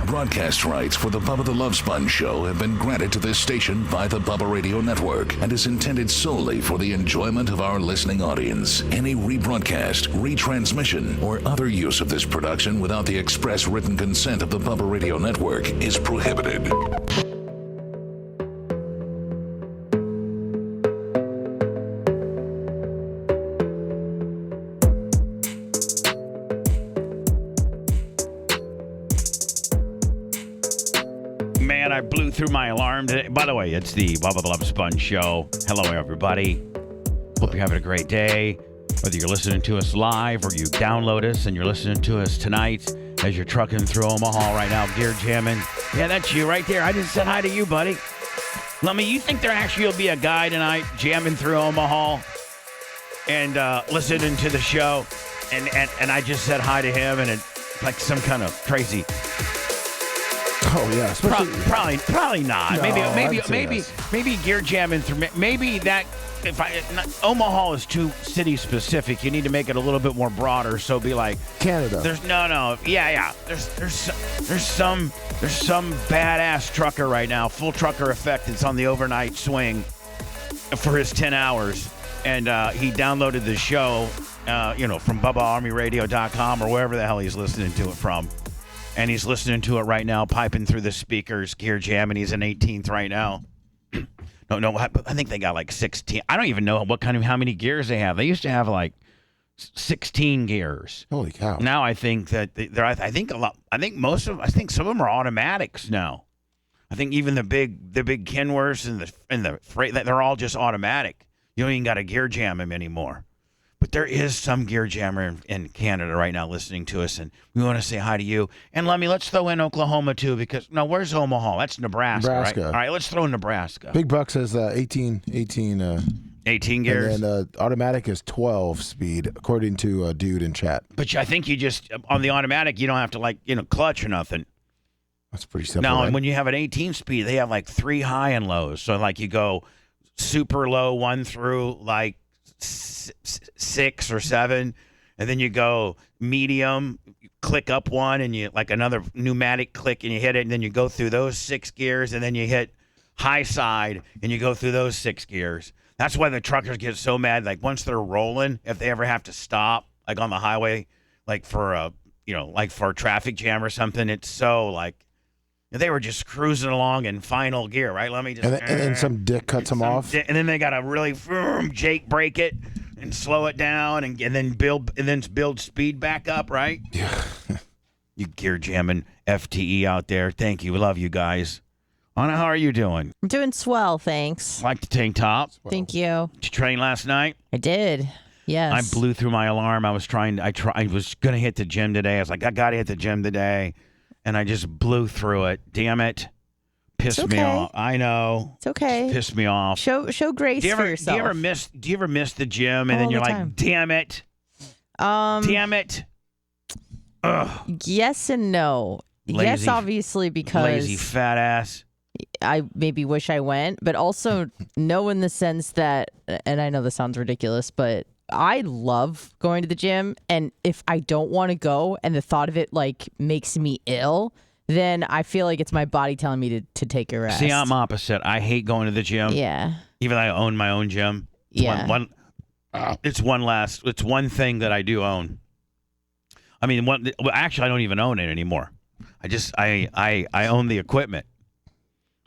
Broadcast rights for the Bubba the Love Sponge show have been granted to this station by the Bubba Radio Network and is intended solely for the enjoyment of our listening audience. Any rebroadcast, retransmission, or other use of this production without the express written consent of the Bubba Radio Network is prohibited. I blew through my alarm today. By the way, it's the Bubba the Love Sponge show. Hello, everybody. Hope you're having a great day. Whether you're listening to us live or you download us and you're listening to us tonight as you're trucking through Omaha right now, gear jamming. Yeah, that's you right there. I just said hi to you, buddy. Lummy, you think there actually will be a guy tonight jamming through Omaha and listening to the show? And I just said hi to him, and it's like some kind of crazy... Oh yeah, probably not. No, Maybe gear jamming through. Maybe that Omaha is too city specific. You need to make it a little bit more broader. So be like Canada. There's yeah. There's some badass trucker right now, full trucker effect. That's on the overnight swing for his 10 hours, and he downloaded the show, from BubbaArmyRadio.com or wherever the hell he's listening to it from. And he's listening to it right now, piping through the speakers, gear jamming. He's in 18th right now. No, I think they got like 16. I don't even know how many gears they have. They used to have like 16 gears. Holy cow! Now I think that I think some of them are automatics now. I think even the big Kenworths and the freight, they're all just automatic. You don't even got to gear jam them anymore. But there is some gear jammer in Canada right now listening to us, and we want to say hi to you. And let's throw in Oklahoma, too, because, where's Omaha? That's Nebraska, right? All right, let's throw in Nebraska. Big Buck says 18 gears? And then automatic is 12 speed, according to a dude in chat. But I think you just, on the automatic, you don't have to, clutch or nothing. That's pretty simple, Now, right? and when you have an 18 speed, they have, 3 high and lows. So, you go super low 1 through, 6 or 7, and then you go medium, click up 1, and you another pneumatic click, and you hit it, and then you go through those 6 gears, and then you hit high side, and you go through those 6 gears. That's why the truckers get so mad. Once they're rolling, if they ever have to stop, on the highway, for a for a traffic jam or something, it's so they were just cruising along in final gear, right? Let me just and then some dick cuts them off, and then they got to really Jake break it and slow it down, and then build speed back up, right? Yeah. You gear jamming FTE out there. Thank you. We love you guys. Anna, how are you doing? I'm doing swell, thanks. Like the tank top. Thank you. Did you train last night? I did. Yes. I blew through my alarm. I was going to hit the gym today. I was like, I got to hit the gym today. And I just blew through it. Damn it. Pissed me off. I know. It's okay. Just pissed me off. Show grace for yourself. Do you ever miss the gym and then you're like, damn it? Damn it. Ugh. Yes and no. Yes, obviously, because lazy fat ass. I maybe wish I went, but also no in the sense that, and I know this sounds ridiculous, but I love going to the gym, and if I don't want to go and the thought of it makes me ill, then I feel like it's my body telling me to take a rest. See, I'm opposite. I hate going to the gym. Yeah. Even though I own my own gym. It's one thing that I do own. I mean, actually, I don't even own it anymore. I own the equipment.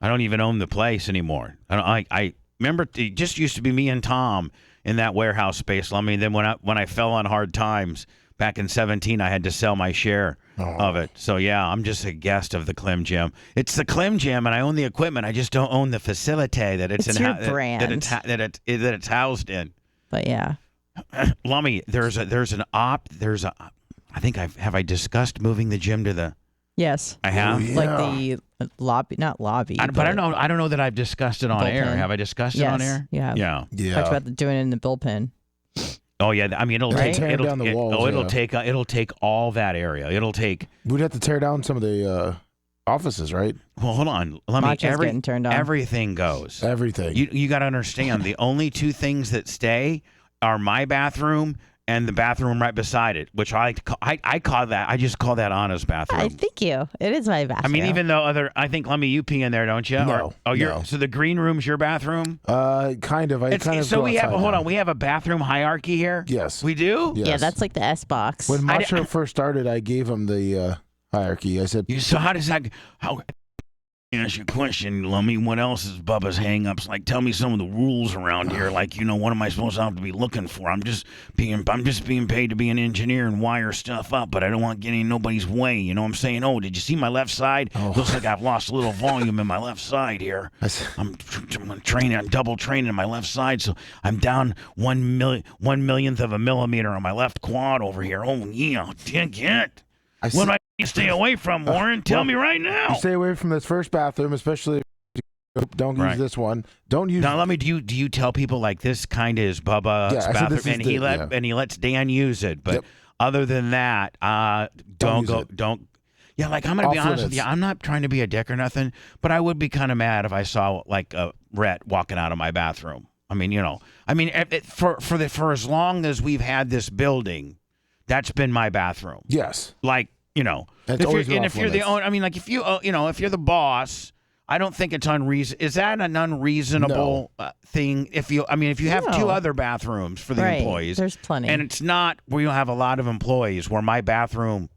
I don't even own the place anymore. I remember it just used to be me and Tom in that warehouse space. I mean, then when I fell on hard times back in 2017, I had to sell my share of it. So yeah, I'm just a guest of the Clem Gym. It's the Clem Gym, and I own the equipment. I just don't own the facility that it's your brand. that it's housed in. But yeah, Lummy, I discussed moving the gym to the. Yes. I have. Oh, yeah. The lobby, not lobby. But I don't know that I've discussed it on air. Have I discussed it on air? Yeah. Yeah. Talked about doing it in the bullpen. Oh yeah, I mean it'll take all that area. We'd have to tear down some of the offices, right? Well, hold on. Getting turned on. Everything goes. Everything. You got to understand the only 2 things that stay are my bathroom and the bathroom right beside it, which I call that. I just call that Anna's bathroom. Thank you. It is my bathroom. I mean, even though I think, Lemmy, you pee in there, don't you? No. No. So the green room's your bathroom? Kind of. So we have, hold on, we have a bathroom hierarchy here? Yes. We do? Yes. Yeah, that's like the S box. When Macho first started, I gave him the hierarchy. I said, So how does that, ask your question, Lummy. What else is Bubba's hang-ups? Like, tell me some of the rules around here. Like, what am I supposed to have to be looking for? I'm just being paid to be an engineer and wire stuff up, but I don't want to get in nobody's way. You know what I'm saying? Oh, did you see my left side? Looks like I've lost a little volume in my left side here. I'm double training my left side, so I'm down 1/1,000,000th of a millimeter on my left quad over here. Oh, yeah, dang it. What do I need to stay away from, Warren? Tell me right now. You stay away from this first bathroom, especially don't use this one. Don't use. Now, do you tell people like this kind of is Bubba's bathroom, and he lets Dan use it, but other than that, don't. Yeah, like I'm gonna be honest with you, I'm not trying to be a dick or nothing, but I would be kind of mad if I saw like a Rhett walking out of my bathroom. I mean, for as long as we've had this building. That's been my bathroom. Yes. Like, if you're the owner, I mean, like if you're the boss, I don't think it's unreasonable. Is that an unreasonable thing? If you have two other bathrooms for the employees, there's plenty, and it's not where you have a lot of employees. Where my bathroom,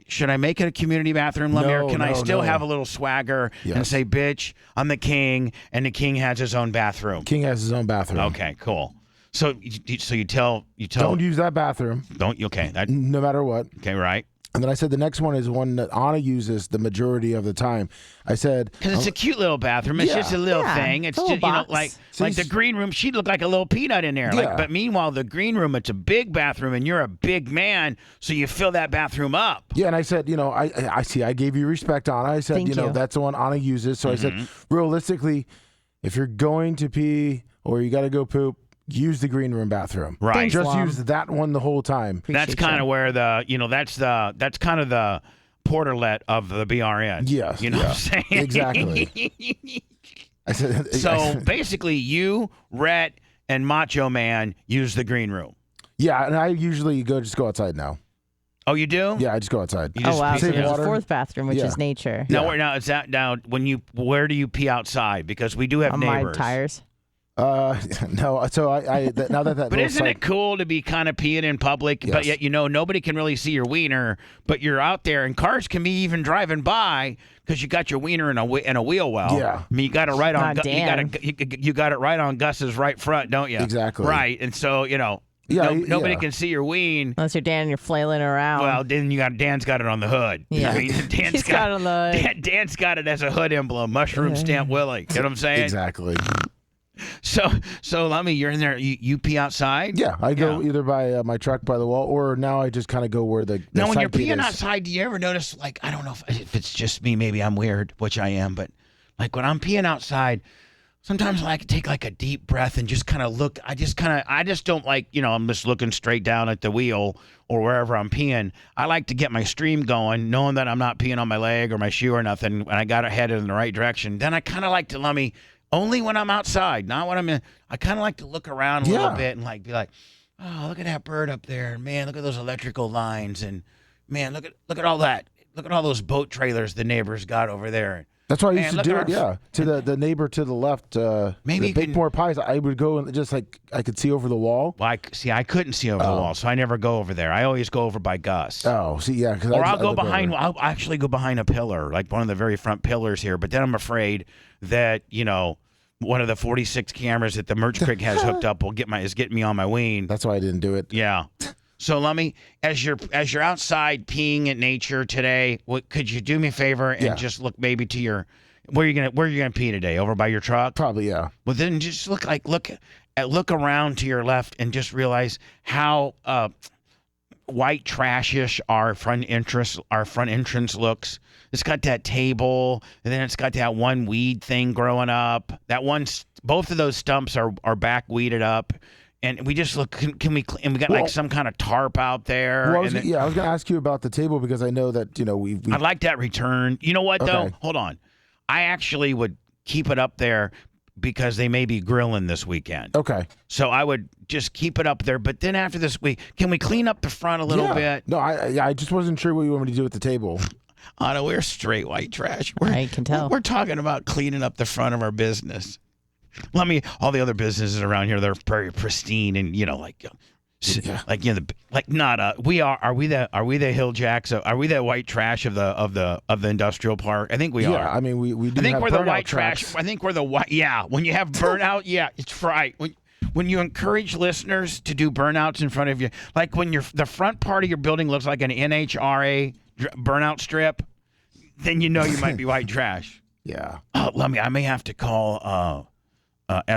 should I make it a community bathroom, Lemmy, or can I still have a little swagger and say, "Bitch, I'm the king," and the king has his own bathroom. King has his own bathroom. Okay, cool. So you tell. Don't use that bathroom. Don't you? Okay. No matter what. Okay, right. And then I said the next one is one that Anna uses the majority of the time. I said because it's a cute little bathroom. It's just a little thing. It's just like the green room. She'd look like a little peanut in there. Yeah. But meanwhile, the green room, it's a big bathroom, and you're a big man, so you fill that bathroom up. Yeah, and I said, I see. I gave you respect, Anna. I said, Thank you. That's the one Anna uses. So I said, realistically, if you're going to pee or you got to go poop. Use the green room bathroom. Right. Thanks, Just Lom. use that one the whole time. That's kind of where that's kind of the porterlet of the BRN. Yes. You know what I'm saying? Exactly. So basically, you, Rhett, and Macho Man use the green room. Yeah, and I usually just go outside now. Oh, you do? Yeah, I just go outside. You just wow. pee- So there's water. a fourth bathroom, which is nature. Now, where do you pee outside? Because we do have On neighbors. my tires. No. So now that But isn't it cool to be kind of peeing in public, but yet nobody can really see your wiener, but you're out there, and cars can be even driving by because you got your wiener in a wheel well. Yeah. I mean, you got it right on. Dan. You got it right on Gus's right front, don't you? Exactly. Right, and so nobody can see your ween. Unless you're Dan and you're flailing around. Well, then Dan's got it on the hood. Yeah. I mean, He's got it on the hood. Dan's got it as a hood emblem, mushroom stamp Willie. You know what I'm saying? Exactly. So Lemmy, you're in there. You pee outside? Yeah, I go either by my truck by the wall, or now I just kind of go where the now when side you're gate peeing is. outside, do you ever notice, like, I don't know if it's just me, maybe I'm weird, which I am, but like when I'm peeing outside, sometimes I like to take like a deep breath and just kind of look. I just don't like, I'm just looking straight down at the wheel or wherever I'm peeing. I like to get my stream going, knowing that I'm not peeing on my leg or my shoe or nothing, and I got it headed in the right direction. Then I kind of like to, Lemmy, only when I'm outside, not when I'm in. I kind of like to look around a little bit and be like, oh, look at that bird up there, and man, look at those electrical lines, and man, look at all that. Look at all those boat trailers the neighbors got over there. That's what I used to do. Yeah, to the neighbor to the left. Maybe bake more pies. I would go and just like I could see over the wall. Well, I couldn't see over the wall, so I never go over there. I always go over by Gus. Oh, see, yeah, or I'll go behind. I'll actually go behind a pillar, like one of the very front pillars here. But then I'm afraid that one of the 46 cameras that the Merch Creek has hooked up is getting me on my ween. That's why I didn't do it. Yeah. So Lemmy, as you're outside peeing at nature today, could you do me a favor and just look maybe to where you're gonna pee today? Over by your truck? Probably, yeah. Well, then just look around to your left and just realize how white trashish our front entrance looks. It's got that table, and then it's got that one weed thing growing up. Both of those stumps are back weeded up. And we just look. Can we? And we got like some kind of tarp out there. Well, I was going to ask you about the table because I know that we. I'd like that return. You know what though? Hold on. I actually would keep it up there because they may be grilling this weekend. Okay. So I would just keep it up there. But then after this week, can we clean up the front a little bit? No, I just wasn't sure what you want me to do at the table. Anna, we're straight white trash. I can tell. We're talking about cleaning up the front of our business. All the other businesses around here, they're very pristine and, are we the Hill Jacks? Are we the white trash of the industrial park? I think we are. Yeah, I mean, we do I think have we're the burnout white tracks. trash. I think we're the white. Yeah, when you have burnout, yeah, it's right. When you encourage listeners to do burnouts in front of you, like when the front part of your building looks like an NHRA burnout strip, then you know you might be white trash. Yeah. I may have to call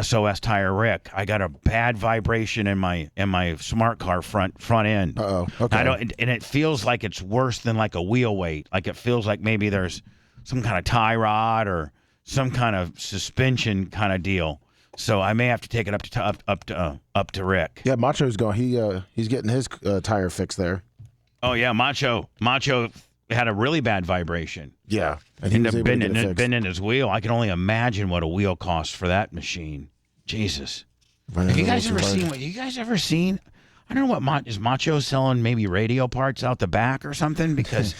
SOS Tire Rick. I got a bad vibration in my smart car front end. Uh-oh. Okay. And it feels like it's worse than like a wheel weight. Like it feels like maybe there's some kind of tie rod or some kind of suspension kind of deal. So I may have to take it up to Rick. Yeah, Macho's going. He's getting his tire fixed there. Oh yeah, Macho had a really bad vibration. Yeah, and he was able to get it fixed. Been in his wheel. I can only imagine what a wheel costs for that machine. Jesus. Have you guys ever seen? I don't know what is Macho selling, maybe radio parts out the back or something, because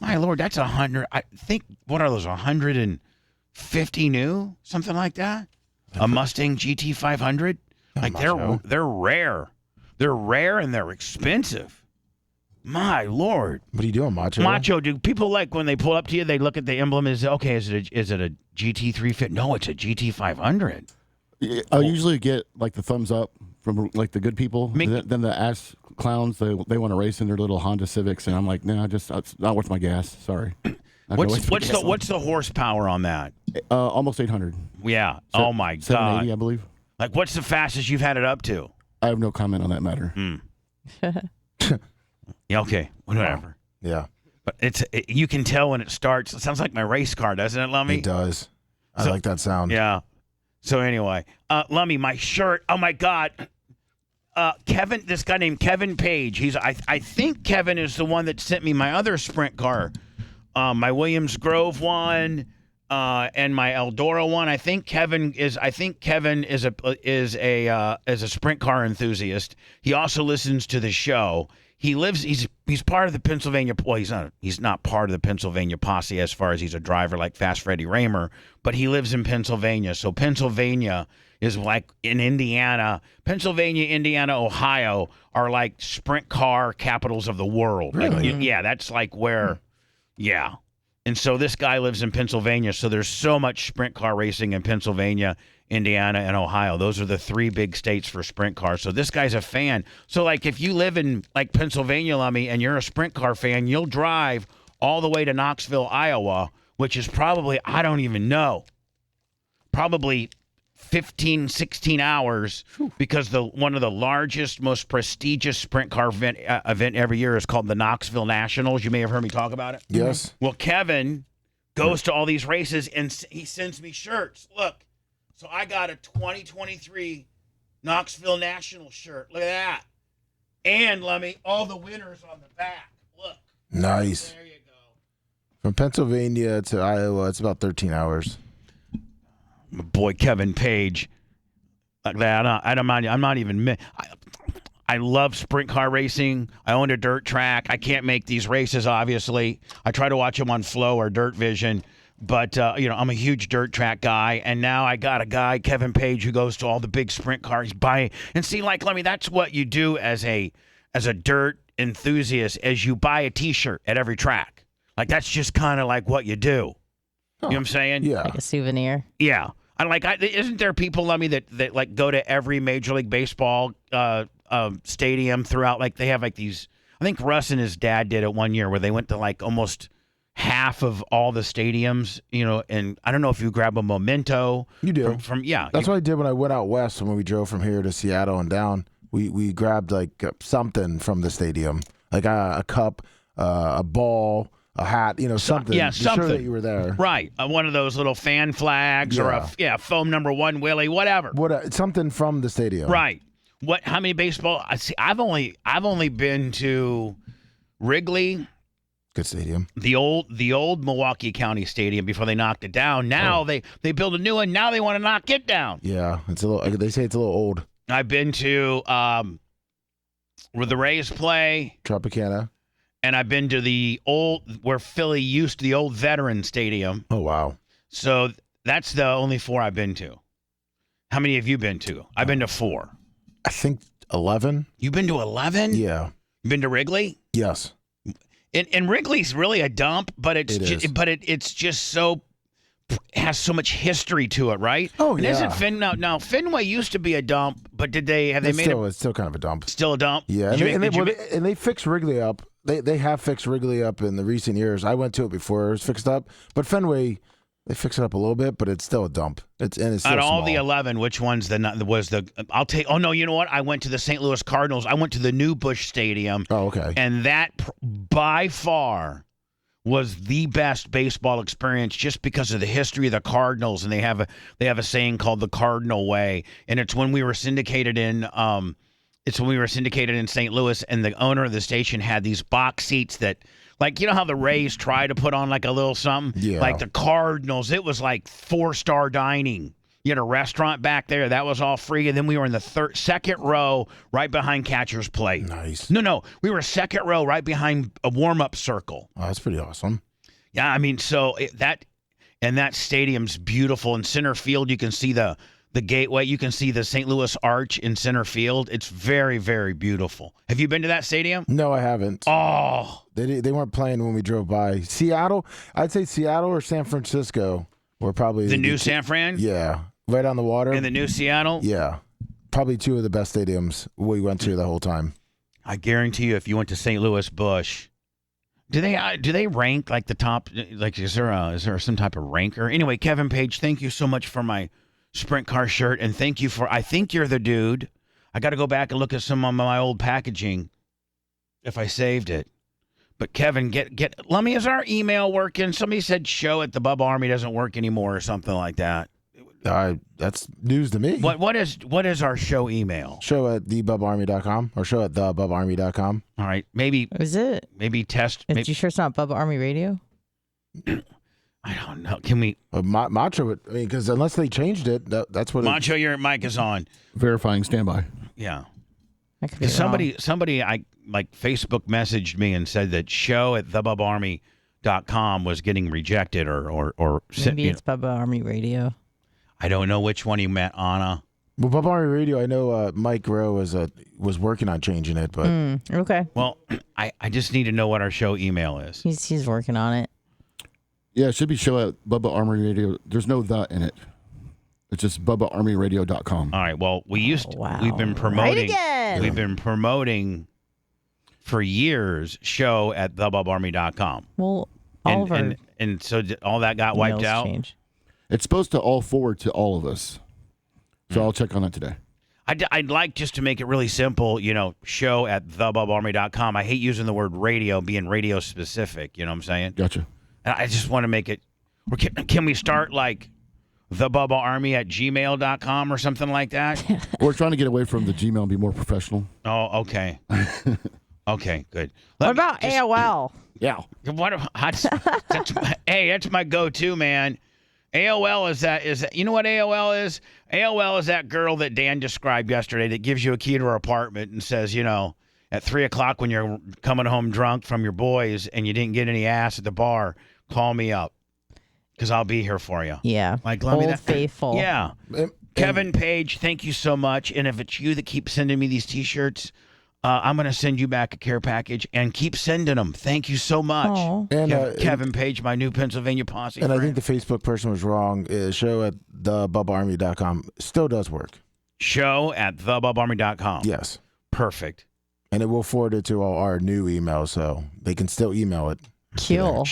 my Lord, that's 100. I think, what are those, 150 new, something like that? A Mustang GT 500? Like they're rare. They're rare and they're expensive. My Lord. What are you doing, Macho? Macho, do people like when they pull up to you, they look at the emblem and say, okay, is it a GT 350? No, it's a GT 500. I'll usually get like the thumbs up from like the good people. Then the ass clowns, they want to race in their little Honda Civics, and I'm like, no, it's not worth my gas. Sorry. What's the horsepower on that? Almost 800. Yeah. Oh my God. 780, I believe. Like, what's the fastest you've had it up to? I have no comment on that matter. Yeah. Okay. Whatever. Yeah. But you can tell when it starts. It sounds like my race car, doesn't it, Lummy? It does. I like that sound. Yeah. So anyway, Lummy, my shirt. Oh my God. Kevin, this guy named Kevin Page. I think Kevin is the one that sent me my other sprint car, my Williams Grove one, and my Eldora one. I think Kevin is a sprint car enthusiast. He also listens to the show. He's part of the Pennsylvania. Well, he's not part of the Pennsylvania posse as far as he's a driver like Fast Freddie Raymer, but he lives in Pennsylvania. So Pennsylvania is like in Indiana. Pennsylvania, Indiana, Ohio are like sprint car capitals of the world. Really? Like, that's like where. Yeah. And so this guy lives in Pennsylvania. So there's so much sprint car racing in Pennsylvania, Indiana, and Ohio. Those are the three big states for sprint cars. So this guy's a fan. So like if you live in like Pennsylvania, Lummy, and you're a sprint car fan, you'll drive all the way to Knoxville, Iowa, which is probably, I don't even know, probably 15, 16 hours, because one of the largest, most prestigious sprint car event every year is called the Knoxville Nationals. You may have heard me talk about it. Yes. Well, Kevin goes to all these races, and he sends me shirts. Look, so I got a 2023 Knoxville National shirt. Look at that. And, Lummy, all the winners on the back. Look. Nice. There you go. From Pennsylvania to Iowa, it's about 13 hours. My boy Kevin Page, like that. I'm not even. I love sprint car racing. I own a dirt track. I can't make these races, obviously. I try to watch them on Flow or Dirt Vision, but I'm a huge dirt track guy. And now I got a guy, Kevin Page, who goes to all the big sprint cars. That's what you do as a dirt enthusiast, as you buy a T-shirt at every track. Like that's just kind of like what you do. You know what I'm saying? Yeah. Like a souvenir. Yeah. Isn't there people, Lummy, that like go to every Major League Baseball stadium throughout? Like they have like these. I think Russ and his dad did it one year where they went to like almost half of all the stadiums. And I don't know if you grab a memento. You do. That's what I did when I went out west. When we drove from here to Seattle and down, we grabbed like something from the stadium, like a cup, a ball, a hat, something. Yeah, something. Show that you were there. Right. One of those little fan flags or a foam number 1 Willie, whatever. Something from the stadium. Right. How many baseball? See, I've only been to Wrigley, Good stadium. The old Milwaukee County Stadium before they knocked it down. Now they build a new one. Now they want to knock it down. Yeah, it's a little. They say it's a little old. I've been to where the Rays play, Tropicana, and I've been to the where Philly used to, the old Veteran Stadium. Oh wow! So that's the only 4 I've been to. How many have you been to? I've been to 4. I think 11. You've been to 11? Yeah. You been to Wrigley? Yes. And Wrigley's really a dump, but it's it's just so has so much history to it, right? Oh, and yeah. Isn't now Fenway used to be a dump, but have they made It's still kind of a dump. Still a dump? Yeah, and they fixed Wrigley up. They have fixed Wrigley up in the recent years. I went to it before it was fixed up, but Fenway, they fixed it up a little bit, but it's still a dump. It's still out of all small. the 11, which one's I'll take. Oh no, you know what? I went to the St. Louis Cardinals. I went to the new Busch Stadium. Oh, okay. And that by far was the best baseball experience, just because of the history of the Cardinals, and they have a saying called the Cardinal Way, and it's when we were syndicated in St. Louis, and the owner of the station had these box seats that, like, you know how the Rays try to put on like a little something? Yeah. Like the Cardinals, it was like 4-star dining. You had a restaurant back there. That was all free. And then we were in the second row right behind catcher's plate. Nice. No. We were second row right behind a warm-up circle. Oh, that's pretty awesome. Yeah, I mean, so that stadium's beautiful. In center field, you can see the gateway. You can see the St. Louis Arch in center field. It's very, very beautiful. Have you been to that stadium? No, I haven't. Oh. They weren't playing when we drove by. Seattle, I'd say Seattle or San Francisco were probably the new San Fran? Yeah. Right on the water. In the new Seattle? Yeah. Probably 2 of the best stadiums we went to the whole time. I guarantee you, if you went to St. Louis Busch, do they rank like the top? Like, is there some type of ranker? Anyway, Kevin Page, thank you so much for my Sprint car shirt, and thank you for. I think you're the dude. I got to go back and look at some of my old packaging, if I saved it. But Kevin, let me. Is our email working? Somebody said show at the Bubba Army doesn't work anymore or something like that. That's news to me. What is our show email? Show at thebubbaarmy.com or show at thebubbaarmy.com. All right, maybe. Is it? Maybe test. Are you sure it's not Bubba Army Radio? I don't know. Can we? Macho, because unless they changed it, that's what. Macho, your mic is on. Verifying standby. Yeah. I could be Somebody, I like Facebook messaged me and said that show at thebubbaarmy.com was getting rejected or maybe it's Bubba Army Radio. I don't know which one he meant, Anna. Well, Bubba Army Radio, I know Mike Rowe was working on changing it, but Okay. Well, I just need to know what our show email is. He's working on it. Yeah, it should be show at Bubba Army Radio. There's no "the" in it. It's just BubbaArmyRadio.com. All right. Well, we've been promoting. Right again. We've been promoting for years. Show at thebubbaarmy.com. Well, all of our and so all that got wiped emails out. change. It's supposed to all forward to all of us. So I'll check on that today. I'd like just to make it really simple, show at thebubbaarmy.com. I hate using the word radio, being radio specific. You know what I'm saying? Gotcha. I just want to make it. Or can we start like thebubbaarmy@gmail.com or something like that? We're trying to get away from the Gmail and be more professional. Oh, okay. Okay, good. What about AOL? Yeah. That's my go-to, man. AOL is that you know what AOL is? AOL is that girl that Dan described yesterday that gives you a key to her apartment and says, at 3:00 when you're coming home drunk from your boys and you didn't get any ass at the bar, call me up because I'll be here for you. Yeah. Like, let me Old Faithful. Yeah. Kevin Page, thank you so much. And if it's you that keeps sending me these T-shirts, I'm going to send you back a care package and keep sending them. Thank you so much. Aww. And Kevin Page, my new Pennsylvania posse. And friend. I think the Facebook person was wrong. Show at thebubbaarmy.com still does work. Show at thebubbaarmy.com. Yes. Perfect. And it will forward it to all our new emails, so they can still email it. Cool.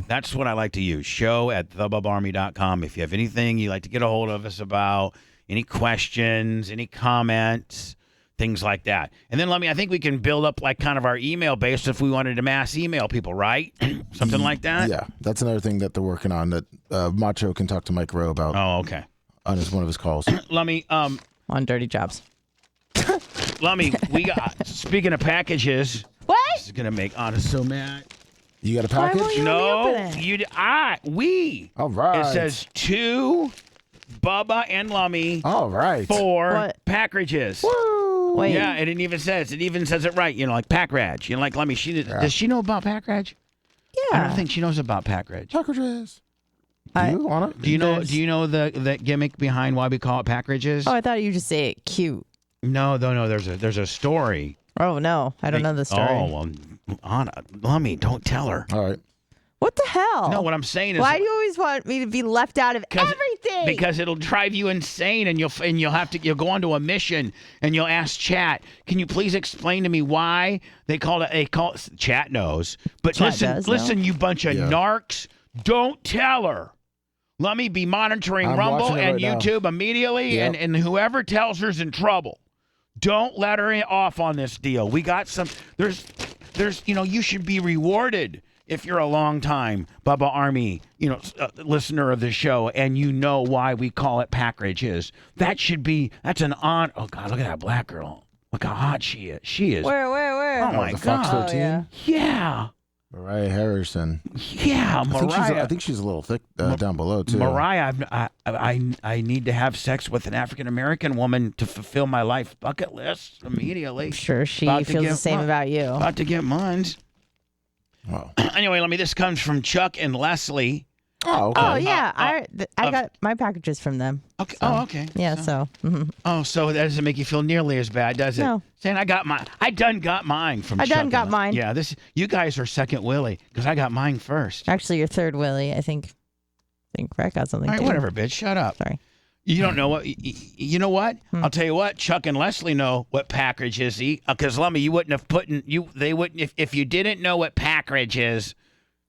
That's what I like to use. Show at thebubbaarmy.com. If you have anything you'd like to get a hold of us about, any questions, any comments, things like that. And then I think we can build up like kind of our email base if we wanted to mass email people, right? Something like that? Yeah, that's another thing that they're working on that Macho can talk to Mike Rowe about. Oh, okay. On one of his calls. On Dirty Jobs. We got, speaking of packages. What? This is going to make Anna so mad. You got a Why package? won't you No, let me open it? we. All right. It says to Bubba and Lummy All right. for What? packages. Woo. Wait. Yeah, and it even says it right. Like Pack Raj. Like Lummy. Does she know about Pack Raj? Yeah. I don't think she knows about Pack Raj. Packages. I- You want it? Do you know the gimmick behind why we call it Pack Rages? Oh, I thought you just say it cute. No. There's a story. Oh no, I don't know the story. Oh well, Anna, Lummy, don't tell her. All right. What the hell? No, what I'm saying is, Why do you always want me to be left out of everything? Because it'll drive you insane, and you'll go onto a mission, and you'll ask Chat, can you please explain to me why they call it? Chat knows, but Chat does listen, know. you bunch of narcs, don't tell her. Let me be monitoring I'm watching watching it and right now. YouTube immediately, Yep. and whoever tells her's in trouble. Don't let her off on this deal. We got some. There's you should be rewarded if you're a long time Bubba Army, listener of the show, and you know why we call it Pack Rages. That's an honor. Oh God, look at that black girl. Look how hot she is. She is. Where? Oh my the Fox God. 13? yeah. Yeah. Mariah Harrison. Yeah, I Mariah. think she's a little thick down below too. Mariah, I need to have sex with an African American woman to fulfill my life bucket list immediately. I'm sure she About to feels the get same mine. about you. About to get mine. Wow. Anyway, this comes from Chuck and Leslie. Oh, okay. Oh yeah, I got my packages from them. Okay. So, Okay. Yeah, so that doesn't make you feel nearly as bad, does it? No. Saying I done got mine from. I Chuck done got and mine. Yeah, you guys are second Willie because I got mine first. Actually, your third Willie. I think Brett got something. All right, too. whatever, bitch. Shut up. Sorry. You don't know what? You know what? I'll tell you what. Chuck and Leslie know what package is. Because Lummy, you wouldn't have put in you. They wouldn't if you didn't know what package is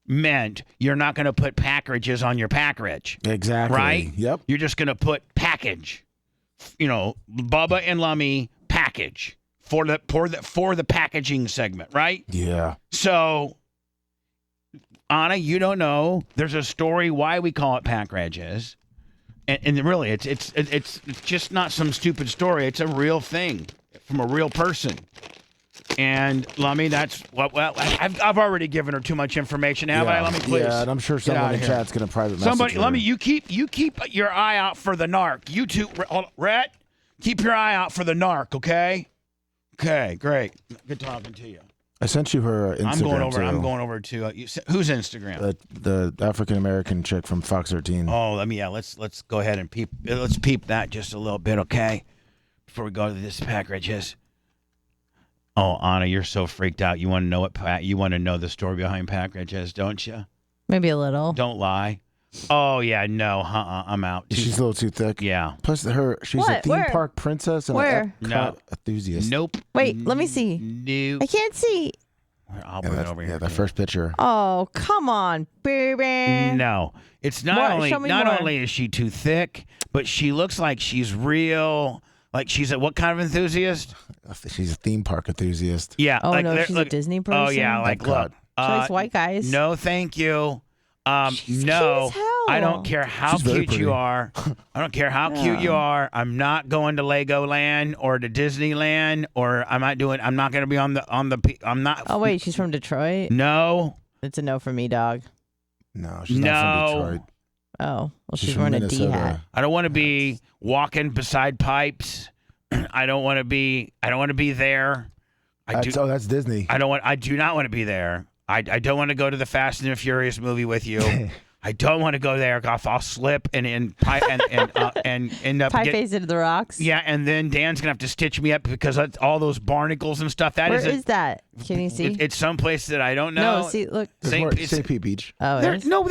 meant. You're not going to put packages on your package. Exactly. Right? Yep. You're just going to put package. Bubba and Lummy package for the packaging segment, right? Yeah. So, Anna, you don't know. There's a story why we call it pack rages, and really, it's just not some stupid story. It's a real thing from a real person. And Lummy, that's what. Well, I've already given her too much information, haven't I? Lummy, please. Yeah, and I'm sure someone in chat's gonna private message Somebody, her. Lummy, you keep your eye out for the narc. You two, Rhett, keep your eye out for the narc, okay? Okay, great. Good talking to you. I sent you her Instagram. I'm going over to whose Instagram? The African American chick from Fox 13. Oh, let's go ahead and peep. Let's peep that just a little bit, okay? Before we go to this package. Oh, Anna, you're so freaked out. You want to know you want to know the story behind pack rages, don't you? Maybe a little. Don't lie. Oh yeah, no, I'm out. She's a little too thick. Yeah. Plus, she's What? a theme Where? park princess and Where? an Epcot No. enthusiast. Nope. Wait, let me see. No. I can't see. I'll bring it over here. Yeah, the first picture. Oh, come on, baby. No, it's not More. only Show me not more. only is she too thick, but she looks like she's real. Like she's what kind of enthusiast? She's a theme park enthusiast. Yeah. Oh, like, no, she's a Disney person? Oh yeah, like Epcot. look. She likes white guys. No, thank you. She's No, cute as hell. I don't care how She's very cute pretty. you are. I don't care how cute you are. I'm not going to Legoland or to Disneyland, or I'm not going to be on the. I'm not. Oh wait, she's from Detroit. No. It's a no for me, dog. No, she's not from Detroit. Oh, well, she's from wearing a D Minnesota. hat. I don't want to be walking beside pipes. I don't want to be there. That's Disney. I do not want to be there. I don't want to go to the Fast and the Furious movie with you. I don't want to go there. I'll slip and end up Pie face into the rocks. Yeah, and then Dan's gonna have to stitch me up because that's all those barnacles and stuff. Where is that? Can you see? It's someplace that I don't know. No, see, look. St. Pete Beach. Oh, There's no.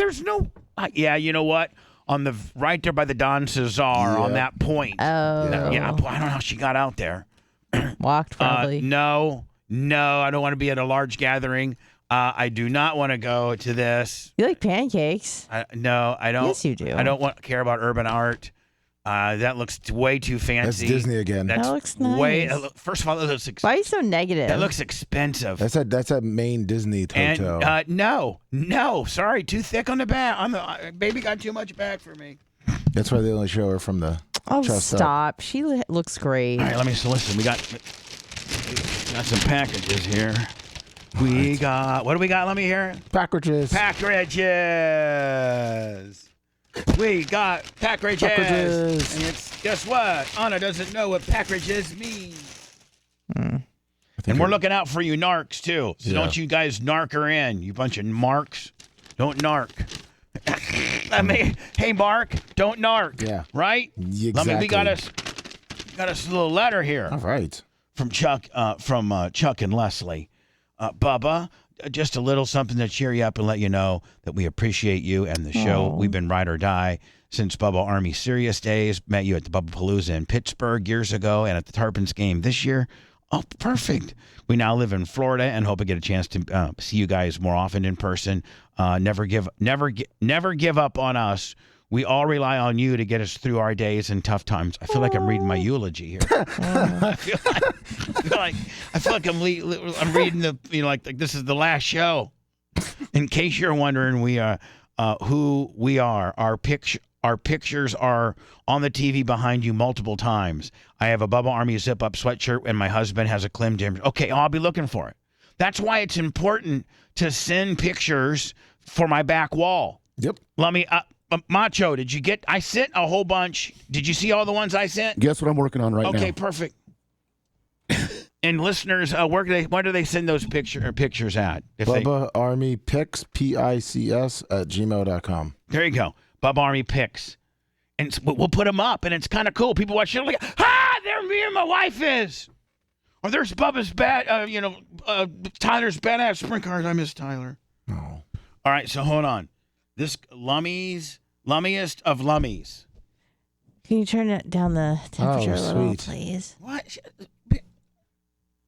Yeah, you know what? On the right there by the Don Cesar on that point. Oh. Yeah, boy, I don't know how she got out there. Walked probably. No, I don't want to be at a large gathering. I do not want to go to this. You like pancakes? No, I don't. Yes, you do. I don't care about urban art. That looks way too fancy. That's Disney again. That looks nice. Way. First of all, that looks. Why are you so negative? That looks expensive. That's a main Disney Toto. And no, sorry, too thick on the back. Baby got too much back for me. That's why they only show her from the Oh, chest up. stop. She looks great. All right, let me listen. We got some packages here. We got, what do we got? Let me hear. Packages. Packages. We got packages. Packages. And it's, guess what? Anna doesn't know what packages mean. And we're looking out for you narcs, too. So don't you guys narc her in, you bunch of marks. Don't narc. I mean, hey, Mark, don't narc. Yeah. Right? Exactly. We got us a little letter here. All right. From Chuck and Leslie. Bubba, just a little something to cheer you up and let you know that we appreciate you and the show. We've been ride or die since Bubba Army Serious days. Met you at the Bubba Palooza in Pittsburgh years ago and at the Tarpons game this year. Oh, perfect. We now live in Florida and hope to get a chance to see you guys more often in person. Never give up on us. We all rely on you to get us through our days and tough times. I feel like I'm reading my eulogy here. I feel like I'm reading like this is the last show. In case you're wondering, we are who we are. Our pictures are on the TV behind you multiple times. I have a Bubba Army zip-up sweatshirt, and my husband has a Clem Jim. Okay, I'll be looking for it. That's why it's important to send pictures for my back wall. Yep. Let me... Macho, did you get... I sent a whole bunch. Did you see all the ones I sent? Guess what I'm working on right now? Okay, perfect. And listeners, where do they send those pictures at? Bubba Army Pics, PICS @gmail.com. There you go. Bubba Army Pics. And we'll put them up, and it's kind of cool. People watch it like, there me and my wife is. Or there's Bubba's Tyler's badass sprint cars. I miss Tyler. Oh. All right, so hold on. This lummiest of lummies. Can you turn it down the temperature a little, sweet. please? What?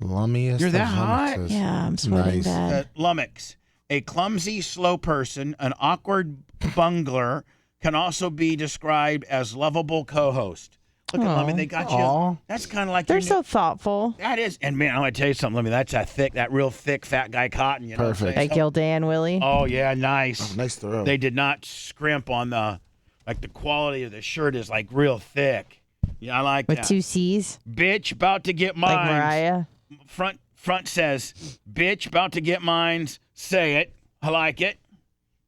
Lummiest. You're that of hot? lummoxes. Yeah, I'm sweating Nice. bad. Lummox. A clumsy, slow person, an awkward bungler, can also be described as lovable co-host. Look at Lummy, they got Aw. you. That's kind of like They're your so thoughtful. That is, and man, I'm gonna tell you something, Lummy. That's that real thick, fat guy cotton. You know what I'm Perfect. saying? Like Gildan Willie. Oh yeah, nice. Oh, nice throw. They did not scrimp on the quality of the shirt is like real thick. Yeah, I like With that. 2 C's. Bitch, about to get mine. Like Mariah. Front says, bitch, about to get mines. Say it. I like it.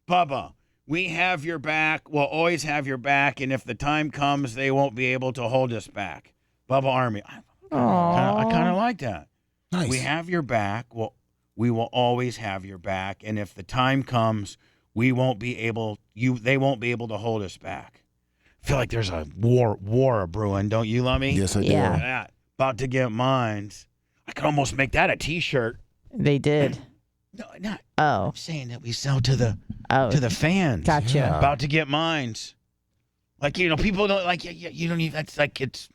Bubba, we have your back. We'll always have your back. And if the time comes, they won't be able to hold us back. Bubba Army. I kind of like that. Nice. We have your back. Well, we will always have your back. And if the time comes, they won't be able to hold us back. I feel like there's a war brewing, don't you, Lummy? Yes, I do. Yeah. That. About to get mines. I could almost make that a T-shirt. They did. No, not. Oh. I'm saying that we sell to the fans. Gotcha. Yeah. About to get mines. Like, people don't like. You don't even. That's like it's.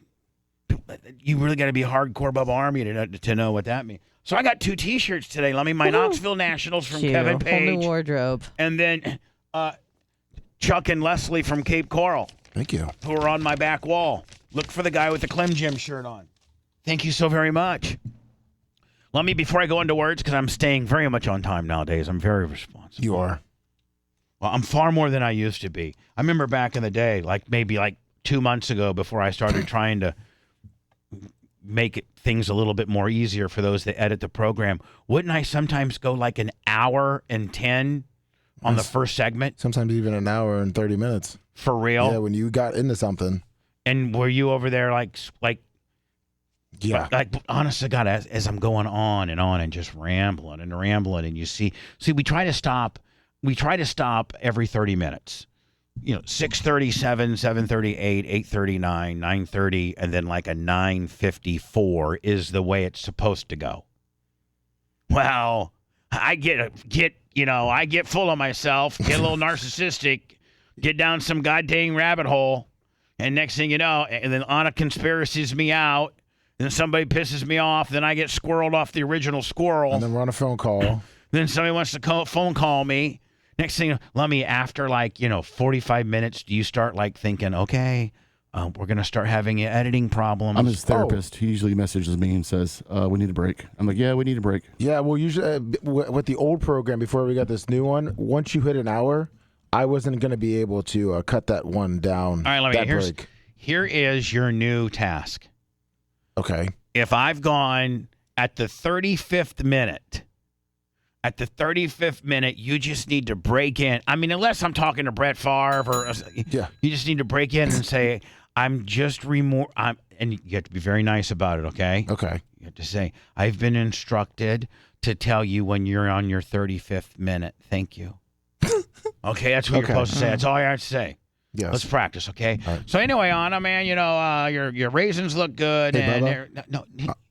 You really got to be hardcore Bubba Army to know what that means. So I got 2 T-shirts today. Let me my Knoxville Nationals from Kevin Page. Whole new wardrobe. And then Chuck and Leslie from Cape Coral, Thank you. who are on my back wall. Look for the guy with the Clem Jim shirt on. Thank you so very much. Let me, before I go into words, because I'm staying very much on time nowadays. I'm very responsible. You are. Well, I'm far more than I used to be. I remember back in the day, maybe 2 months ago, before I started trying to make things a little bit more easier for those that edit the program, wouldn't I sometimes go like an hour and 10 on the first segment? Sometimes even an hour and 30 minutes. For real? Yeah, when you got into something. And were you over there like Yeah. honest to God, as I'm going on and just rambling, and you see, we try to stop every 30 minutes. 6:37, 7:38, 8:39, 9:30, and then like a 9:54 is the way it's supposed to go. Well, I get full of myself, get a little narcissistic, get down some goddamn rabbit hole, and next thing you know, and then Anna conspiracies me out. Then somebody pisses me off. Then I get squirreled off the original squirrel. And then we're on a phone call. Then somebody wants to phone call me. Next thing, let me after 45 minutes, do you start thinking, okay, we're going to start having editing problems. I'm his therapist. He usually messages me and says, we need a break. I'm like, yeah, we need a break. Yeah, well, usually with the old program, before we got this new one, once you hit an hour, I wasn't going to be able to cut that one down. All right, here is your new task. Okay. If I've gone at the 35th minute, At the 35th minute, you just need to break in. I mean, unless I'm talking to Brett Favre, you just need to break in and say, and you have to be very nice about it, okay? Okay. You have to say, I've been instructed to tell you when you're on your 35th minute. Thank you. Okay, that's what you're supposed to say. That's all I have to say. Yes. Let's practice, okay? Right. So anyway, Anna, man, your raisins look good. Hey,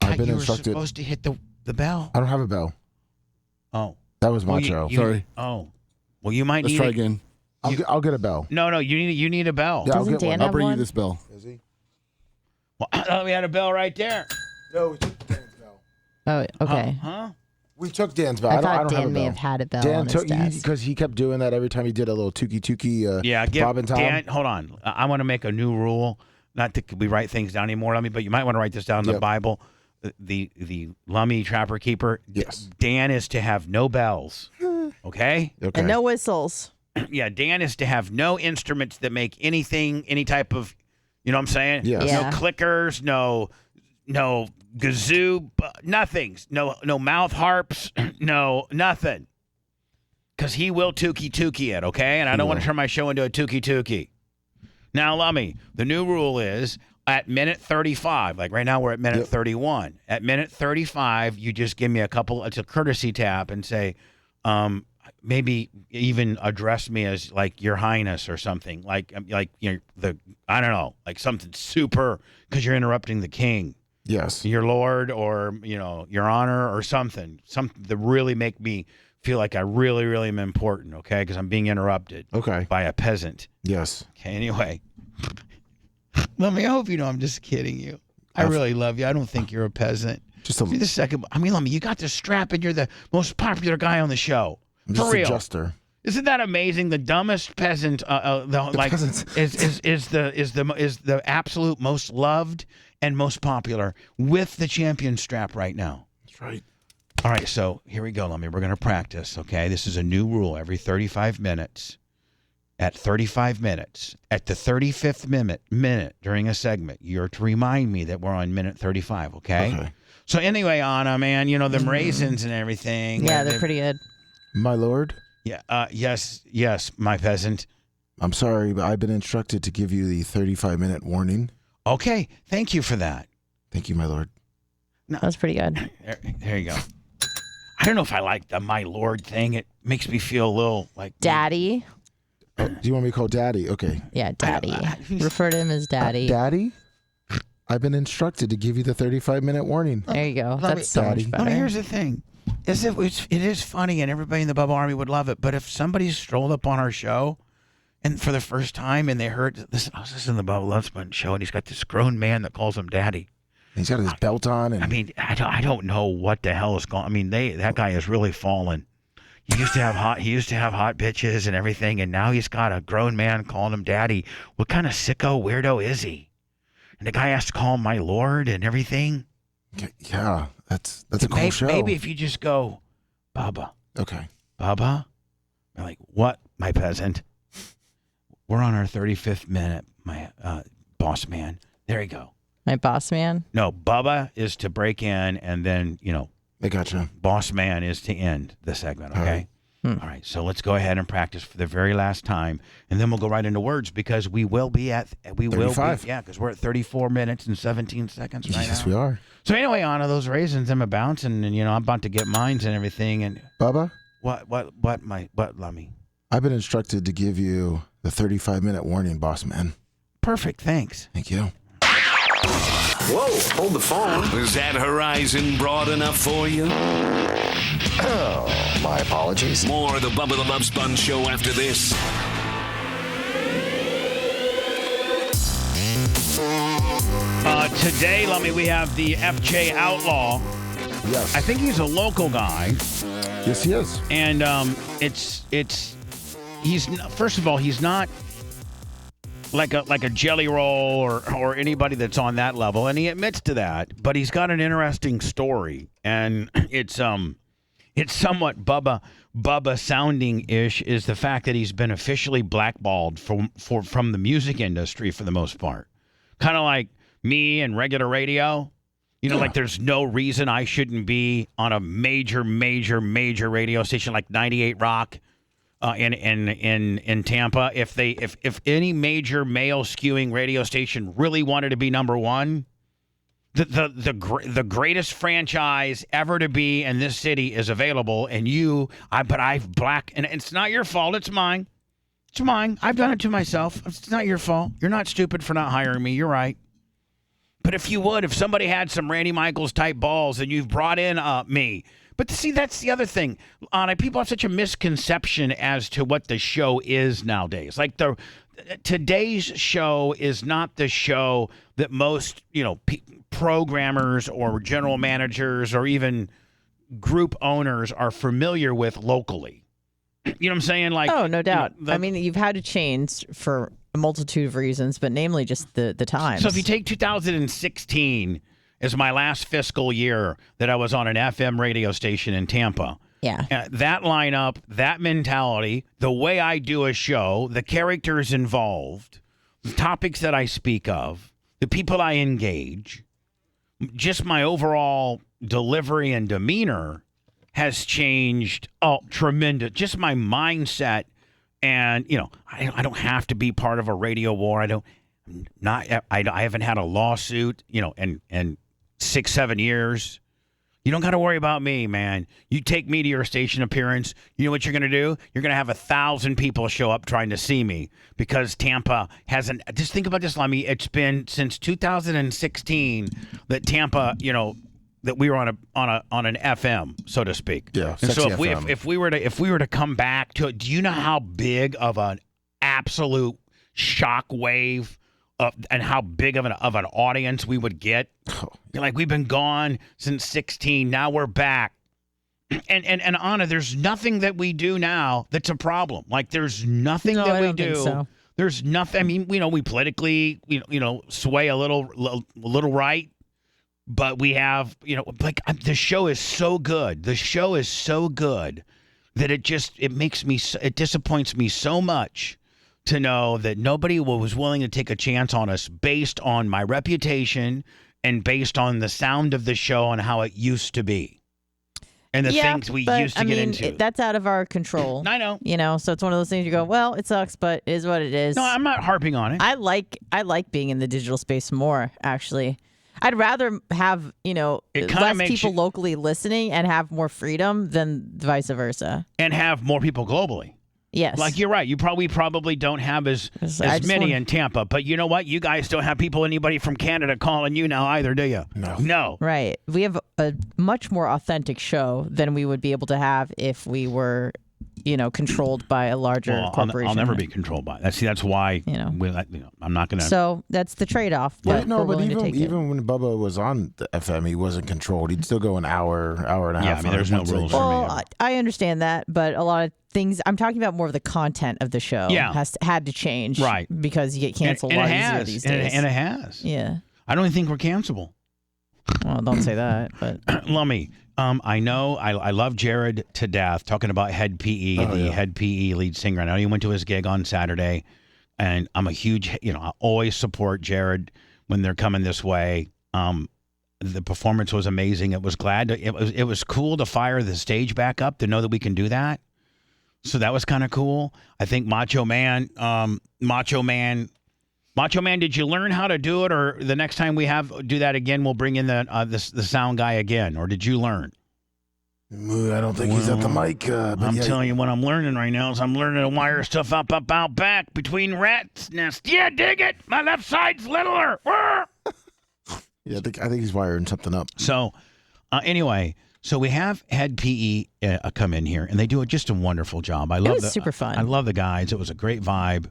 I've been you instructed. were supposed to hit the bell. I don't have a bell. Oh. That was Macho. Sorry. Oh. Well, you might Let's need try again. I'll get a bell. No, you need a bell. Yeah, I'll Doesn't get Dan one. have I'll bring one? you this bell. Is he? Well, I thought we had a bell right there. No, we took Dan's bell. Oh, okay. Huh? We took Dan's bell. I I thought don't have Dan a may bell. have had a bell Dan on his took desk. because he kept doing that every time he did a little tukey. Yeah, Bob and Tom. Dan, hold on. I want to make a new rule. Not that we write things down anymore, Lummy, but you might want to write this down in the Yep. Bible. The Lummy Trapper Keeper. Yes. Dan is to have no bells. Okay? Okay. And no whistles. Yeah, Dan is to have no instruments that make anything, any type of, you know what I'm saying? Yes. Yeah. No clickers, no kazoo, nothing. No mouth harps, no nothing. Because he will tookie it, okay? And I don't want to turn my show into a tookie. Now, Lummy, the new rule is at minute 35, like right now we're at minute 31. At minute 35, you just give me it's a courtesy tap and say, maybe even address me as like Your Highness or something, like I don't know, like something super, because you're interrupting the king. Yes. Your Lord, or Your Honor, or something that really make me feel like I really, really am important, okay? Because I'm being interrupted by a peasant. Yes. Okay, anyway. Lummy, I hope you know I'm just kidding you. I really love you. I don't think you're a peasant. Just Be the second. I mean, Lummy, you got the strap and you're the most popular guy on the show. For real. Adjuster. Isn't that amazing? The dumbest peasant, peasants. is the absolute most loved and most popular with the champion strap right now. That's right. All right, so here we go, Lummy. We're going to practice, okay? This is a new rule every 35 minutes. At 35 minutes, at the 35th minute during a segment, you're to remind me that we're on minute 35, okay? So anyway, Anna, man, them raisins and everything. Yeah, they're pretty good. My lord? Yeah, yes, my peasant. I'm sorry, but I've been instructed to give you the 35-minute warning. Okay, thank you for that. Thank you, my lord. That was pretty good. There you go. I don't know if I like the my lord thing. It makes me feel a little like... Daddy. Oh, do you want me to call Daddy? Okay. Yeah, Daddy. Refer to him as Daddy. Daddy? I've been instructed to give you the 35-minute warning. There you go. That's so Daddy. much better. Here's the thing. It is funny, and everybody in the Bubba Army would love it. But if somebody strolled up on our show, and for the first time, and they heard, listen, I was listening to the Bubba Love Sponge show, and he's got this grown man that calls him Daddy. He's got his belt on, and I mean, I don't know what the hell is going. I mean, that guy has really fallen. He used to have hot bitches and everything, and now he's got a grown man calling him Daddy. What kind of sicko weirdo is he? And the guy has to call him my lord and everything. yeah, that's a cool show. Maybe if you just go, Bubba. Okay. Bubba? I'm like, what, my peasant? We're on our 35th minute, my boss man. There you go. My boss man? No, Bubba is to break in, and then, I gotcha. boss man is to end the segment, okay? All right, so let's go ahead and practice for the very last time, and then we'll go right into words, because we will be at 35. Yeah, because we're at 34 minutes and 17 seconds right now. Yes, we are. So anyway, Anna, those raisins, I'm bouncing, and I'm about to get mines and everything, and Bubba? what, Lummy? I've been instructed to give you the 35-minute warning, boss man. Perfect, thanks. Thank you. Whoa, hold the phone. Is that horizon broad enough for you? Oh, my apologies. More of the Bubba the Love Sponge show after this. Today, Lummy, we have the FJ Outlaw. Yes. I think he's a local guy, Yes, he is. and he's first of all, he's not like a jelly roll or anybody that's on that level, and he admits to that. But he's got an interesting story, and it's somewhat Bubba sounding ish. Is the fact that he's been officially blackballed from the music industry for the most part, kind of like me and regular radio. You know, like there's no reason I shouldn't be on a major radio station like 98 Rock in Tampa. If any major male skewing radio station really wanted to be number one, the greatest franchise ever to be in this city is available, and and it's not your fault. It's mine. It's mine. I've done it to myself. It's not your fault. You're not stupid for not hiring me. You're right. But if somebody had some Randy Michaels type balls and you've brought in me. But see, that's the other thing. People have such a misconception as to what the show is nowadays. Like today's show is not the show that most, programmers or general managers or even group owners are familiar with locally. You know what I'm saying? Like, oh, no doubt. I mean, you've had to change for a multitude of reasons, but namely just the times. So if you take 2016 as my last fiscal year that I was on an FM radio station in Tampa. Yeah. That lineup, that mentality, the way I do a show, the characters involved, the topics that I speak of, the people I engage, just my overall delivery and demeanor has changed tremendous. Just my mindset. And, I don't have to be part of a radio war. I haven't had a lawsuit, in 6-7 years. You don't got to worry about me, man. You take me to your station appearance. You know what you're going to do? You're going to have 1,000 people show up trying to see me because Tampa hasn't. Just think about this, Lummy. It's been since 2016 that Tampa, that we were on an FM, so to speak. Yeah. And so if we were to come back to it, do you know how big of an absolute shock wave and how big of an audience we would get? Like, we've been gone since 16. Now we're back. And Anna, there's nothing that we do now that's a problem. Like, there's nothing that we do. So. There's nothing. I mean, we politically, sway a little right. But we have, the show is so good. The show is so good that it disappoints me so much to know that nobody was willing to take a chance on us based on my reputation and based on the sound of the show and how it used to be. And the things we used to get into. That's out of our control. I know. So it's one of those things you go, well, it sucks, but it is what it is. No, I'm not harping on it. I like being in the digital space more, actually. I'd rather have, less people locally listening and have more freedom than vice versa. And have more people globally. Yes. Like, you're right. You probably don't have as many in Tampa. But you know what? You guys don't have anybody from Canada calling you now either, do you? No. Right. We have a much more authentic show than we would be able to have if we were controlled by a larger corporation. I'll never be controlled by that. See, that's why I'm not going to. So that's the trade-off. But even when Bubba was on the FM, he wasn't controlled. He'd still go an hour and a half. Yeah, there's no rules for me. I understand that, but a lot of things. I'm talking about more of the content of the show. Yeah, had to change, right? Because you get canceled a lot easier these days. And it has. Yeah. I don't even think we're cancelable. Well, don't say that, but Lummy. I know I love Jared to death, talking about Head PE, Head PE lead singer. I know you went to his gig on Saturday, and I'm a huge, I always support Jared when they're coming this way. The performance was amazing. It was it was cool to fire the stage back up, to know that we can do that. So that was kind of cool. I think Macho Man, did you learn how to do it, or the next time we do that again, we'll bring in the sound guy again, or did you learn? I don't think he's at the mic. I'm telling you what I'm learning right now is I'm learning to wire stuff up out back between rats' nests. Yeah, dig it. My left side's littler. Yeah, I think he's wiring something up. So, anyway. So we have Head PE come in here, and they do just a wonderful job. It was super fun. I love the guys. It was a great vibe.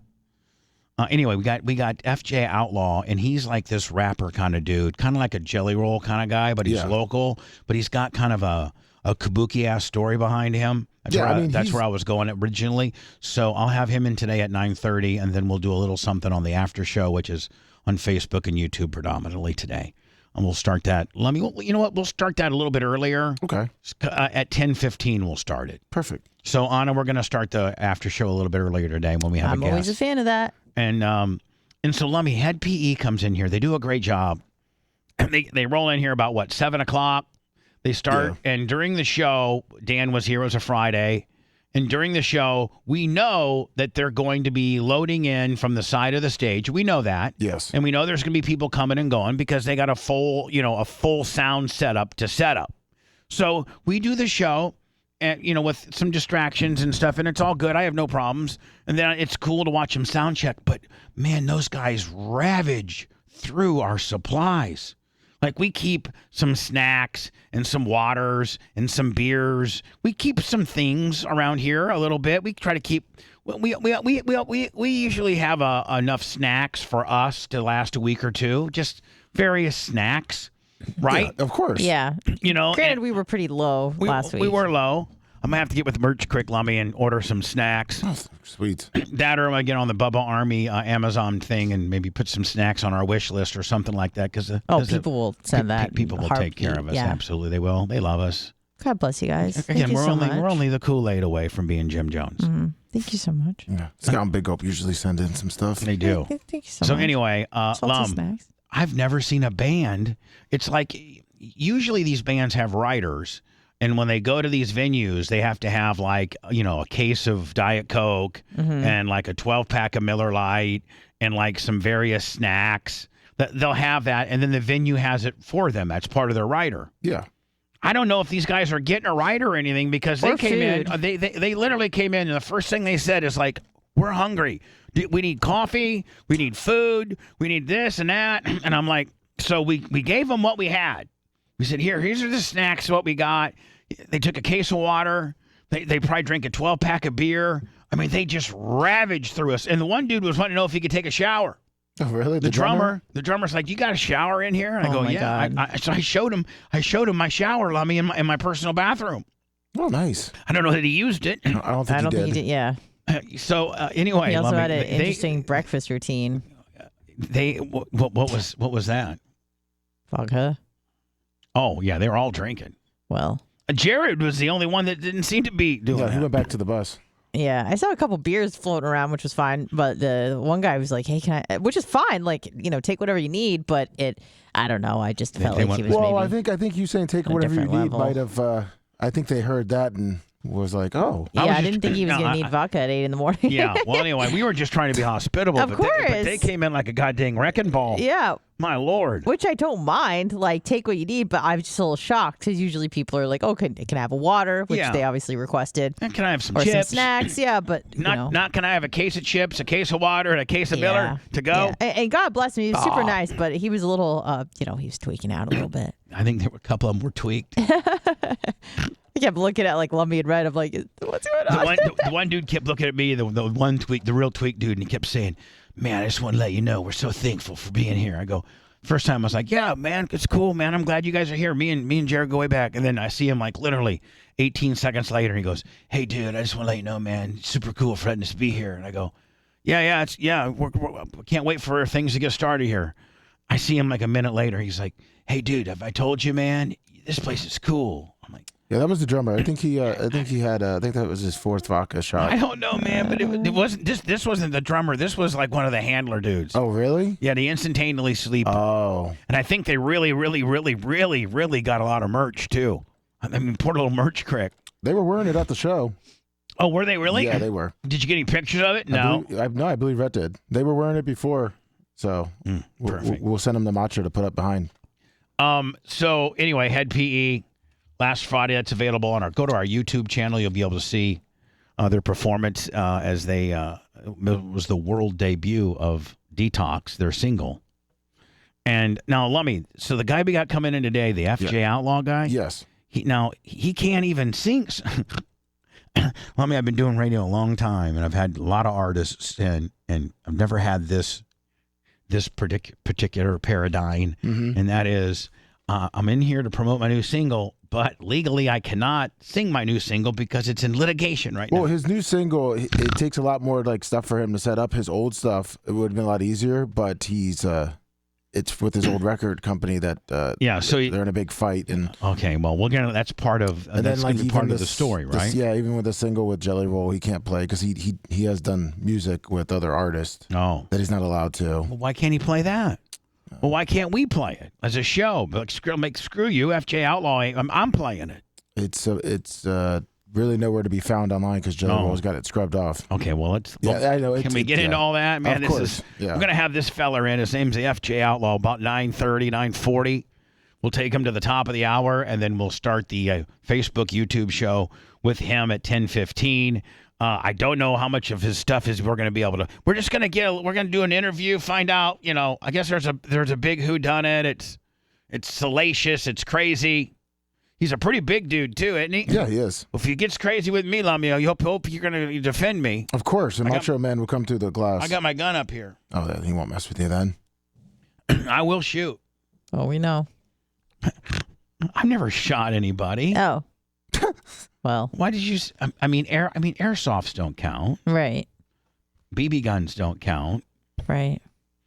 Anyway, we got FJ Outlaw, and he's like this rapper kind of dude, kind of like a Jelly Roll kind of guy, but he's local. But he's got kind of a kabuki ass story behind him. That's where I was going originally. So I'll have him in today at 9:30, and then we'll do a little something on the after show, which is on Facebook and YouTube predominantly today. And we'll start that. You know what? We'll start that a little bit earlier. Okay. At 10:15, we'll start it. Perfect. So, Anna, we're going to start the after show a little bit earlier today when we have a guest. I'm always a fan of that. And so, Lummy, Head PE comes in here. They do a great job. they roll in here about, 7 o'clock? They start, and during the show, Dan was here. It was a Friday. And during the show, we know that they're going to be loading in from the side of the stage. We know that. Yes. And we know there's going to be people coming and going because they got a full sound setup to set up. So we do the show, and with some distractions and stuff, and it's all good. I have no problems. And then it's cool to watch them sound check. But, man, those guys ravage through our supplies. Like, we keep some snacks and some waters and some beers. We keep some things around here a little bit. We try to keep. We usually have enough snacks for us to last a week or two. Just various snacks, right? Yeah, of course. Yeah. Granted, we were pretty low last week. We were low. I'm going to have to get with Merch Crick Lummy and order some snacks. Oh, sweet. That, or I'm going to get on the Bubba Army Amazon thing and maybe put some snacks on our wish list or something like that. People will send that. People will take care of us. Yeah. Absolutely, they will. They love us. God bless you guys. Again, Thank you so much. we're only the Kool-Aid away from being Jim Jones. Mm-hmm. Thank you so much. Yeah. Scott and Big Hope usually send in some stuff. They do. Thank you so much. Anyway, Salty snacks. I've never seen a band. It's like usually these bands have writers. And when they go to these venues, they have to have a case of Diet Coke and like a 12-pack of Miller Lite and like some various snacks. They'll have that, and then the venue has it for them. That's part of their rider. Yeah. I don't know if these guys are getting a rider or anything because they came in. They literally came in, and the first thing they said is like, "We're hungry. We need coffee. We need food. We need this and that." And I'm like, so we gave them what we had. We said, here's the snacks, what we got. They took a case of water. They probably drank a 12-pack of beer. I mean, they just ravaged through us. And the one dude was wanting to know if he could take a shower. Oh, really? The drummer's like, "You got a shower in here?" And I go, "Yeah." So I showed him my shower, Lummy, in my personal bathroom. Oh, nice. I don't know that he used it. I don't think he did. Yeah. So anyway, He also Lummy, had an interesting breakfast routine. What was that? Vodka. Oh yeah, they were all drinking. Well, Jared was the only one that didn't seem to be doing that. He went back to the bus. yeah, I saw a couple beers floating around, which was fine. But the one guy was like, "Hey, can I?" Which is fine. Like, take whatever you need. But I don't know. I just felt like he was Well, maybe. I think you saying take whatever you need level. might have. I think they heard that and was like, "Oh." I didn't think he was going to need vodka at 8 in the morning. Yeah. Well, anyway, we were just trying to be hospitable. Of but course. They came in like a goddamn wrecking ball. Yeah. My Lord. Which I don't mind, like, take what you need, but I'm just a little shocked because usually people are like, "Oh, can I have a water?" Which they obviously requested. And can I have some or chips? some snacks? Yeah, but not can I have a case of chips, a case of water, and a case of Miller to go? Yeah. And God bless him, he was super nice, but he was a little, he was tweaking out a little bit. I think there were a couple of them were tweaked. I kept looking at like Lumpy and Red. I'm like, "What's going on?" The one dude kept looking at me, the one tweak, the real tweak dude, and he kept saying, "Man, I just want to let you know we're so thankful for being here." I go. First time I was like, "Yeah, man, it's cool, man. I'm glad you guys are here. Me and Jared go way back." And then I see him like literally 18 seconds later. He goes, "Hey, dude, I just want to let you know, man, super cool for letting us be here." And I go, "Yeah, we can't wait for things to get started here." I see him like a minute later. He's like, "Hey, dude, have I told you, man? This place is cool." I'm like, "Yeah, that was the drummer. I think he had. I think that was his fourth vodka shot." I don't know, man, but it wasn't. This wasn't the drummer. This was like one of the handler dudes. Oh, really? Yeah, they instantaneously sleep. Oh. And I think they really got a lot of merch too. I mean, poor little Merch Crick. They were wearing it at the show. Oh, were they really? Yeah, they were. Did you get any pictures of it? No. I believe Rhett did. They were wearing it before, so we'll send them the matcha to put up behind. So anyway, Head PE. Last Friday, that's available go to our YouTube channel. You'll be able to see their performance as they it was the world debut of Detox, their single. And now, Lummy, so the guy we got coming in today, the FJ Outlaw guy. Yes. He can't even sing. Lummy, I've been doing radio a long time, and I've had a lot of artists, and I've never had this particular paradigm, and that is, I'm in here to promote my new single. But legally, I cannot sing my new single because it's in litigation right now. Well, his new single, it takes a lot more like stuff for him to set up. His old stuff, it would have been a lot easier, but it's with his old record company that so they're in a big fight. And okay, well, that's part of that's going to be part of the story, right? Even with the single with Jelly Roll, he can't play because he has done music with other artists. Oh, that he's not allowed to. Well, why can't he play that? Well, why can't we play it as a show? But screw you, FJ Outlaw. I'm playing it. It's really nowhere to be found online because Jelly Roll's got it scrubbed off. Okay, well, I know. Can we get into all that, man? Of course. We're gonna have this fella in. His name's the FJ Outlaw. About 9:30, 9:40. We'll take him to the top of the hour, and then we'll start the Facebook, YouTube show with him at 10:15. I don't know how much of his stuff is we're going to be able to. We're just going to we're going to do an interview, find out. I guess there's a big whodunit. It's salacious. It's crazy. He's a pretty big dude too, isn't he? Yeah, he is. Well, if he gets crazy with me, Lamio, you hope you're going to defend me. Of course, the Macho Man will come through the glass. I got my gun up here. Oh, he won't mess with you then. I will shoot. Oh, we know. I've never shot anybody. Oh. Well. Why did you? Airsofts don't count. Right. BB guns don't count. Right.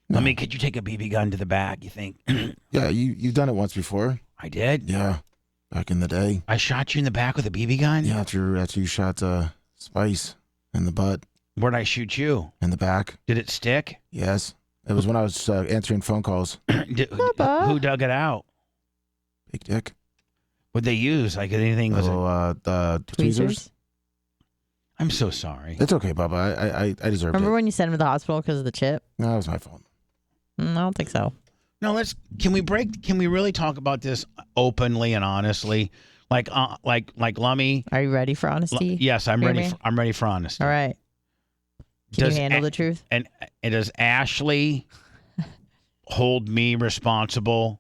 No. Could you take a BB gun to the back? You think? Yeah, you've done it once before. I did. Yeah, back in the day. I shot you in the back with a BB gun. Yeah, after you shot Spice in the butt. Where'd I shoot you? In the back. Did it stick? Yes, it was when I was answering phone calls. Who dug it out? Big Dick. What'd they use? Like anything? The tweezers. I'm so sorry. It's okay, Bubba. I deserved it. Remember when you sent him to the hospital because of the chip? No, that was my fault. I don't think so. No, can we really talk about this openly and honestly? Like Lummy. Are you ready for honesty? Yes, I'm ready. I'm ready for honesty. All right. Can you handle the truth? And does Ashley hold me responsible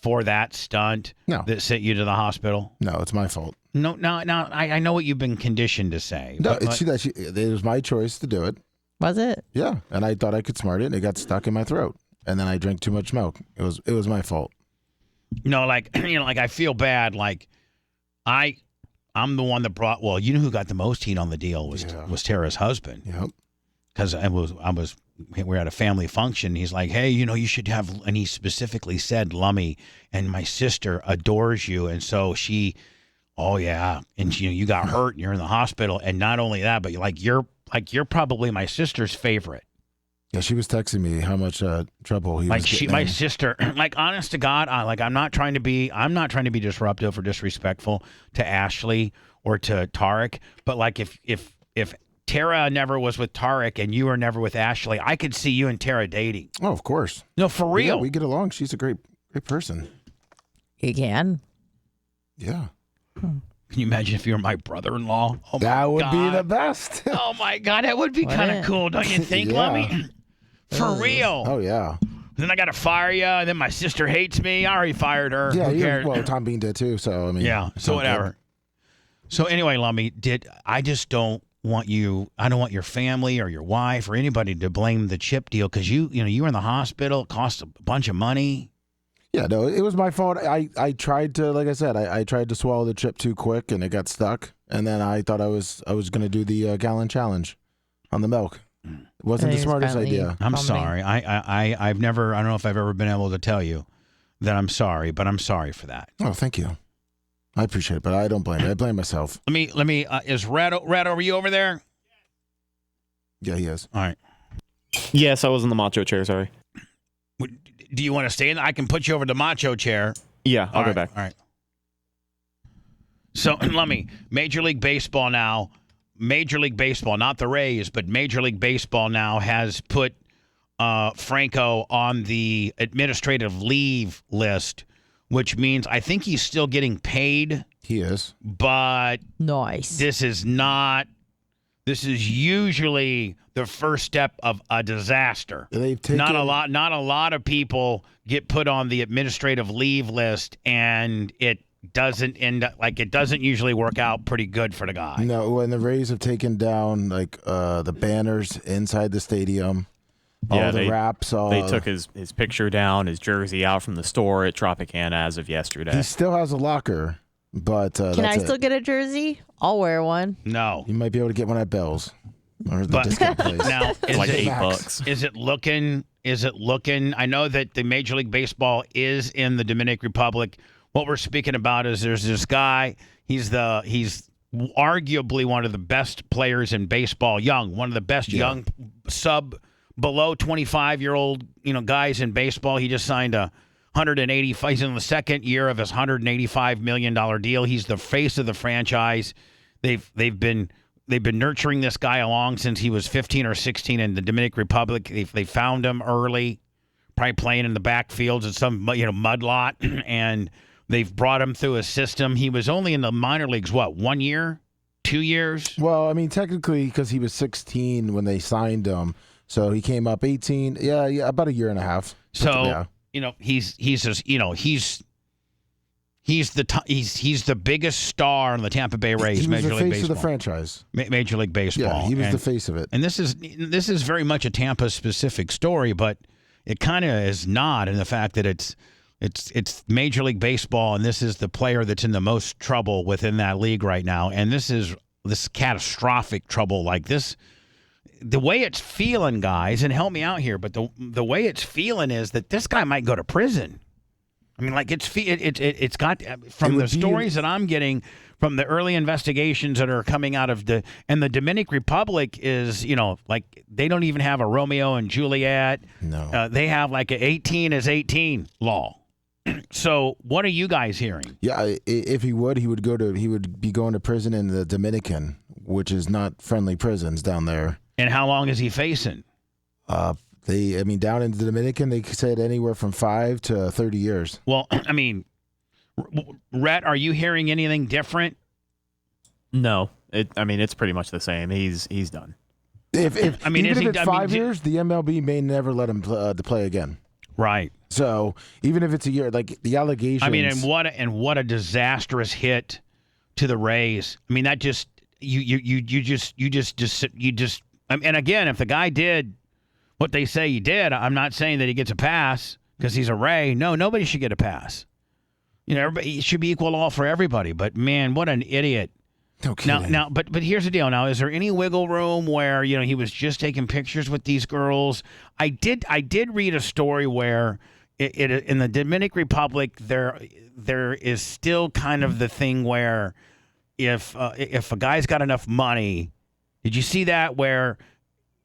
for that stunt that sent you to the hospital? No, it's my fault. No, I know what you've been conditioned to say. No, it was my choice to do it. Was it? Yeah, and I thought I could smart it, and it got stuck in my throat, and then I drank too much milk. It was my fault. No, I feel bad. Like I'm the one that brought. Well, you know who got the most heat on the deal was Tara's husband. Yep. Because we were at a family function. He's like, hey, you should have, and he specifically said, Lummy, and my sister adores you, and so she, oh yeah, and you got hurt, and you're in the hospital, and not only that, but you're probably my sister's favorite. Yeah, she was texting me how much trouble he was getting my in. sister, honest to God, I'm not trying to be disruptive or disrespectful to Ashley or to Tarek, but if Tara never was with Tarek and you were never with Ashley, I could see you and Tara dating. Oh, of course. No, for real. Yeah, we get along. She's a great person. You can. Yeah. Can you imagine if you were my brother-in-law? Oh, that would God. be the best. Oh, my God. That would be kind of cool, don't you think, Yeah. Lummy? For real. Oh, yeah. Then I got to fire you, and then my sister hates me. I already fired her. Yeah, Who cares? well, Tom Bean did too, so I mean. Yeah, so whatever. So anyway, Lummy, I just don't want I don't want your family or your wife or anybody to blame the chip deal because you were in the hospital. It cost a bunch of money. Yeah, no, it was my fault. I tried to, like I said, I tried to swallow the chip too quick and it got stuck. And then I thought I was going to do the gallon challenge on the milk. It wasn't the smartest idea. I'm sorry. I don't know if I've ever been able to tell you that I'm sorry, but I'm sorry for that. Oh, thank you. I appreciate it, but I don't blame you. I blame myself. Let me. Is Redo, are you over there? Yeah, he is. All right. Yes, I was in the macho chair. Sorry. Do you want to stay in? I can put you over the macho chair. Yeah, I'll go back. All right. So let me. Major League Baseball now. Major League Baseball, not the Rays, but Major League Baseball now has put Franco on the administrative leave list, which means I think he's still getting paid. He is. But nice. This is usually the first step of a disaster. They've taken, not a lot of people get put on the administrative leave list, and it doesn't usually work out pretty good for the guy. No, when the Rays have taken down the banners inside the stadium, all the wraps, they took his picture down, his jersey out from the store at Tropicana as of yesterday. He still has a locker, but can I still get a jersey? I'll wear one. No, you might be able to get one at Bell's or the discount place. Now, it's like $8. Is it looking? I know that the Major League Baseball is in the Dominican Republic. What we're speaking about is there's this guy. He's arguably one of the best players in baseball. One of the best young sub below 25-year-old, guys in baseball. He just signed a 185. He's in the second year of his $185 million deal. He's the face of the franchise. They've been nurturing this guy along since he was 15 or 16 in the Dominican Republic. They found him early, probably playing in the backfields at some mud lot, and they've brought him through a system. He was only in the minor leagues 1 year, 2 years. Well, I mean, technically, because he was 16 when they signed him, so he came up 18. Yeah, about a year and a half. So yeah. He's the biggest star on the Tampa Bay Rays. He was Major the League face Baseball. of the franchise. Major League Baseball. Yeah, he was the face of it. And this is very much a Tampa specific story, but it kind of is not in the fact that it's Major League Baseball, and this is the player that's in the most trouble within that league right now. And this catastrophic trouble like this. The way it's feeling, guys, and help me out here, but the way it's feeling is that this guy might go to prison. I mean, like it's got from the stories that I'm getting from the early investigations that are coming out of the Dominican Republic is, like they don't even have a Romeo and Juliet. No, they have like an 18 is 18 law. So what are you guys hearing? Yeah, if he would be going to prison in the Dominican, which is not friendly prisons down there. And how long is he facing? Down in the Dominican, they said anywhere from 5 to 30 years. Well, I mean, Rhett, are you hearing anything different? No, it's pretty much the same. He's done. Even if it's 5 years, the MLB may never let him to play again. Right. So even if it's a year, like the allegations. I mean, and what a disastrous hit to the Rays. I mean, that just you just. And again, if the guy did what they say he did, I'm not saying that he gets a pass because he's a Ray. No, nobody should get a pass. Everybody should be equal all for everybody. But man, what an idiot! No kidding. Now, but here's the deal. Now, is there any wiggle room where he was just taking pictures with these girls? I did read a story where in the Dominican Republic there is still kind of the thing where if a guy's got enough money. Did you see that where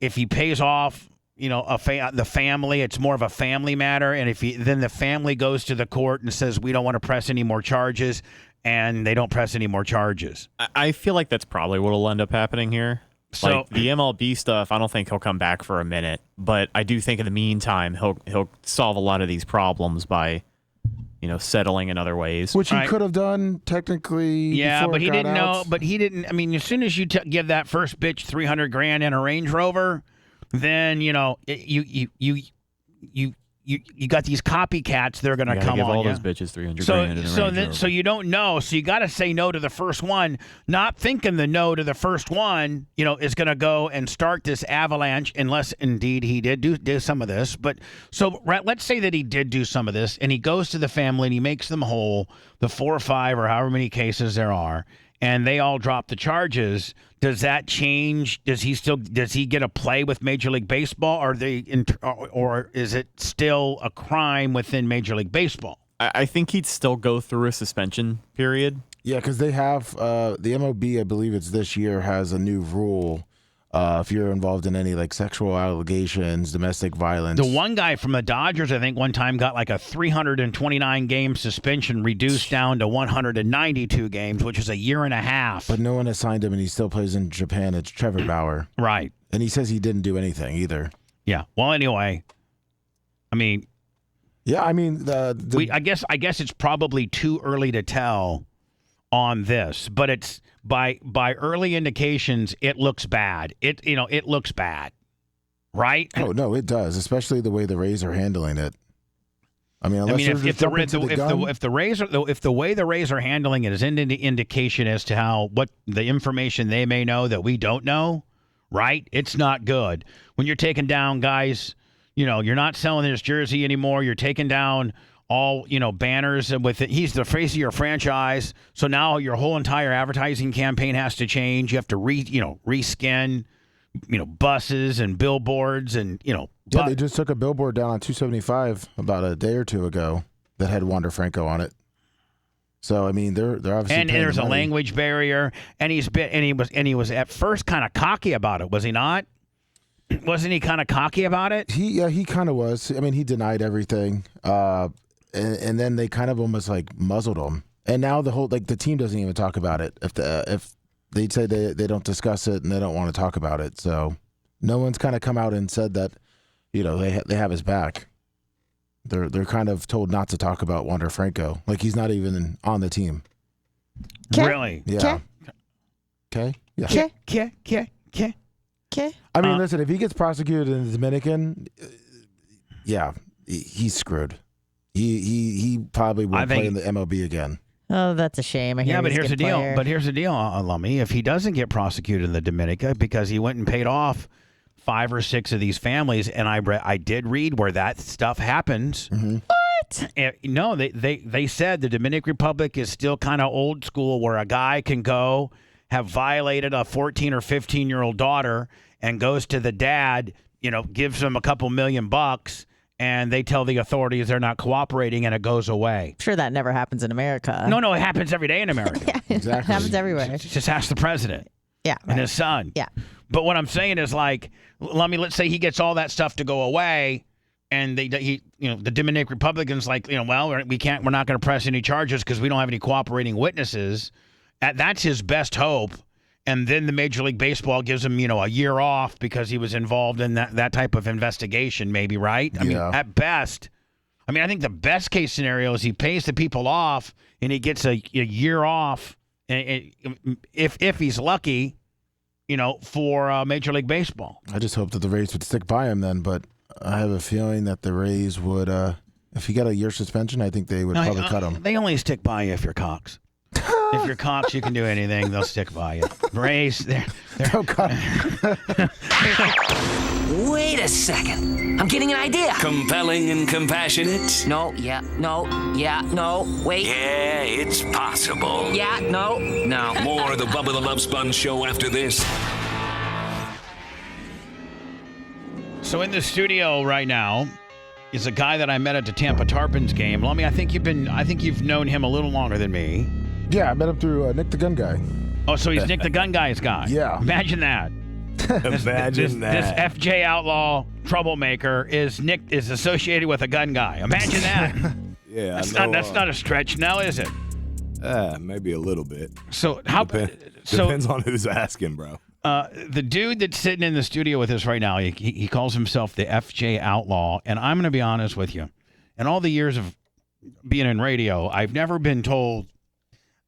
if he pays off, the family, it's more of a family matter, and then the family goes to the court and says we don't want to press any more charges, and they don't press any more charges. I feel like that's probably what will end up happening here. So like the MLB stuff, I don't think he'll come back for a minute, but I do think in the meantime he'll solve a lot of these problems by settling in other ways. Which he could have done technically. Yeah, but he didn't know. Out. But he didn't. I mean, as soon as you give that first bitch $300,000 in a Range Rover, then you got these copycats. They're going to come give on all you. those bitches $300,000 in a Range Rover. So you don't know. So you got to say no to the first one, not thinking the no to the first one, is going to go and start this avalanche, unless indeed he did do some of this. But so let's say that he did do some of this, and he goes to the family and he makes them whole, the 4 or 5 or however many cases there are, and they all drop the charges. Does that change? Does he get a play with Major League Baseball, or is it still a crime within Major League Baseball? I think he'd still go through a suspension period. Yeah, because they have the MLB, I believe it's this year, has a new rule. If you're involved in any like sexual allegations, domestic violence. The one guy from the Dodgers, I think, one time got like a 329-game suspension reduced down to 192 games, which is a year and a half. But no one has signed him, and he still plays in Japan. It's Trevor Bauer. Right. And he says he didn't do anything either. Yeah. Well, anyway, I mean. Yeah, I mean, I guess it's probably too early to tell on this, but it's by early indications, it looks bad. It looks bad, right? Oh no, it does, especially the way the Rays are handling it. I mean, if the way the Rays are handling it is an indication as to what the information they may know that we don't know, right? It's not good when you're taking down guys. You're not selling his jersey anymore. You're taking down all banners with it. He's the face of your franchise. So now your whole entire advertising campaign has to change. You have to reskin, buses and billboards and Yeah, they just took a billboard down on 275 about a day or two ago that had Wander Franco on it. So I mean, they're obviously and there's a language barrier, and he was at first kind of cocky about it, was he not? Wasn't he kind of cocky about it? He kind of was. I mean, he denied everything, and then they kind of almost like muzzled him. And now the team doesn't even talk about it. If they say they don't discuss it and they don't want to talk about it, so no one's kind of come out and said that, they have his back. They're kind of told not to talk about Wander Franco, like he's not even on the team. Really? Yeah. Okay. Yeah. Okay. I mean, listen, if he gets prosecuted in the Dominican, he's screwed. He probably won't play in the MLB again. Oh, that's a shame. I hear but he's a here's the good deal. player. But here's the deal, Lummy. If he doesn't get prosecuted in the Dominica because he went and paid off 5 or 6 of these families, and I did read where that stuff happens. Mm-hmm. What? No, they said the Dominican Republic is still kind of old school, where a guy can go have violated a 14 or 15-year-old daughter and goes to the dad, gives him a couple $1,000,000, and they tell the authorities they're not cooperating, and it goes away. I'm sure that never happens in America. No, it happens every day in America. Yeah, Exactly. It happens everywhere. Just ask the president. Yeah. And his son. Yeah. But what I'm saying is, let's say he gets all that stuff to go away, and the Dominican Republicans we're not going to press any charges because we don't have any cooperating witnesses. That's his best hope. And then the Major League Baseball gives him, a year off because he was involved in that type of investigation, maybe, right? I mean, at best. I mean, I think the best case scenario is he pays the people off and he gets a year off, if he's lucky, for Major League Baseball. I just hope that the Rays would stick by him then, but I have a feeling that the Rays would, if he got a year suspension, I think they would probably cut him. They only stick by you if you're Cox. If you're Cox, you can do anything. They'll stick by you. Rays, they're Wait a second. I'm getting an idea. Compelling and compassionate? No, wait. Yeah, it's possible. Yeah, no. More of the Bubba the Love Sponge show after this. So in the studio right now is a guy that I met at the Tampa Tarpons game. Lummy, I think you've known him a little longer than me. Yeah, I met him through Nick the Gun Guy. Oh, so he's Nick the Gun Guy's guy. Yeah. Imagine that. This FJ Outlaw troublemaker is associated with a gun guy. Imagine that. Yeah, that's not a stretch now, is it? Maybe a little bit. So Depends on who's asking, bro. The dude that's sitting in the studio with us right now, he calls himself the FJ Outlaw, and I'm going to be honest with you. In all the years of being in radio, I've never been told,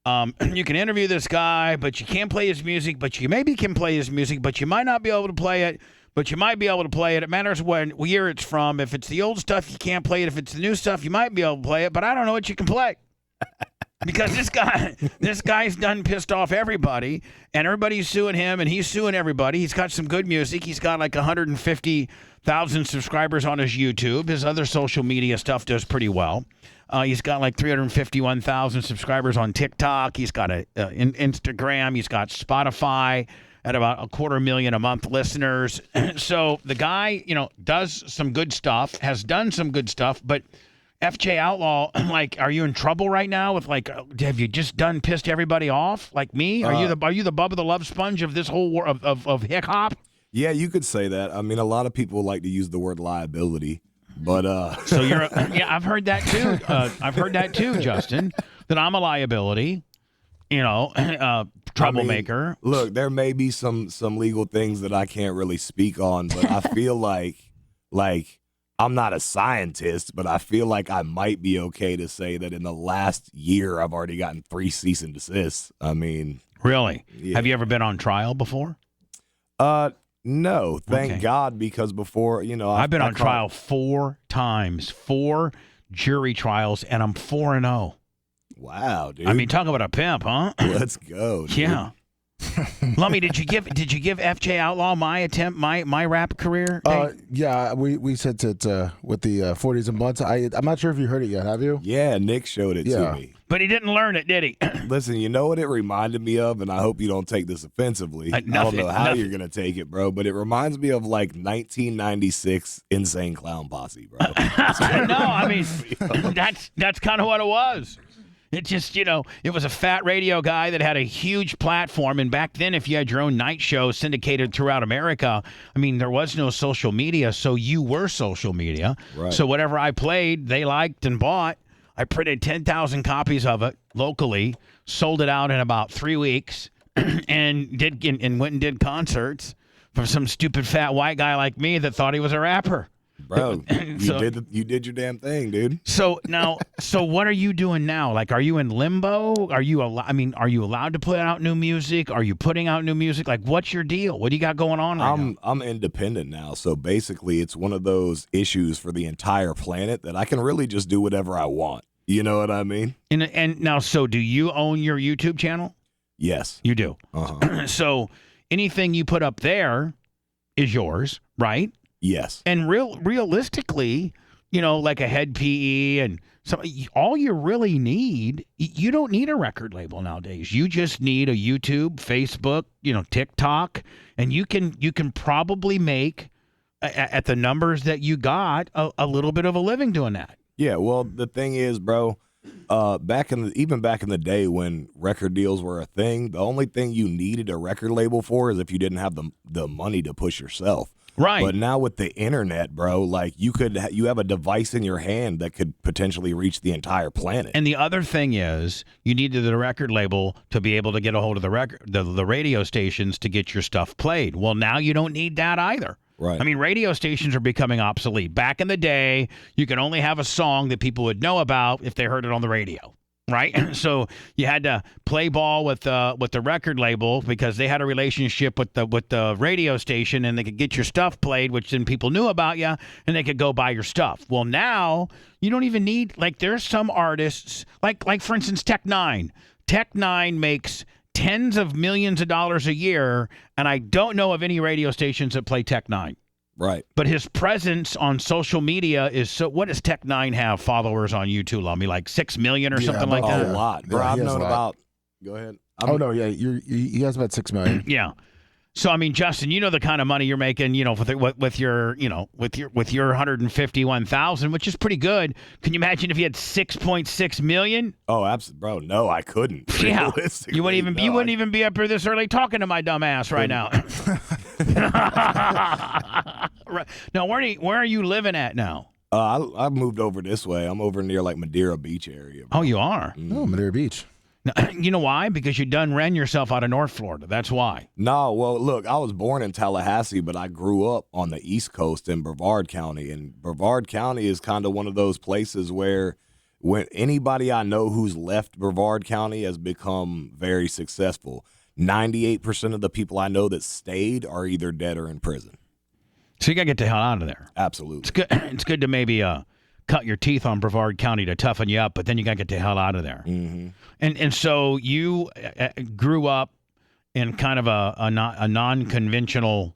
you can interview this guy, but you can't play his music, but you maybe can play his music, but you might not be able to play it, but you might be able to play it. It matters what year it's from. If it's the old stuff, you can't play it. If it's the new stuff, you might be able to play it, but I don't know what you can play. Because this guy's done pissed off everybody, and everybody's suing him, and he's suing everybody. He's got some good music. He's got like 150,000 subscribers on his YouTube. His other social media stuff does pretty well. He's got like 351,000 subscribers on TikTok. He's got Instagram. He's got Spotify at about 250,000 a month listeners. So the guy, does some good stuff, has done some good stuff, but FJ Outlaw, are you in trouble right now with have you just pissed everybody off like me? Are you the Bubba the Love Sponge of this whole war of hip hop? Yeah, you could say that. I mean, a lot of people like to use the word liability, but so you're I've heard that too. I've heard that too, Justin. That I'm a liability. Troublemaker. I mean, look, there may be some legal things that I can't really speak on, but I feel like I'm not a scientist, but I feel like I might be okay to say that in the last year, I've already gotten 3 cease and desists. I mean, really? Yeah. Have you ever been on trial before? No, thank God, because before, I've been on trial 4 times, 4 jury trials, and I'm 4-0. Wow, dude. I mean, talk about a pimp, huh? Let's go, dude. Yeah. Lummy, did you give FJ Outlaw my rap career? Yeah, we said it with the 40s and blunts. I'm not sure if you heard it yet. Have you? Yeah, Nick showed it to me. But he didn't learn it, did he? Listen, you know what it reminded me of, and I hope you don't take this offensively. I don't know how you're gonna take it, bro, but it reminds me of 1996 Insane Clown Posse, bro. No, I mean that's kind of what it was. It just, it was a fat radio guy that had a huge platform. And back then, if you had your own night show syndicated throughout America, I mean, there was no social media, so you were social media. Right. So whatever I played, they liked and bought. I printed 10,000 copies of it locally, sold it out in about 3 weeks, and went and did concerts for some stupid fat white guy like me that thought he was a rapper. Bro, you did your damn thing, dude. So what are you doing now? Like, are you in limbo? Are you allowed to put out new music? Are you putting out new music? Like, what's your deal? What do you got going on right now? I'm independent now, so basically it's one of those issues for the entire planet that I can really just do whatever I want. You know what I mean? And now, so do you own your YouTube channel? Yes. You do. Uh-huh. So anything you put up there is yours, right? Yes. And realistically, like a Head PE and all you really need, you don't need a record label nowadays. You just need a YouTube, Facebook, TikTok, and you can probably make at the numbers that you got a little bit of a living doing that. Yeah, well, the thing is, bro, back in the day when record deals were a thing, the only thing you needed a record label for is if you didn't have the money to push yourself. Right. But now with the internet, bro, like you have a device in your hand that could potentially reach the entire planet. And the other thing is, you needed the record label to be able to get a hold of the radio stations to get your stuff played. Well, now you don't need that either. Right. I mean, radio stations are becoming obsolete. Back in the day, you could only have a song that people would know about if they heard it on the radio, right? So you had to play ball with the record label because they had a relationship with the radio station, and they could get your stuff played, which then people knew about you, and they could go buy your stuff. Well, now you don't even need, like, there's some artists, like for instance, Tech Nine. Tech Nine makes tens of millions of dollars a year, and I don't know of any radio stations that play Tech Nine. Right. But his presence on social media is so. What does Tech Nine have followers on YouTube? Lummy, like 6 million or something like that. A lot, bro. Yeah, I've known about. Go ahead. He has about 6 million. Yeah. So I mean, Justin, you know the kind of money you're making, with your 151,000, which is pretty good. Can you imagine if you had 6.6 million? Oh, absolutely, bro. No, I couldn't. Yeah, you wouldn't even be up here this early talking to my dumb ass right now. Right. Now, where are you living at now? I moved over this way. I'm over near like Madeira Beach area. Bro. Oh, you are? Oh, Madeira Beach. Now, you know why? Because you done ran yourself out of North Florida. That's why. No, well, look, I was born in Tallahassee, but I grew up on the East Coast in Brevard County. And Brevard County is kind of one of those places where when anybody I know who's left Brevard County has become very successful. 98% of the people I know that stayed are either dead or in prison. So you got to get the hell out of there. Absolutely. It's good to maybe cut your teeth on Brevard County to toughen you up, but then you got to get the hell out of there. Mm-hmm. And so you grew up in kind of a non-conventional,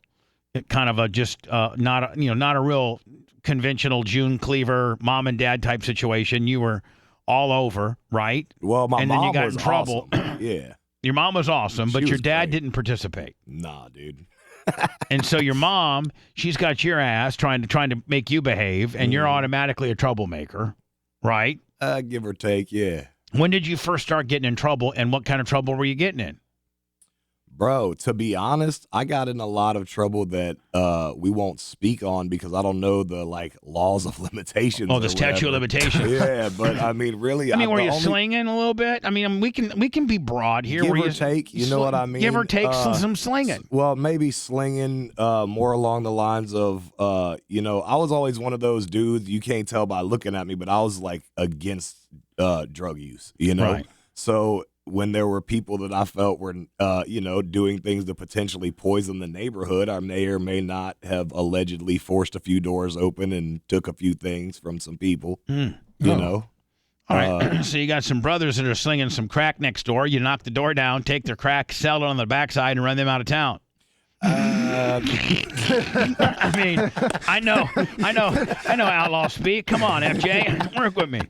kind of a just not a real conventional June Cleaver mom and dad type situation. You were all over, right? Well, my and mom then you got was in trouble. Awesome. Yeah. Your mom was awesome, but your dad didn't participate. Nah, dude. And so your mom, she's got your ass trying to make you behave, and you're automatically a troublemaker, right? Give or take, yeah. When did you first start getting in trouble, and what kind of trouble were you getting in? Bro, to be honest, I got in a lot of trouble that we won't speak on because I don't know the laws of limitations. Oh, the statute of limitations. Yeah, but I mean, really. Were you slinging a little bit? I mean, we can be broad here. Give or take, you know what I mean? Give or take some slinging. Well, maybe slinging more along the lines of, I was always one of those dudes, you can't tell by looking at me, but I was against drug use, Right. So when there were people that I felt were, doing things to potentially poison the neighborhood, I may or may not have allegedly forced a few doors open and took a few things from some people, you know. All right, so you got some brothers that are slinging some crack next door. You knock the door down, take their crack, sell it on the backside, and run them out of town. I mean, I know outlaw speak. Come on, FJ, work with me.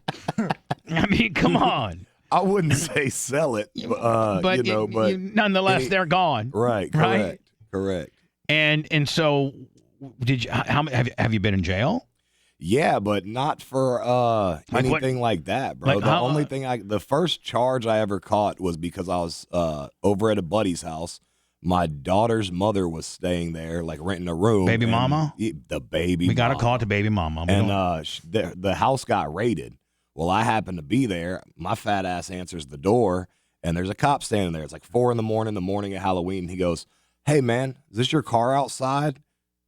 I mean, come on. I wouldn't say sell it, but nonetheless, they're gone. Right. Correct. And so, did you? How have you been in jail? Yeah, but not for anything like that, bro. The first charge I ever caught was because I was over at a buddy's house. My daughter's mother was staying there, like renting a room. Baby mama? The baby We got to mama. call it the baby mama. And the house got raided. Well, I happened to be there. My fat ass answers the door, and there's a cop standing there. It's like 4 a.m. the morning of Halloween. He goes, "Hey, man, is this your car outside?"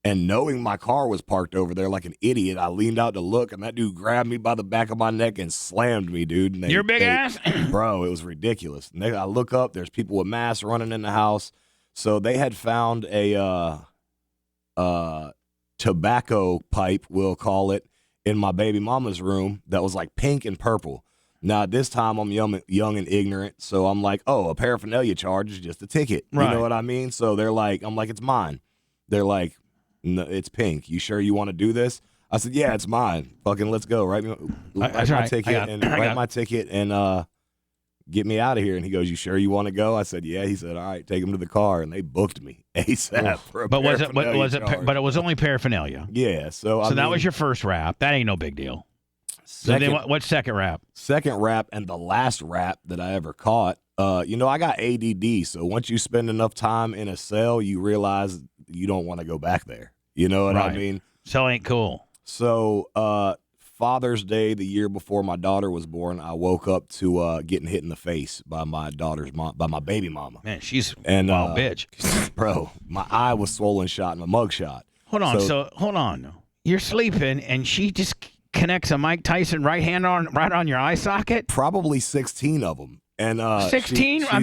And knowing my car was parked over there like an idiot, I leaned out to look, and that dude grabbed me by the back of my neck and slammed me, dude. And Your big ass? Bro, it was ridiculous. And I look up, there's people with masks running in the house. So they had found a tobacco pipe, we'll call it, in my baby mama's room that was like pink and purple. Now, at this time, I'm young and ignorant, so I'm like, oh, a paraphernalia charge is just a ticket. Right. You know what I mean? So they're like, I'm like, it's mine. They're like, no, it's pink. You sure you want to do this? I said, yeah, it's mine. Fucking let's go. Write my ticket and get me out of here. And he goes, you sure you want to go? I said, yeah. He said, all right, take him to the car. And they booked me ASAP for a But it was only paraphernalia. Yeah. So that was your first rap. That ain't no big deal. So then what's second rap? Second rap and the last rap that I ever caught. I got ADD. So once you spend enough time in a cell, you realize you don't want to go back there. You know what I mean? Cell ain't cool. So Father's Day, the year before my daughter was born, I woke up to getting hit in the face by my daughter's mom, by my baby mama. Man, she's a wild bitch. Bro, my eye was swollen shot in a mug shot. Hold on. So hold on. You're sleeping, and she just connects a Mike Tyson right hand right on your eye socket? Probably 16 of them. And 16? Oh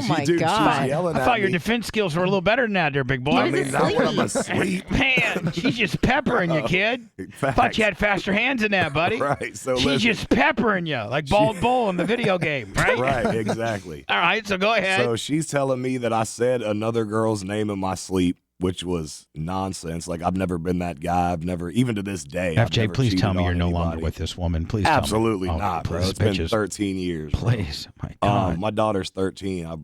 my God. I thought your defense skills were a little better than that there, big boy. Not when I'm asleep. Man, she's just peppering you, kid. Thought you had faster hands than that, buddy. Right. So she's just peppering you like Bald Bull in the video game, right? Right, exactly. All right, so go ahead. So she's telling me that I said another girl's name in my sleep, which was nonsense. Like, I've never been that guy. I've never, even to this day. FJ, please tell me you're no longer with this woman. Please Absolutely tell me. not, bro. Please, It's been 13 years. Please, my God. My daughter's 13. I've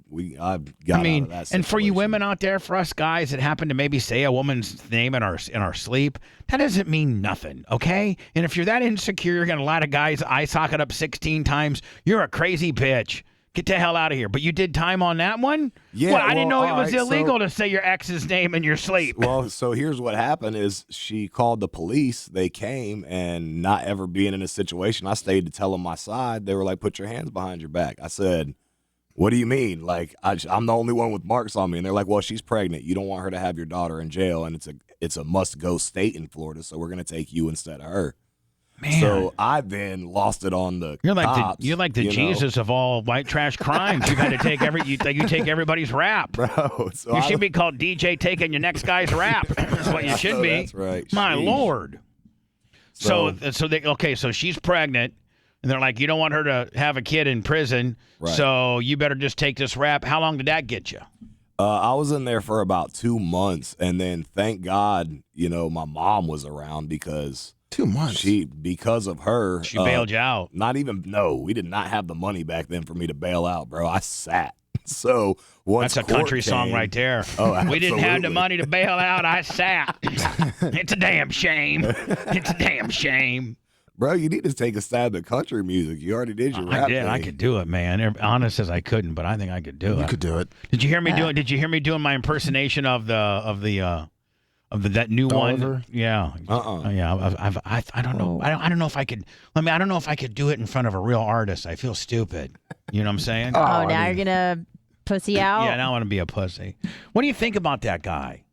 got out of that and for you situation. women out there, for us guys that happen to maybe say a woman's name in our sleep, that doesn't mean nothing, okay? And if you're that insecure, you're going to let a guy's eye socket up 16 times, you're a crazy bitch. Get the hell out of here. But you did time on that one? Yeah. Well, I didn't know it was illegal to say your ex's name in your sleep. Well, so here's what happened is she called the police. They came, and not ever being in a situation, I stayed to tell them my side. They were like, put your hands behind your back. I said, what do you mean? Like, I'm the only one with marks on me. And they're like, well, she's pregnant. You don't want her to have your daughter in jail, and it's a must-go state in Florida, so we're going to take you instead of her. Man. So I then lost it on the cops. You're like the Jesus of all white trash crimes. You've had to take you take everybody's rap. Bro, so you should be called DJ taking your next guy's rap. That's what you should be. That's right. My Sheesh. Lord. So she's pregnant, and they're like, you don't want her to have a kid in prison, right. So you better just take this rap. How long did that get you? I was in there for about 2 months, and then thank God, my mom was around because 2 months. Because of her, she bailed you out. We did not have the money back then for me to bail out, bro. I sat. So once that's a country song right there. Oh, absolutely. We didn't have the money to bail out. I sat. It's a damn shame. It's a damn shame. Bro, you need to take a stab at country music. You already did your rap. I did. thing. I could do it, man. Honest says I couldn't, but I think I could do it. You could do it. Did you hear me doing? Did you hear me doing my impersonation of that new Oliver? one? Yeah. Yeah. I don't know. I don't know if I could. I don't know if I could do it in front of a real artist. I feel stupid. You know what I'm saying? Now you're gonna pussy out. Yeah. Now I want to be a pussy. What do you think about that guy?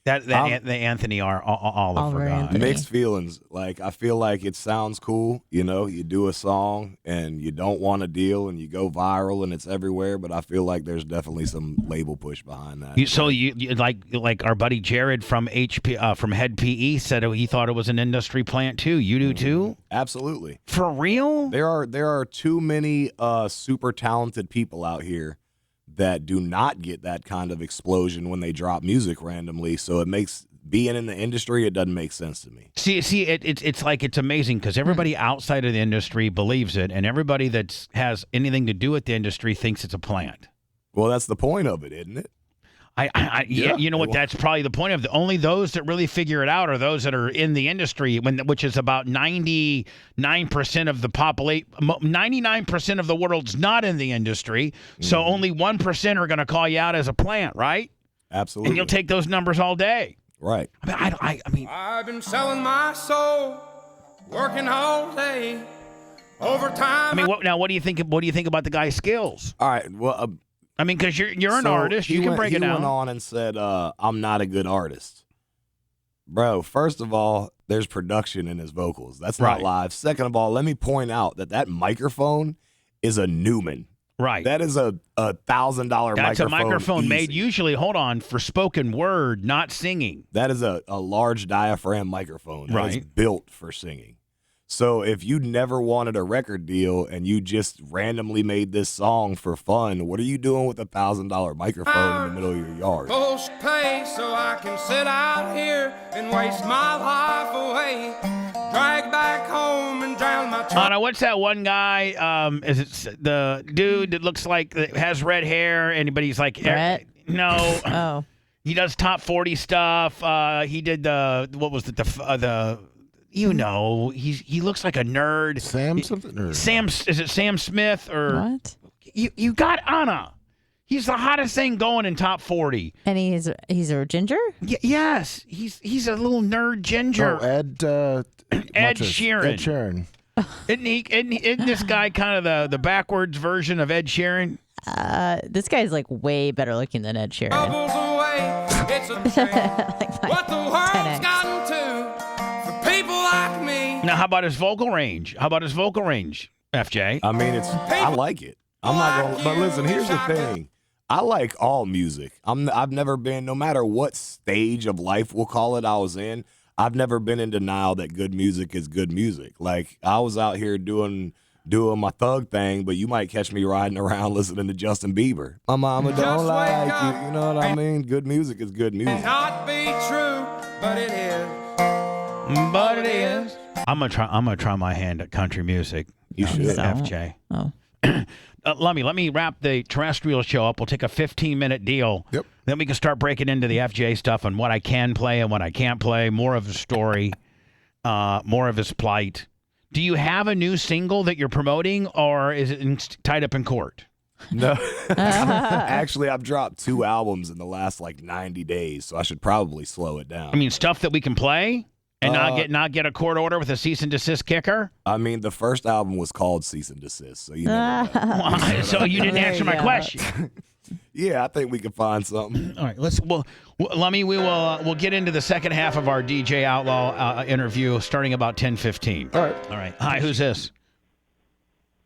The Anthony Oliver guy. Mixed feelings. Like, I feel like it sounds cool. You do a song and you don't want a deal and you go viral and it's everywhere. But I feel like there's definitely some label push behind that. You like our buddy Jared from from Head PE said he thought it was an industry plant too. You do too? Absolutely. For real? There are too many super talented people out here that do not get that kind of explosion when they drop music randomly. So it makes being in the industry, it doesn't make sense to me. It's like it's amazing because everybody outside of the industry believes it, and everybody that has anything to do with the industry thinks it's a plant. Well, that's the point of it, isn't it? Yeah, you know what? That's probably the point of only those that really figure it out are those that are in the industry, which is about 99% of the population. 99% of the world's not in the industry, so only 1% are going to call you out as a plant, right? Absolutely. And you'll take those numbers all day, right? I mean, I've been selling my soul, working all day, overtime. I mean, what do you think? What do you think about the guy's skills? All right. Well. I mean, because you're an artist, you can break it down. He went on and said, I'm not a good artist. Bro, first of all, there's production in his vocals. That's not live. Second of all, let me point out that microphone is a Newman. Right. That is a $1,000 microphone. That's a microphone easy. made usually, for spoken word, not singing. That is a large diaphragm microphone. That is built for singing. So if you never wanted a record deal and you just randomly made this song for fun, what are you doing with a $1,000 microphone in the middle of your yard? Post pay so I can sit out here and waste my life away. Drag back home and drown my now what's that one guy? Is it the dude that looks like has red hair? But he's like Brett? No. Oh. He does top 40 stuff. He did the he looks like a nerd. Sam something? Or is it Sam Smith or what? You got Anna. He's the hottest thing going in top 40. And he's a ginger? Yes. He's a little nerd ginger. Oh, Ed Sheeran. Ed Sheeran. Isn't this guy kind of the backwards version of Ed Sheeran? This guy's like way better looking than Ed Sheeran. It's a shame what the world's gotten to for people like me. Now, how about his vocal range? FJ? I mean, I like it. I'm not going to, but listen, here's the thing. I like all music. I've never been, no matter what stage of life we'll call it I was in, I've never been in denial that good music is good music. Like, I was out here doing my thug thing, but you might catch me riding around listening to Justin Bieber. My mama don't like you. You know what I mean? Good music is good music. Not be true, but it is. But it is. I'm gonna try my hand at country music. You should, FJ. Oh. Let me wrap the terrestrial show up. We'll take a 15-minute deal. Yep. Then we can start breaking into the FJ stuff and what I can play and what I can't play. More of his story, more of his plight. Do you have a new single that you're promoting, or is it tied up in court? No. Actually, I've dropped 2 albums in the last 90 days, so I should probably slow it down. I mean, stuff that we can play and not get a court order with a cease and desist kicker? I mean, the first album was called Cease and Desist, so you never know. So you didn't answer my question. Yeah, I think we can find something. All right, we'll get into the second half of our DJ Outlaw interview starting about 10:15. All right. Hi, who's this?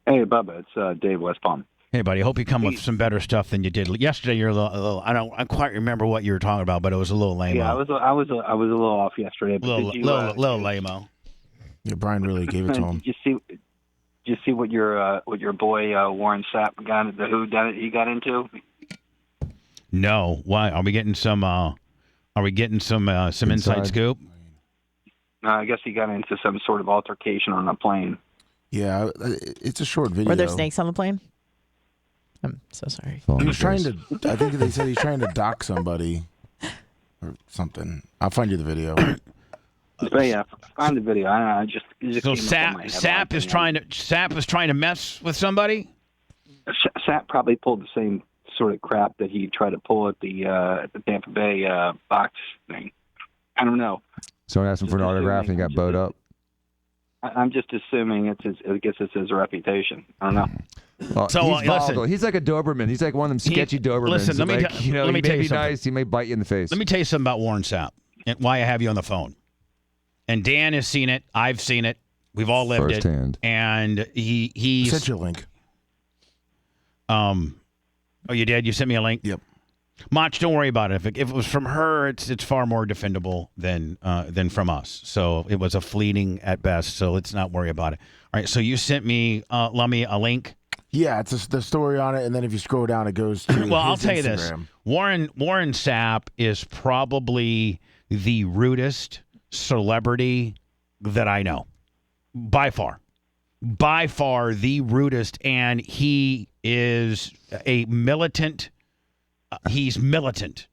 Hey, Bubba, it's Dave West Palm. Hey, buddy. Hope you come with some better stuff than you did yesterday. You're a little. I quite remember what you were talking about, but it was a little lame. Yeah, I was a little off yesterday. But little lame-o. Yeah, Brian really gave it to him. Did you see what your boy Warren Sapp got? The who done it? He got into. No, why? Are we getting some? Some inside scoop? I guess he got into some sort of altercation on a plane. Yeah, it's a short video. Were there snakes on the plane? I'm so sorry. He was trying to. I think they said he's trying to dock somebody or something. I'll find you the video. But yeah, find the video. I just so Sapp is trying to mess with somebody. Sapp probably pulled the same sort of crap that he tried to pull at the Tampa Bay box thing. I don't know. Someone asked him for an autograph and he got bowed up. I'm just assuming I guess it's his reputation. I don't know. Well, so he's volatile. He's like a Doberman. He's like one of them sketchy Dobermans. Listen, let me he may be nice. He may bite you in the face. Let me tell you something about Warren Sapp and why I have you on the phone. And Dan has seen it. I've sseen it. We've all lived firsthand. It. And he sent you a link. Oh, you did? You sent me a link? Yep. Mach, don't worry about it. If it was from her, it's far more defendable than from us. So it was a fleeting at best. So let's not worry about it. All right. So you sent me, Lummy, a link. Yeah, it's the story on it, and then if you scroll down, it goes to well, I'll tell Instagram. You this. Warren Sapp is probably the rudest celebrity that I know. By far the rudest, and he is a militant. He's militant.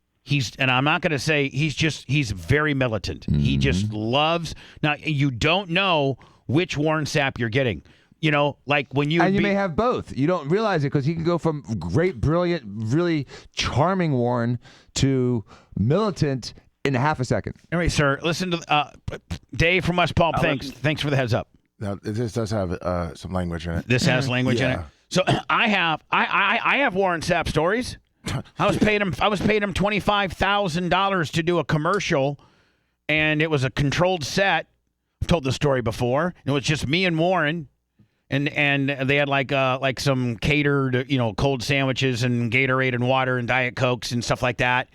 And I'm not going to say he's very militant. He just loves. Now, you don't know which Warren Sapp you're getting. You know, like when you. And you may have both. You don't realize it because he can go from great, brilliant, really charming Warren to militant in half a second. All right, sir. Listen to Dave from West Palm. Thanks for the heads up. Now, this does have some language in it. This has language in it. So I have Warren Sapp stories. I was paying him $25,000 to do a commercial, and it was a controlled set. I've told the story before. It was just me and Warren, and they had like some catered, cold sandwiches and Gatorade and water and Diet Cokes and stuff like that.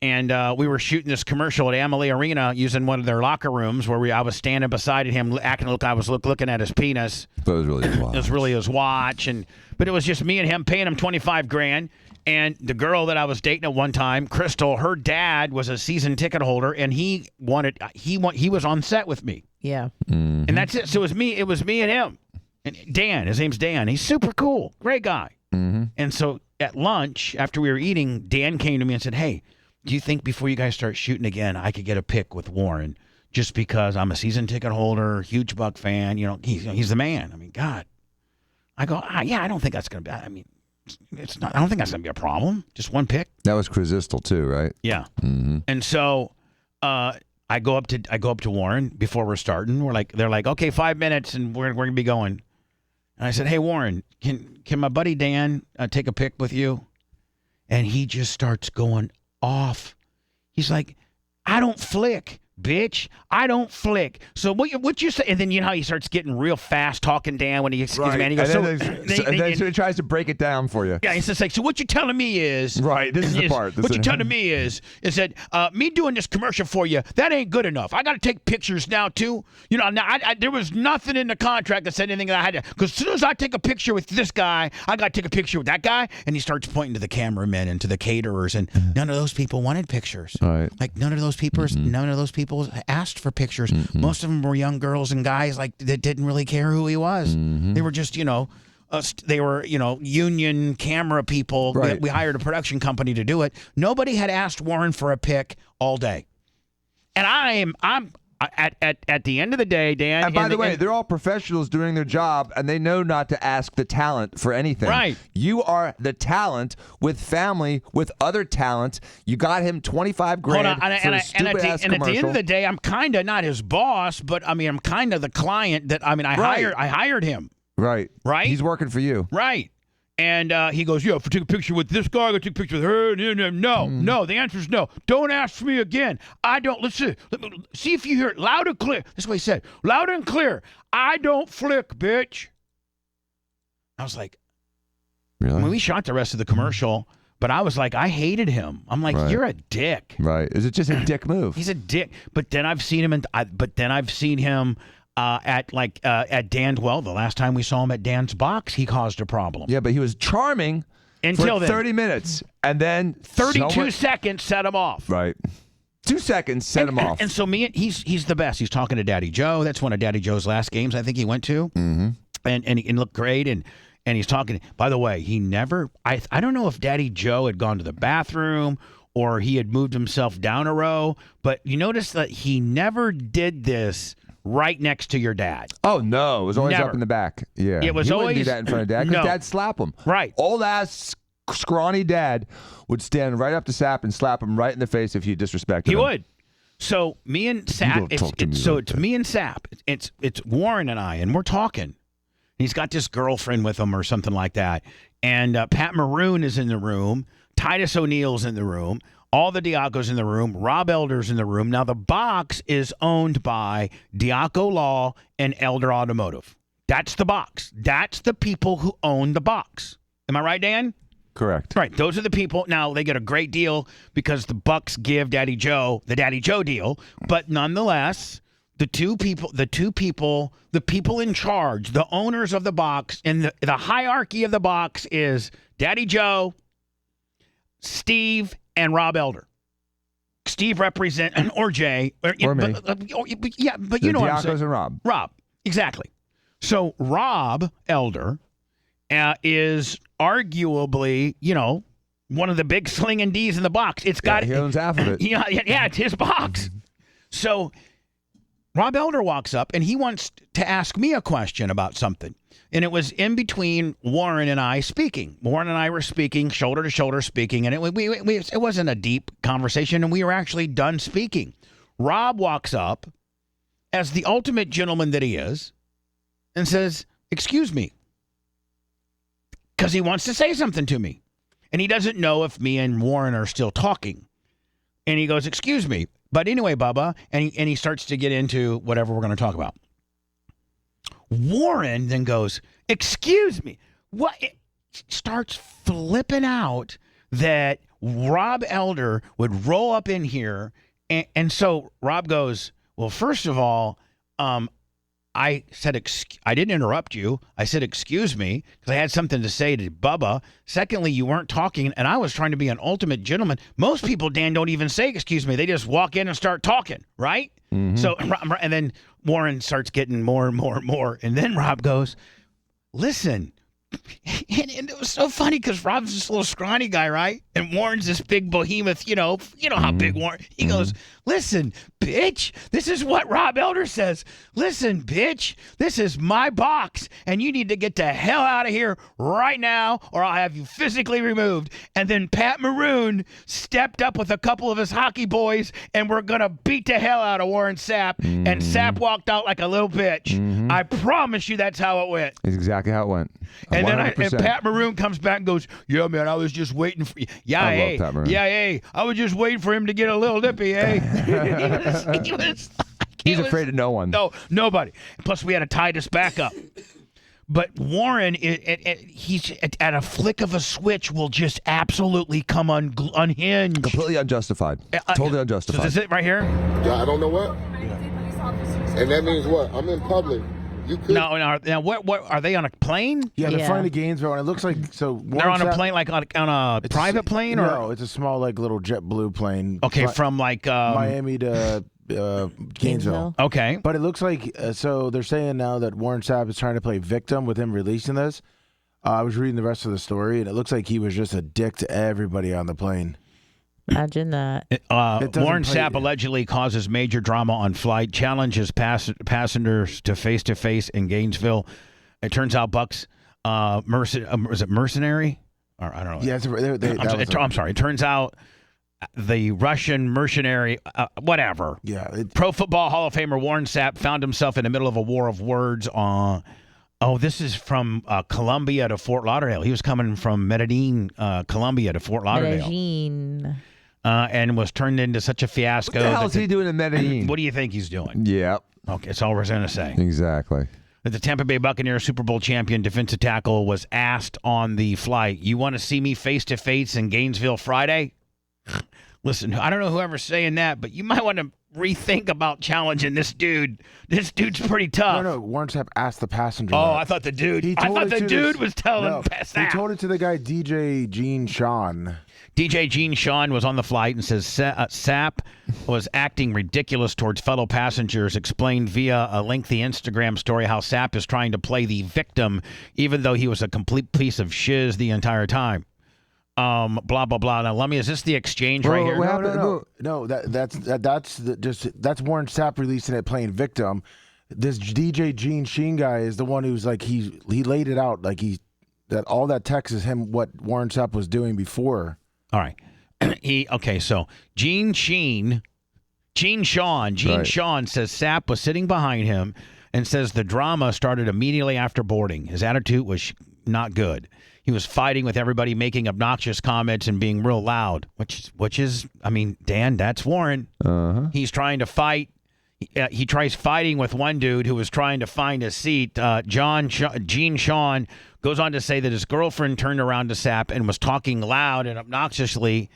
And we were shooting this commercial at Amalie Arena using one of their locker rooms where I was standing beside him, I was looking at his penis. But it was really his watch. It was really his watch, but it was just me and him paying him $25,000. And the girl that I was dating at one time, Crystal, her dad was a season ticket holder, and he was on set with me. Yeah. Mm-hmm. And that's it. So it was me and him. And Dan, his name's Dan. He's super cool, great guy. Mm-hmm. And so at lunch, after we were eating, Dan came to me and said, "Hey, do you think before you guys start shooting again, I could get a pic with Warren? Just because I'm a season ticket holder, huge Buck fan. He's the man. I mean, God." I go, "Yeah, I don't think that's gonna be. I mean, it's not. I don't think that's gonna be a problem. Just one pic." That was Crystal too, right? Yeah. Mm-hmm. And so, I go up to Warren before we're starting. They're like, "Okay, 5 minutes, and we're gonna be going." And I said, "Hey, Warren, can my buddy Dan take a pic with you?" And he just starts going off. He's like, "I don't flick, bitch. I don't flick." So what you say? And then how he starts getting real fast talking, Dan, when he gets man. He goes, so he tries to break it down for you. Yeah, he's just like, "So what you telling me is right? This is the part. What you telling me is that me doing this commercial for you, that ain't good enough. I got to take pictures now too. Now there was nothing in the contract that said anything that I had to. Because as soon as I take a picture with this guy, I got to take a picture with that guy." And he starts pointing to the cameramen and to the caterers, and none of those people wanted pictures. Right. Like none of those people asked for pictures. Mm-hmm. Most of them were young girls and guys that didn't really care who he was. Mm-hmm. They were just they were union camera people. Right. We hired a production company to do it. Nobody had asked Warren for a pic all day. And I'm at the end of the day, Dan. And by the way, they're all professionals doing their job, and they know not to ask the talent for anything. Right. You are the talent with family, with other talent. You got him $25,000 Hold on, for a stupid-ass commercial. and at the end of the day, I'm kind of not his boss, but I'm kind of the client that I hired him. Right. Right. He's working for you. Right. And he goes, "Yeah, if I take a picture with this guy, I got to take a picture with her." No. The answer is no. Don't ask for me again. I don't. Listen. See if you hear it loud and clear. That's what he said. Loud and clear. I don't flick, bitch. I was like, really? I mean, we shot the rest of the commercial, but I was like, I hated him. I'm like, You're a dick. Right. Is it just a dick move? He's a dick. But then I've seen him, at Dan's. Well, the last time we saw him at Dan's box, he caused a problem. Yeah, but he was charming until for 30 minutes, and then 32 seconds set him off. Right. 2 seconds set him off. And so he's the best. He's talking to Daddy Joe. That's one of Daddy Joe's last games I think he went to. Mm-hmm. And he looked great. And he's talking. By the way, he never. I don't know if Daddy Joe had gone to the bathroom or he had moved himself down a row, but you notice that he never did this right next to your dad. Oh, no. It was always Never. up in the back. Yeah. It was he always. Wouldn't do that in front of Dad because No. Dad slap him. Right. Old-ass, scrawny Dad would stand right up to Sapp and slap him right in the face if he disrespected him. He would. So me and Sapp. It's me and Sapp. It's Warren and I, and we're talking. He's got this girlfriend with him or something like that. And Pat Maroon is in the room. Titus O'Neill's in the room. All the Diacos in the room. Rob Elder's in the room. Now, the box is owned by Diaco Law and Elder Automotive. That's the box. That's the people who own the box. Am I right, Dan? Correct. Right. Those are the people. Now, they get a great deal because the Bucks give Daddy Joe the Daddy Joe deal. But nonetheless, the people in charge, the owners of the box, and the hierarchy of the box is Daddy Joe, Steve, and Rob Elder. Steve or Jay. Or me. But you know what I'm saying. Diacos and Rob. Rob. Exactly. So Rob Elder is arguably, one of the big slinging D's in the box. It's got he owns half of it. Yeah, it's his box. So Rob Elder walks up and he wants to ask me a question about something. And it was in between Warren and I speaking. Warren and I were speaking, shoulder to shoulder speaking, and it wasn't a deep conversation, and we were actually done speaking. Rob walks up as the ultimate gentleman that he is and says, "Excuse me," because he wants to say something to me. And he doesn't know if me and Warren are still talking. And he goes, "Excuse me. But anyway, Bubba," and he starts to get into whatever we're going to talk about. Warren then goes, "Excuse me." What? It starts flipping out that Rob Elder would roll up in here. And so Rob goes, "Well, first of all, I said, I didn't interrupt you. I said, excuse me, because I had something to say to Bubba. Secondly, you weren't talking, and I was trying to be an ultimate gentleman. Most people, Dan, don't even say excuse me. They just walk in and start talking, right?" Mm-hmm. So, and then Warren starts getting more and more and more. And then Rob goes, "Listen." And it was so funny because Rob's this little scrawny guy, right? And Warren's this big behemoth, you know how big Warren. He goes, "Listen, bitch, this is what Rob Elder says. Listen, bitch, this is my box, and you need to get the hell out of here right now, or I'll have you physically removed." And then Pat Maroon stepped up with a couple of his hockey boys, and we're going to beat the hell out of Warren Sapp. Mm-hmm. And Sapp walked out like a little bitch. Mm-hmm. I promise you that's how it went. That's exactly how it went. And then Pat Maroon comes back and goes, "Yeah, man, I was just waiting for you." Yeah, hey. I was just waiting for him to get a little lippy, eh? He's afraid of no one. No, nobody. Plus, we had to tie this back up. But Warren, he's at a flick of a switch, will just absolutely come unhinged. Completely unjustified. Totally unjustified. So is it right here? Yeah, I don't know what. And that means what? I'm in public. You could. Now, what are they on a plane? Yeah, they're flying to Gainesville, and it looks like they're on a plane, like on a private plane, or no? It's a small, like little JetBlue plane. Okay, from like Miami to Gainesville. Okay, but it looks like so they're saying now that Warren Sapp is trying to play victim with him releasing this. I was reading the rest of the story, and it looks like he was just a dick to everybody on the plane. Imagine that. Warren Sapp allegedly causes major drama on flight, challenges passengers to face in Gainesville. It turns out Buck's is it mercenary? Or I don't know. Yeah, I'm sorry. It turns out the Russian mercenary, whatever. Yeah. Pro Football Hall of Famer Warren Sapp found himself in the middle of a war of words this is from Columbia to Fort Lauderdale. He was coming from Medellin, Colombia to Fort Lauderdale. Medellin. And was turned into such a fiasco. What the hell is he doing in Medellin? What do you think he's doing? Yep. Okay, that's all we're going to say. Exactly. That the Tampa Bay Buccaneers Super Bowl champion defensive tackle was asked on the flight, "You want to see me face-to-face in Gainesville Friday?" Listen, I don't know whoever's saying that, but you might want to rethink about challenging this dude. This dude's pretty tough. No, Warren Sapp asked the passenger. Oh, I thought the dude. Was telling Sapp. He told it to the guy DJ Gene Sean. DJ Gene Sean was on the flight and says Sapp was acting ridiculous towards fellow passengers, explained via a lengthy Instagram story how Sapp is trying to play the victim, even though he was a complete piece of shiz the entire time. Blah blah blah. Now, Lummy, is this the exchange right here? No. That's Warren Sapp releasing it playing victim. This DJ Gene Sheen guy is the one who's like he laid it out like that all that text is him what Warren Sapp was doing before. All right. So Gene Sean says Sapp was sitting behind him and says the drama started immediately after boarding. His attitude was not good. He was fighting with everybody, making obnoxious comments and being real loud, which is, I mean, Dan, that's Warren. Uh-huh. He's trying to fight. He tries fighting with one dude who was trying to find a seat. Gene Sean goes on to say that his girlfriend turned around to Sapp and was talking loud and obnoxiously,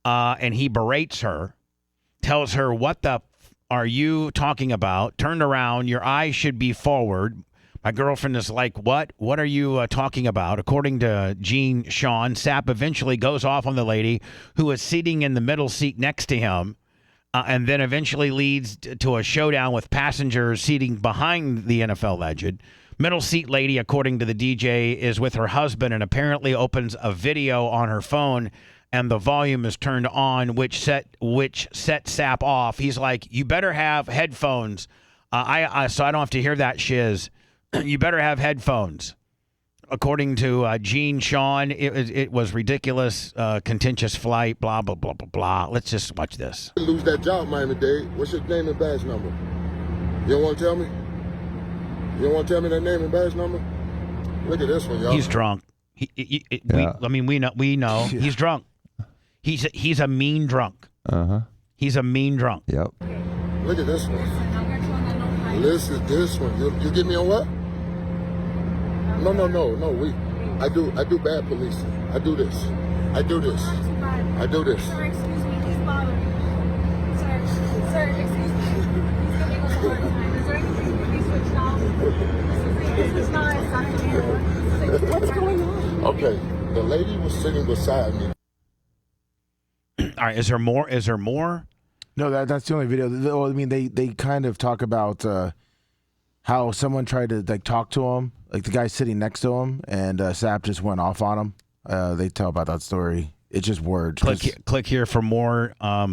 and he berates her, tells her, "What the are you talking about? Turn around. Your eyes should be forward." My girlfriend is like, "What? What are you talking about?" According to Gene Sean, Sapp eventually goes off on the lady who is sitting in the middle seat next to him, and then eventually leads to a showdown with passengers seating behind the NFL legend. Middle seat lady, according to the DJ, is with her husband and apparently opens a video on her phone and the volume is turned on, which set Sapp off. He's like, you better have headphones. So I don't have to hear that shiz. You better have headphones. According to Gene Sean, it was ridiculous, contentious flight, blah, blah, blah, blah, blah. Let's just watch this. Lose that job, Miami-Dade. What's your name and badge number? You don't want to tell me? You don't want to tell me that name and badge number? Look at this one, y'all. He's drunk. We know. He's drunk. He's a mean drunk. He's a mean drunk. Yep. Look at this one. This one. You get me on what? No. I do bad policing. I do this. I do this. Sir, excuse me. He's bothering me. Sir, excuse me. He's giving us a hard time. Is there anything we can switch now? This is not acceptable. What's going on? Okay. The lady was sitting beside me. All right. Is there more? No, that's the only video. I mean, they kind of talk about how someone tried to talk to him, like the guy sitting next to him, and Sapp just went off on him. They tell about that story. It's just words. Click here for more. All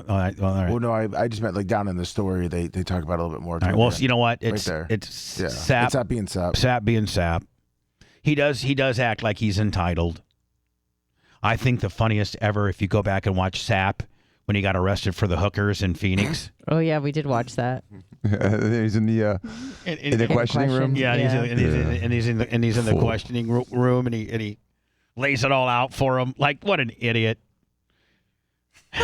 right. Well, no, I just meant down in the story. They talk about it a little bit more. All right, well, you know what? It's right there. It's Sapp. It's Sapp being Sapp. Sapp being Sapp. He does act like he's entitled. I think the funniest ever, if you go back and watch Sapp when he got arrested for the hookers in Phoenix. Oh yeah, we did watch that. He's in the questioning room. Yeah, he's in the questioning room, and he lays it all out for him. Like, what an idiot.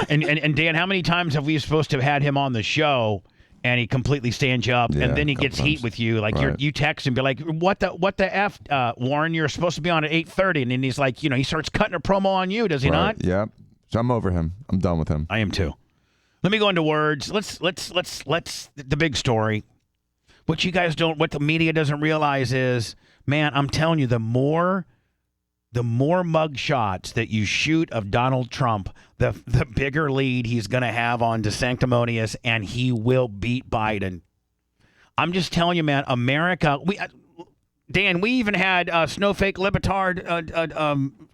And Dan, how many times have we supposed to have had him on the show, and he completely stands you up, and then he gets heat with you? Like, you text him, be like, what the F, Warren, you're supposed to be on at 8:30, and then he's like, he starts cutting a promo on you, does he not? Yeah. So I'm over him. I'm done with him. I am too. Let me go into words. Let's the big story. What the media doesn't realize is, man, I'm telling you, the more mug shots that you shoot of Donald Trump, the bigger lead he's going to have on DeSanctimonious, and he will beat Biden. I'm just telling you, man, America, Dan, we even had Snowflake Libetard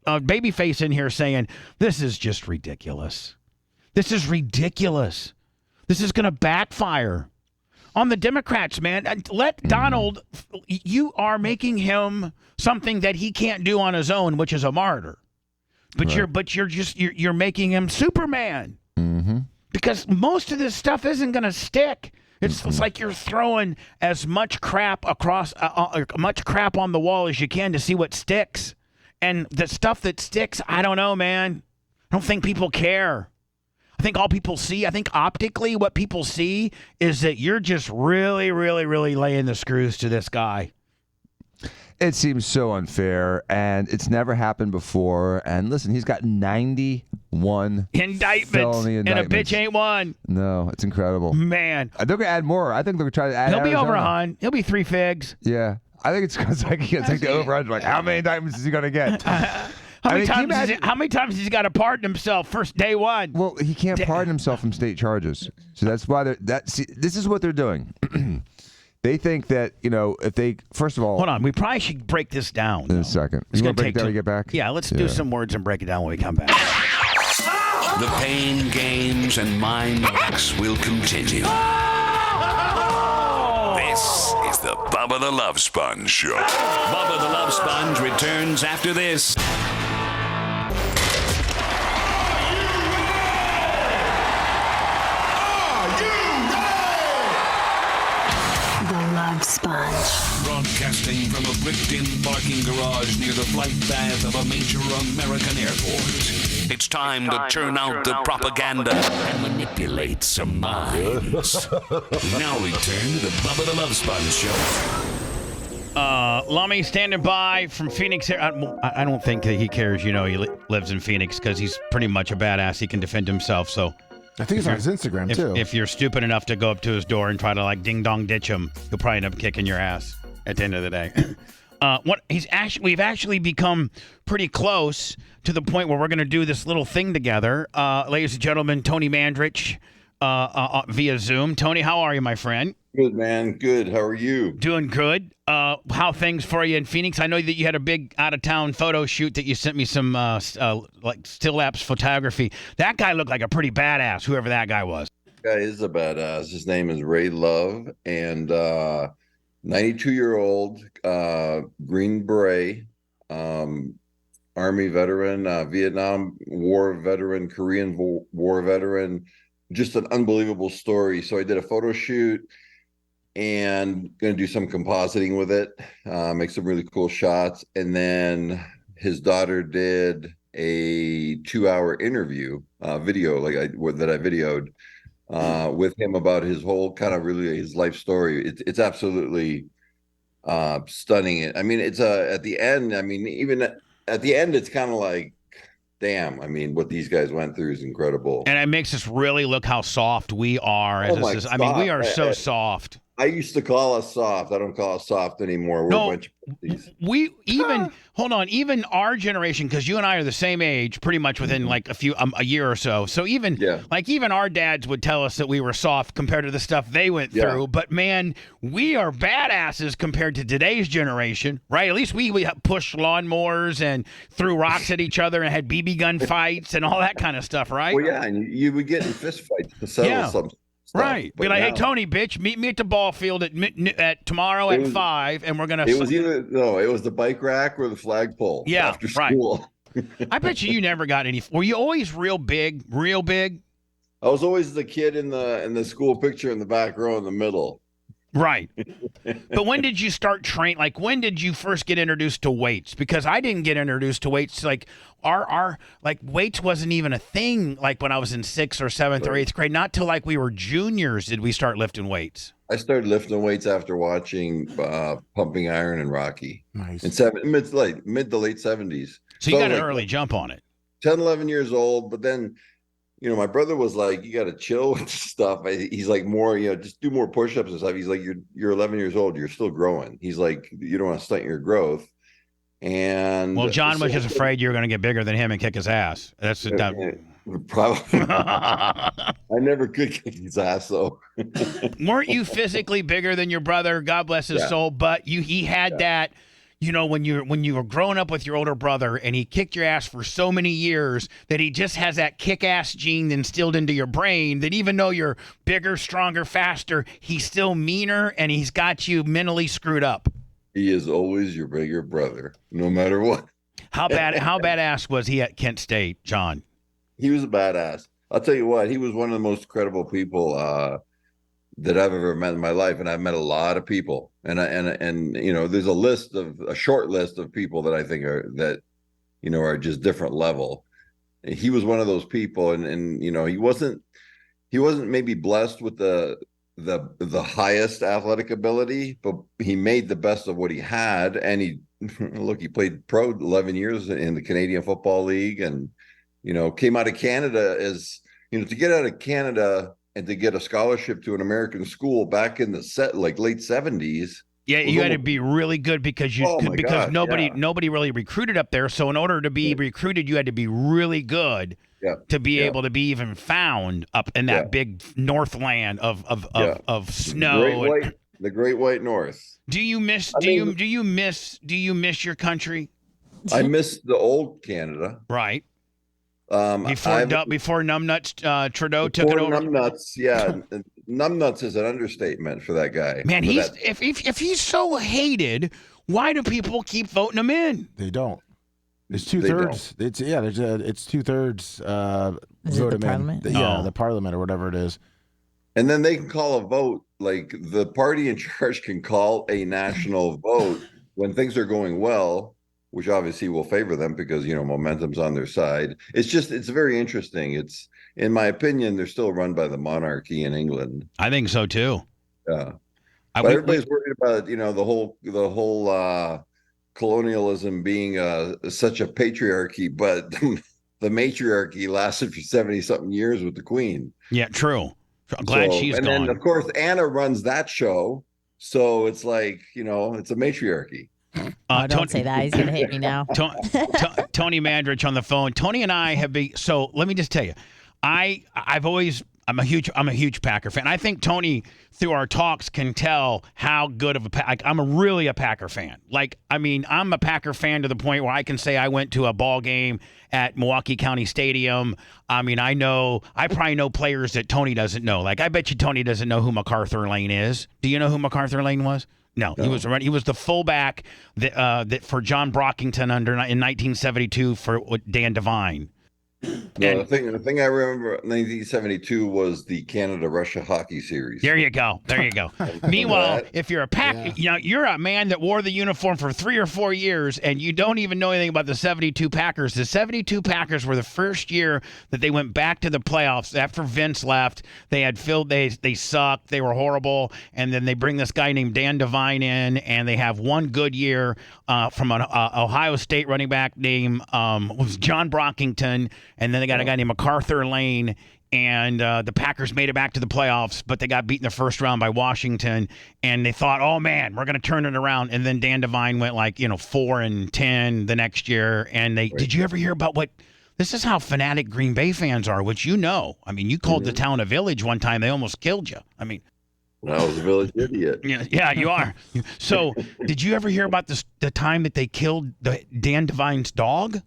Babyface in here saying, this is just ridiculous. This is ridiculous. This is going to backfire on the Democrats, man. Let Donald, you are making him something that he can't do on his own, which is a martyr. But you're making him Superman. Mm-hmm. Because most of this stuff isn't going to stick. It's like you're throwing as much crap much crap on the wall as you can to see what sticks. And the stuff that sticks, I don't know, man. I don't think people care. I think all people see, optically what people see is that you're just really, really, really laying the screws to this guy. It seems so unfair, and it's never happened before. And listen, he's got 91 indictments, and a bitch ain't one. No, it's incredible. Man. They're going to add more. I think they're going to try to add He'll be Arizona. over 100. He'll be 3 figs. Yeah. I think it's because he gets the over-under. Like, how many indictments is he going to get? How many times has he got to pardon himself first day one? Well, he can't pardon himself from state charges. So that's why this is what they're doing. They think that, if they, first of all. Hold on. We probably should break this down. In a second. You want to break it down when you get back? Yeah, let's do some words and break it down when we come back. The pain, games, and mind fucks will continue. This is the Bubba the Love Sponge Show. Bubba the Love Sponge returns after this. Love Sponge. Broadcasting from a bricked-in parking garage near the flight path of a major American airport. It's time to turn out the propaganda and manipulate some minds. Now we turn to the Bubba the Love Sponge Show. Lummy standing by from Phoenix. I don't think that he cares. He lives in Phoenix because he's pretty much a badass. He can defend himself. So I think it's on his Instagram too. If you're stupid enough to go up to his door and try to ding dong ditch him, he'll probably end up kicking your ass at the end of the day. We've actually become pretty close to the point where we're going to do this little thing together. Ladies and gentlemen, Tony Mandrich, via Zoom. Tony, how are you, my friend? Good, man. Good. How are you? Doing good. How things for you in Phoenix? I know that you had a big out-of-town photo shoot that you sent me some like still lapse photography. That guy looked like a pretty badass, whoever that guy was. Guy is a badass. His name is Ray Love, and 92-year-old Green Beret, Army veteran, Vietnam War veteran, Korean War veteran. Just an unbelievable story. So I did a photo shoot and going to do some compositing with it, make some really cool shots. And then his daughter did a 2-hour interview video that I videoed with him about his whole kind of really his life story. It's absolutely stunning. I mean, it's at the end. I mean, even at the end, it's kind of like, damn. I mean, what these guys went through is incredible. And it makes us really look how soft we are. I mean, we are so soft. I used to call us soft. I don't call us soft anymore. We're a bunch of pussies. We even hold on. Even our generation, because you and I are the same age, pretty much within like a year or so. So even our dads would tell us that we were soft compared to the stuff they went through. But man, we are badasses compared to today's generation, right? At least we pushed lawnmowers and threw rocks at each other and had BB gun fights and all that kind of stuff, right? Well, yeah, and you would get in fist fights to settle something. Right. Be like, hey, Tony, bitch, meet me at the ball field at tomorrow at 5, and we're going to... It was the bike rack or the flagpole after school. I bet you never got any... Were you always real big? Real big? I was always the kid in the school picture in the back row in the middle. Right. But when did you start training? Like, when did you first get introduced to weights? Because I didn't get introduced to weights. Like, our weights wasn't even a thing. Like when I was in 6th or 7th or 8th grade. Not till like we were juniors did we start lifting weights. I started lifting weights after watching Pumping Iron and Rocky. Nice. In mid to late 70s. So you got an early jump on it. 10, 11 years old, but then. You know, my brother was like, you got to chill with stuff. He's like, more, just do more push-ups and stuff. He's like, you're 11 years old. You're still growing. He's like, you don't want to stunt your growth. And well, John was just afraid you were going to get bigger than him and kick his ass. That's probably. I never could kick his ass, though. Weren't you physically bigger than your brother? God bless his soul. But he had that. You know, when you were growing up with your older brother and he kicked your ass for so many years that he just has that kick-ass gene instilled into your brain that even though you're bigger, stronger, faster, he's still meaner and he's got you mentally screwed up. He is always your bigger brother, no matter what. How badass was he at Kent State, John? He was a badass. I'll tell you what, he was one of the most credible people that I've ever met in my life, and I've met a lot of people, and you know, there's a short list of people that I think are just different level. He was one of those people, and you know, he wasn't maybe blessed with the highest athletic ability, but he made the best of what he had, and he played pro 11 years in the Canadian Football League, and you know, came out of Canada as to get out of Canada. And to get a scholarship to an American school back in the late 70s. Yeah, you had to be really good because nobody really recruited up there. So in order to be recruited, you had to be really good to be able to be even found up in that big Northland of snow. The Great White North. Do you miss your country? I miss the old Canada. Right. Before Numbnuts Trudeau took it over. Numbnuts, yeah. Numbnuts is an understatement for that guy. Man, if he's so hated, why do people keep voting him in? They don't. It's 2/3. It's 2/3. Vote him in. The parliament or whatever it is. And then they can call a vote. Like the party in charge can call a national vote when things are going well, which obviously will favor them because, you know, momentum's on their side. It's very interesting. It's, in my opinion, they're still run by the monarchy in England. I think so too. Yeah. But everybody's worried about, you know, the whole colonialism being such a patriarchy, but the matriarchy lasted for 70-something years with the Queen. Yeah, true. I'm glad she's gone. And then, of course, Anna runs that show. So it's like, you know, it's a matriarchy. Don't say that. He's going to hit me now. Tony Mandrich on the phone. Tony and I have been. So let me just tell you, I've always I'm a huge Packer fan. I think Tony, through our talks, can tell how good of I'm really a Packer fan. Like, I mean, I'm a Packer fan to the point where I can say I went to a ball game at Milwaukee County Stadium. I mean, I probably know players that Tony doesn't know. Like, I bet you Tony doesn't know who MacArthur Lane is. Do you know who MacArthur Lane was? No, he was the fullback that for John Brockington in 1972 for Dan Devine. No, the thing I remember 1972 was the Canada-Russia hockey series. There you go. Meanwhile, if you're a Packer, you're a man that wore the uniform for 3 or 4 years, and you don't even know anything about the 72 Packers. The 72 Packers were the first year that they went back to the playoffs after Vince left. They had they sucked. They were horrible, and then they bring this guy named Dan Devine in, and they have one good year from an Ohio State running back named was John Brockington. And then they got a guy named MacArthur Lane, and the Packers made it back to the playoffs, but they got beat in the first round by Washington. And they thought, oh man, we're going to turn it around. And then Dan Devine went 4-10 the next year. And did you ever hear about what? This is how fanatic Green Bay fans are, which you know. I mean, you called the town a village one time; they almost killed you. I mean. I was a village idiot. Yeah, you are. So, did you ever hear about the time that they killed Dan Devine's dog?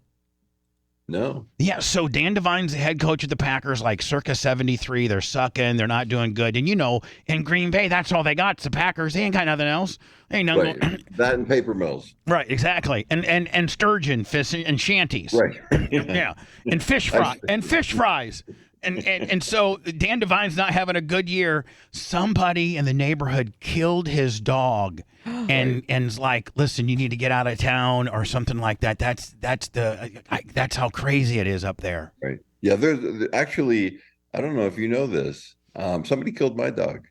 No. Yeah, so Dan Devine's the head coach of the Packers, like circa 73. They're sucking. They're not doing good. And, in Green Bay, that's all they got. It's the Packers. They ain't got nothing else. They ain't nothing. Right. That and paper mills. Right, exactly. And sturgeon, fish, and shanties. Right. Yeah, and fish fries. And so Dan Devine's not having a good year. Somebody in the neighborhood killed his dog. And like, listen, you need to get out of town or something like that. That's how crazy it is up there. Right. Yeah. There's actually, I don't know if you know this. Somebody killed my dog.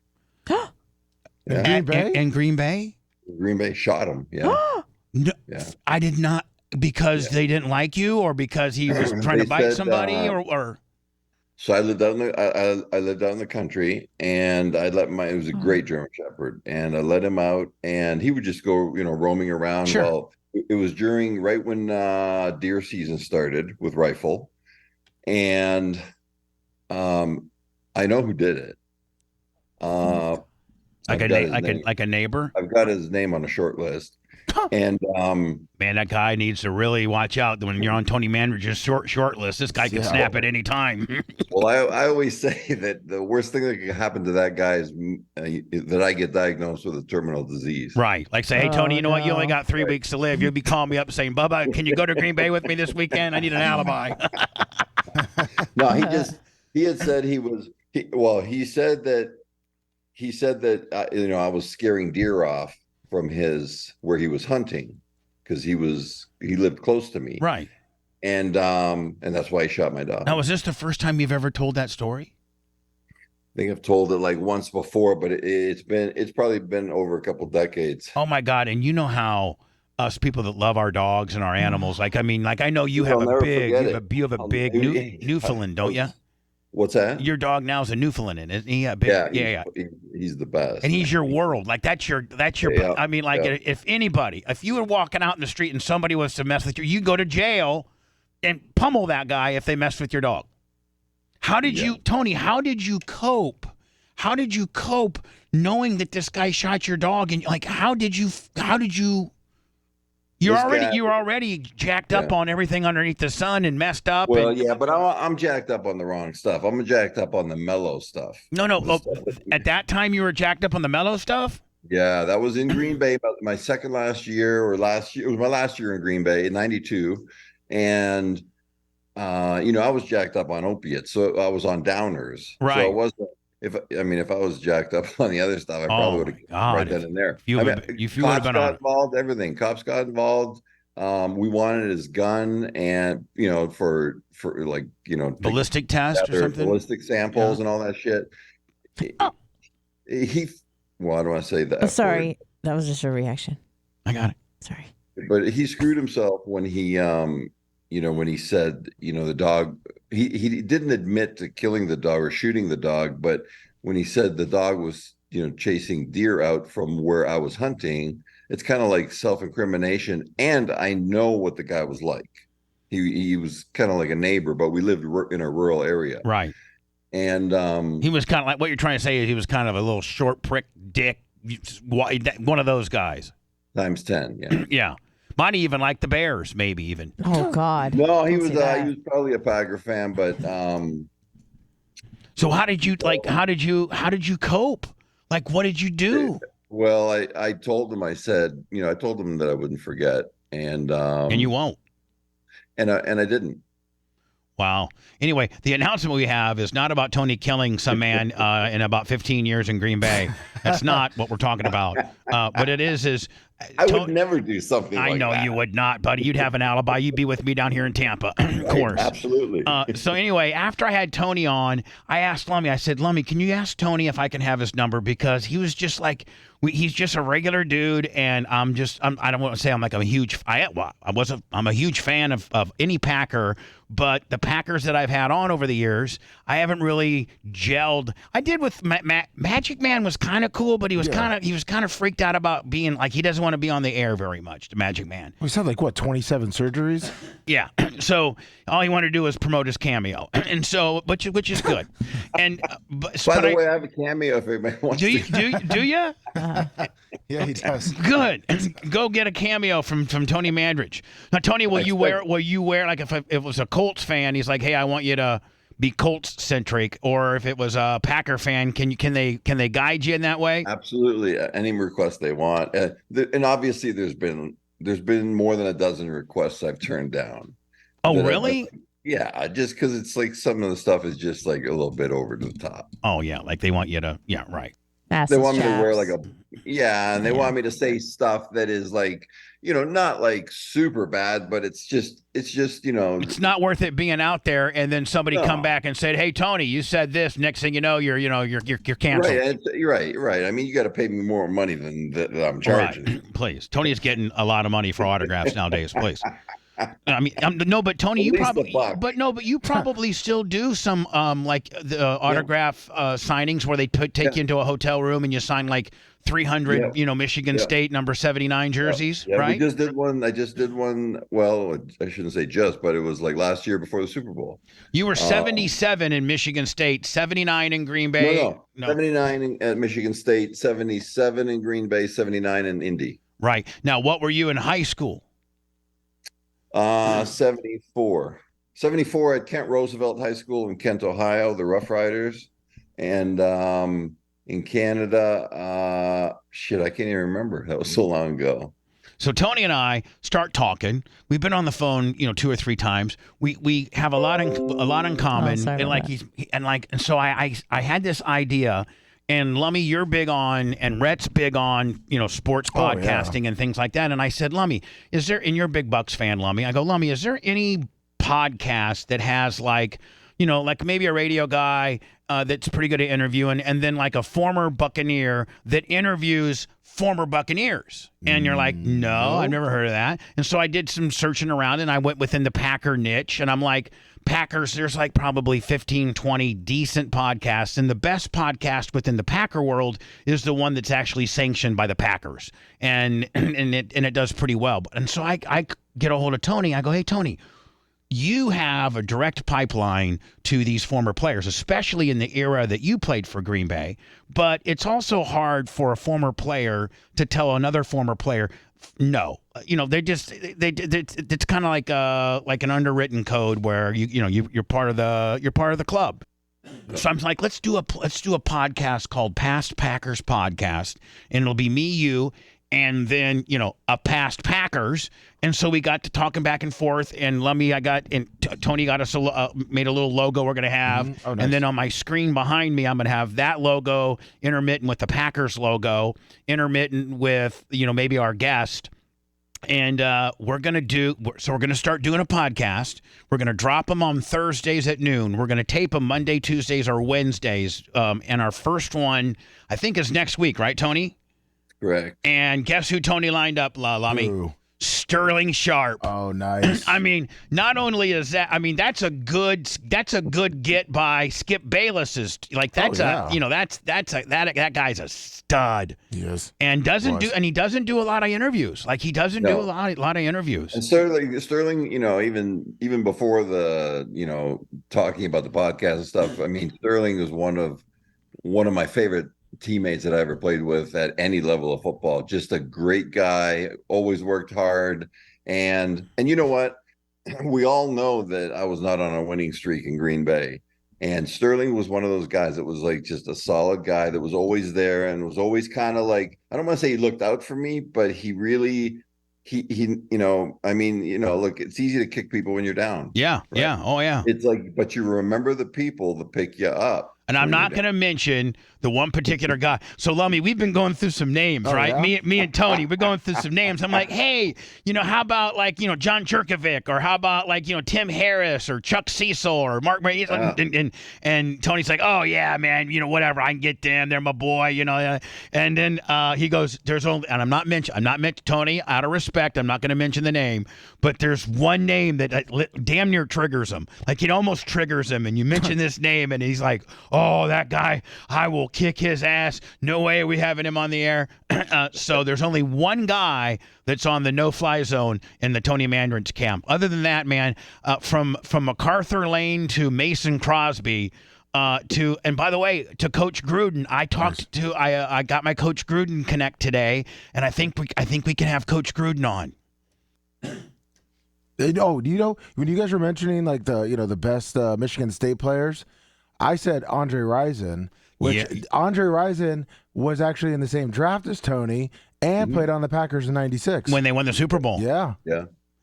In Green Bay? Green Bay shot him. Yeah. No, yeah. I did not, because they didn't like you, or because he was trying to bite somebody, or. So I lived out in the country, and it was a great German Shepherd, and I let him out, and he would just go, roaming around. Sure. Well, it was right when deer season started with rifle, and I know who did it. Like a neighbor. I've got his name on a short list. And man, that guy needs to really watch out when you're on Tony Manridge's short list. This guy can snap at any time. Well, I always say that the worst thing that can happen to that guy is that I get diagnosed with a terminal disease. Right. Like say, hey, Tony, you know what? You only got 3 weeks to live. You'll be calling me up saying, Bubba, can you go to Green Bay with me this weekend? I need an alibi. No, he had said he said that I was scaring deer off from where he was hunting, because he lived close to me. Right. And that's why he shot my dog. Now, is this the first time you've ever told that story? I think I've told it like once before, but it's probably been over a couple decades. Oh my God. And you know how us people that love our dogs and our animals, I know you have a big Newfoundland, don't you? What's that? Your dog now is a Newfoundland, isn't he? He's the best. And he's your world. Like that's your. Yeah, I mean, like if you were walking out in the street and somebody was to mess with you, you go to jail and pummel that guy if they mess with your dog. How did you, Tony? How did you cope? How did you cope knowing that this guy shot your dog? And like, how did you? You're already jacked up on everything underneath the sun and messed up. Well, but I'm jacked up on the wrong stuff. I'm jacked up on the mellow stuff. No. At that time, you were jacked up on the mellow stuff? Yeah, that was in Green Bay, about my second last year. It was my last year in Green Bay in '92, and I was jacked up on opiates, so I was on downers. Right. So it wasn't. If I was jacked up on the other stuff, I probably would have right then and there. Cops got involved, everything. Cops got involved. We wanted his gun, and for ballistic test or something, ballistic samples and all that shit. I don't want to say that. Oh, sorry, that was just a reaction. I got it. Sorry. But he screwed himself when he when he said, the dog, he didn't admit to killing the dog or shooting the dog, but when he said the dog was, chasing deer out from where I was hunting, it's kind of like self-incrimination. And I know what the guy was like. He was kind of like a neighbor, but we lived in a rural area. Right. And he was kind of like, what you're trying to say is he was kind of a little short prick dick, one of those guys. Times 10, yeah. Yeah. Might even like the Bears, maybe even. Oh God. No, he was probably a Packer fan, but So how did you cope? Like, what did you do? Well, I told him, I said, I told him that I wouldn't forget, and you won't. And I didn't. Wow. Anyway, the announcement we have is not about Tony killing some man in about 15 years in Green Bay. That's not what we're talking about. What it is I would never do something like that. I know you would not, buddy. You'd have an alibi. You'd be with me down here in Tampa, of course. Absolutely. So anyway, after I had Tony on, I asked Lummy, I said, Lummy, can you ask Tony if I can have his number? Because he was just like, he's just a regular dude, and I don't want to say I'm like a huge fan of any Packer, but the Packers that I've had on over the years, I haven't really gelled. I did with Magic Man was kind of cool, but he was kind of freaked out about being like, he doesn't want to be on the air very much, the Magic Man. We said like what, 27 surgeries? Yeah. So all he wanted to do was promote his cameo, and so which is good. And by the way, I have a cameo if anybody wants. Do you? Yeah, he does. Good. Go get a cameo from Tony Mandrich. Now, Tony, will you wear like if it was a Colts fan, he's like, hey, I want you to be Colts centric, or if it was a Packer fan, can they guide you in that way? Absolutely, any request they want, and obviously there's been more than a dozen requests I've turned down. Oh, really? Yeah, just because it's like some of the stuff is just like a little bit over the top. Oh yeah, like they want you to, yeah, right. They want me to wear like and they want me to say stuff that is like, not like super bad, but it's just it's not worth it being out there and then somebody come back and said, hey Tony, you said this. Next thing you know, you're canceled. Right. I mean, you got to pay me more money than that I'm charging. Right. Please, Tony is getting a lot of money for autographs nowadays. Please. I mean, no, but Tony, you probably still do some like the autograph signings where they take you into a hotel room and you sign like 300, Michigan State number 79 jerseys, right? I just did one. Well, I shouldn't say just, but it was like last year before the Super Bowl. You were 77 in Michigan State, 79 in Green Bay. No. 79 at Michigan State, 77 in Green Bay, 79 in Indy. Right. Now, what were you in high school? 74 at Kent Roosevelt High School in Kent, Ohio, the Rough Riders. And in Canada, I can't even remember. That was so long ago. So Tony and I start talking. We've been on the phone, 2 or 3 times. We have a lot in common. And so I had this idea. And Lummy, you're big on, and Rhett's big on, sports podcasting and things like that. And I said, Lummy, is there, and you're a big Bucks fan, Lummy. I go, Lummy, is there any podcast that has like maybe a radio guy that's pretty good at interviewing, and then like a former Buccaneer that interviews former Buccaneers? And you're like, no, I've never heard of that. And so I did some searching around, and I went within the Packer niche, and I'm like, Packers, there's like probably 15, 20 decent podcasts, and the best podcast within the Packer world is the one that's actually sanctioned by the Packers, and it does pretty well. And so I get a hold of Tony. I go, hey, Tony, you have a direct pipeline to these former players, especially in the era that you played for Green Bay. But it's also hard for a former player to tell another former player, no. It's kind of like an underwritten code where you're part of the club. So I'm like, let's do a podcast called Past Packers Podcast, and it'll be me, you, and then a past Packers. And so we got to talking back and forth, and Tony got us made a little logo we're gonna have, nice. And then on my screen behind me, I'm gonna have that logo intermittent with the Packers logo, intermittent with maybe our guest. And we're going to start doing a podcast. We're going to drop them on Thursdays at noon. We're going to tape them Monday, Tuesdays, or Wednesdays. And our first one, I think, is next week, right, Tony? Correct. And guess who Tony lined up, Lummy? Sterling Sharp. Oh, nice. I mean, not only is that, I mean, that's a good get by Skip Bayless's. Like that's that guy's a stud. Yes. And he doesn't do a lot of interviews. Like he doesn't do a lot of interviews. And Sterling, even before the, talking about the podcast and stuff, I mean, Sterling is one of my favorite teammates that I ever played with at any level of football. Just a great guy, always worked hard. And you know what? We all know that I was not on a winning streak in Green Bay. And Sterling was one of those guys that was like just a solid guy that was always there and was always kind of like, I don't want to say he looked out for me, but he really, look, it's easy to kick people when you're down. Yeah. Right? Yeah. Oh, yeah. It's like, but you remember the people that pick you up. And I'm not going to mention the one particular guy. So, Lummy, we've been going through some names, right? Yeah? Me and Tony, we're going through some names. I'm like, hey, how about like, John Jerkovic, or how about like, Tim Harris or Chuck Cecil or Mark Murray? And Tony's like, oh yeah, man, whatever, I can get them. They're my boy, And then he goes, there's only, and I'm not mentioning Tony, out of respect, I'm not going to mention the name, but there's one name that damn near triggers him. Like it almost triggers him, and you mention this name, and he's like, oh, that guy, I will kick his ass. No way are we having him on the air. So there's only one guy that's on the no-fly zone in the Tony Mandarin's camp. Other than that, man, from MacArthur Lane to Mason Crosby, and by the way, to Coach Gruden, I got my Coach Gruden connect today, and I think we can have Coach Gruden on. Oh, when you guys were mentioning like the best Michigan State players, I said Andre Rison, which Andre Rison was actually in the same draft as Tony and played on the Packers in '96 when they won the Super Bowl. Yeah.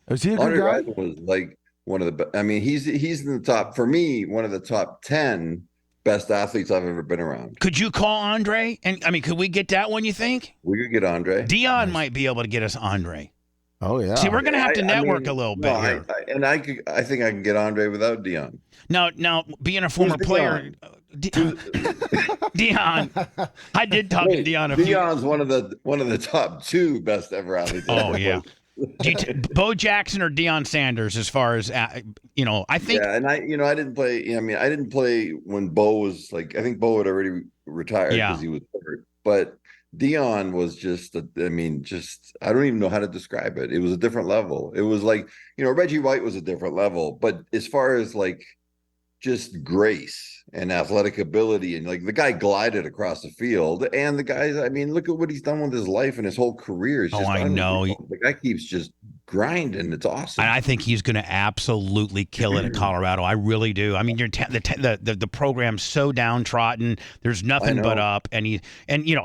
Was he a Andre good guy? Rison was like one of the. I mean, he's in the top, for me, one of the top 10 best athletes I've ever been around. Could you call Andre? And I mean, could we get that one? You think we could get Andre? Dion might be able to get us Andre. Oh yeah. See, we're going to have to network a little bit here. I think I can get Andre without Dion. Now, being a former player, Dion, I did talk to Dion. Dion's one of the top 2 best ever athletes. Oh yeah. Bo Jackson or Deion Sanders, as far as I think. Yeah, and I didn't play. I didn't play when Bo was like. I think Bo had already retired because he was hurt. But Dion was just. I don't even know how to describe it. It was a different level. It was like Reggie White was a different level. But as far as like just grace and athletic ability, and like the guy glided across the field, and the guys, look at what he's done with his life and his whole career. It's just I know. The guy keeps just grinding. It's awesome. And I think he's going to absolutely kill it at Colorado. I really do. I mean, the program's so downtrodden. There's nothing but up, and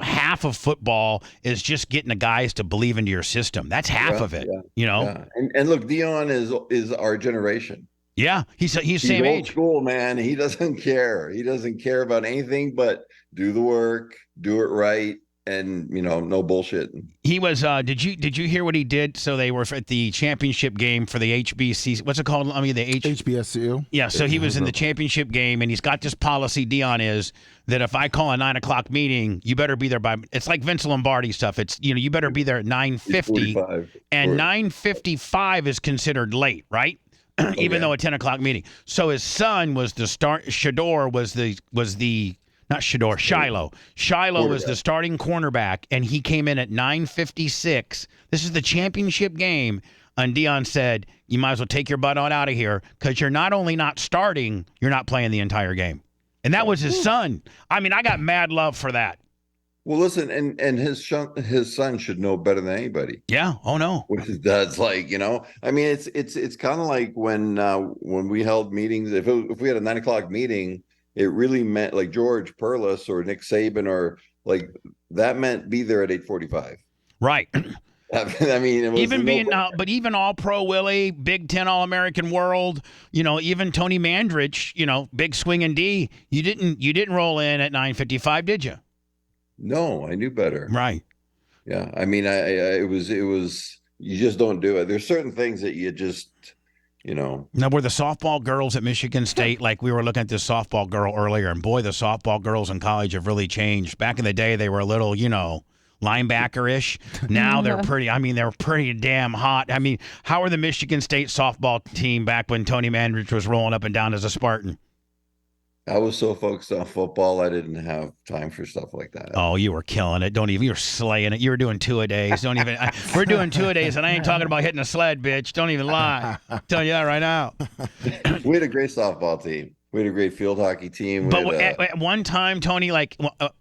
half of football is just getting the guys to believe into your system. That's half of it. Yeah. And look, Dion is our generation. Yeah, he's same old age. School, man. He doesn't care. He doesn't care about anything but do the work, do it right, and no bullshit. He was. Did you hear what he did? So they were at the championship game for the HBC. What's it called? HBSU. Yeah. So he was in the championship game, and he's got this policy. Dion is that if I call a 9:00 meeting, you better be there by. It's like Vince Lombardi stuff. It's you better be there at 9:50, and 9:55 is considered late, right? Even though a 10:00 meeting. So his son was the start. Shiloh was the starting cornerback, and he came in at 9:56. This is the championship game, and Dion said, "You might as well take your butt on out of here because you're not only not starting, you're not playing the entire game." And that was his son. I mean, I got mad love for that. Well, listen, and his son should know better than anybody. Yeah. Oh no. That's like it's kind of like when we held meetings. If we had a 9:00 meeting, it really meant like George Perlis or Nick Saban or like that meant be there at 8:45. Right. It was even being but even All-Pro Willie, Big Ten All-American World, even Tony Mandrich, big swinging D. You didn't roll in at 9:55, did you? No, I knew better. Right. Yeah. It was, you just don't do it. There's certain things that you just, Now, were the softball girls at Michigan State, like we were looking at this softball girl earlier, and boy, the softball girls in college have really changed. Back in the day, they were a little, linebacker-ish. Now they're pretty damn hot. I mean, how are the Michigan State softball team back when Tony Mandrich was rolling up and down as a Spartan? I was so focused on football, I didn't have time for stuff like that. Oh, you were killing it. You were slaying it. You were doing 2-a-days. We're doing 2-a-days, and I ain't talking about hitting a sled, bitch. Don't even lie. I'm telling you that right now. We had a great softball team. We had a great field hockey team. But at one time, Tony,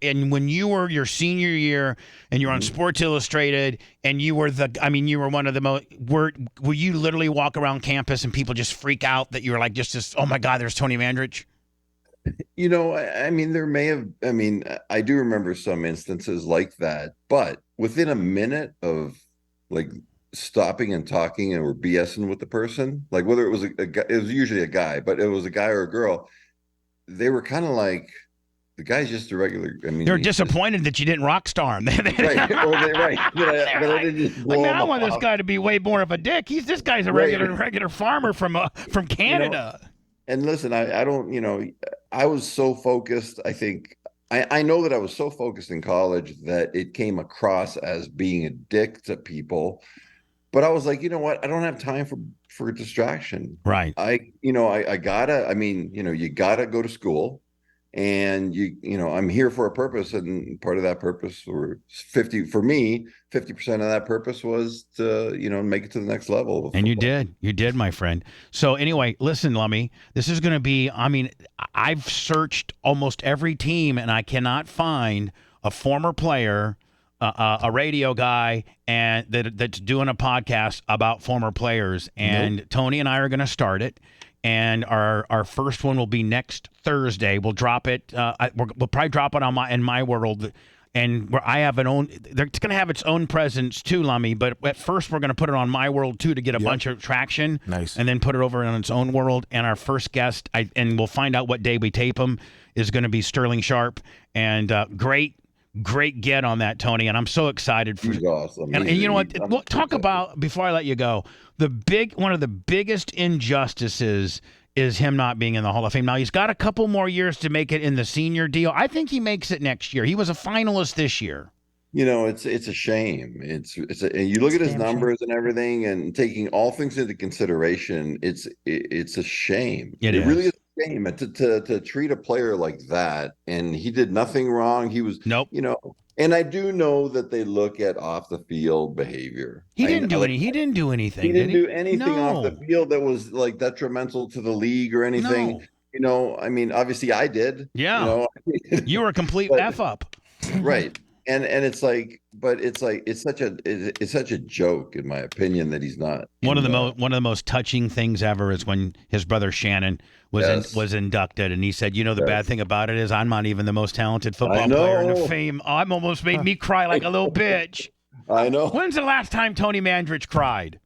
and when you were your senior year and you're on Sports Illustrated and you were you were one of the most, were you literally walk around campus and people just freak out that you were like, just oh my God, there's Tony Mandrich? There may have, I do remember some instances like that, but within a minute of like stopping and talking and we're BSing with the person, like whether it was a guy, it was usually a guy, but it was a guy or a girl, they were kind of like, the guy's just a regular. They're disappointed that you didn't rock star him. Right. I want this guy to be way more of a dick. This guy's a regular farmer from Canada. And listen, I don't, I was so focused. I think I know that I was so focused in college that it came across as being a dick to people. But I was like, you know what? I don't have time for distraction. Right. You gotta go to school, and I'm here for a purpose, and part of that purpose, or 50% of that purpose was to, make it to the next level. And you did, my friend. So anyway, listen, Lummy, this is going to be, I've searched almost every team and I cannot find a former player, a radio guy, and that's doing a podcast about former players. And Tony and I are going to start it. And our first one will be next Thursday. We'll drop it. We'll probably drop it on in my world. And where I have it's going to have its own presence too, Lummy. But at first, we're going to put it on my world too to get a bunch of traction. Nice. And then put it over on its own world. And our first guest, and we'll find out what day we tape him, is going to be Sterling Sharp. And great get on that, Tony. And I'm so excited for. He's awesome. And you know what? Talk about, before I let you go, one of the biggest injustices is him not being in the Hall of Fame. Now, he's got a couple more years to make it in the senior deal. I think he makes it next year. He was a finalist this year. It's a shame. And you look at his numbers and everything, and taking all things into consideration, it's a shame. It really is a shame to treat a player like that. And he did nothing wrong. He was, and I do know that they look at off the field behavior. He didn't do anything. He didn't do anything. He didn't do anything off the field that was like detrimental to the league or anything. No. Obviously I did. Yeah. You were a complete F up. Right. And it's like, but it's like, it's such a joke, in my opinion, that he's not. One of the most touching things ever is when his brother Shannon was inducted, and he said, the bad thing about it is I'm not even the most talented football player in the fame. I'm almost made me cry like a little bitch. I know. When's the last time Tony Mandrich cried?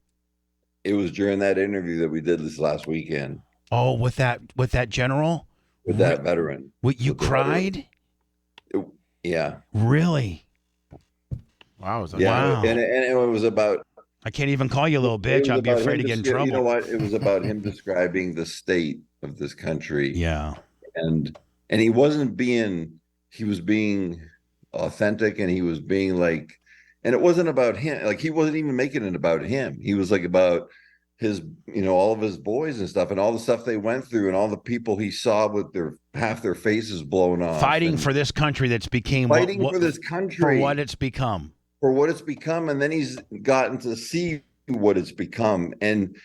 It was during that interview that we did this last weekend. Oh, with that general? With that veteran. You cried? Yeah. Really? Wow. Wow. And it was about. I can't even call you a little bitch. I'd be afraid to get in trouble. You know what? It was about him describing the state of this country. Yeah. And he wasn't being. He was being authentic, and he was being like. And it wasn't about him. Like, he wasn't even making it about him. He was like about his, all of his boys and stuff, and all the stuff they went through, and all the people he saw with half their faces blown off, fighting for this country that's became for this country, for what it's become, and then he's gotten to see what it's become, and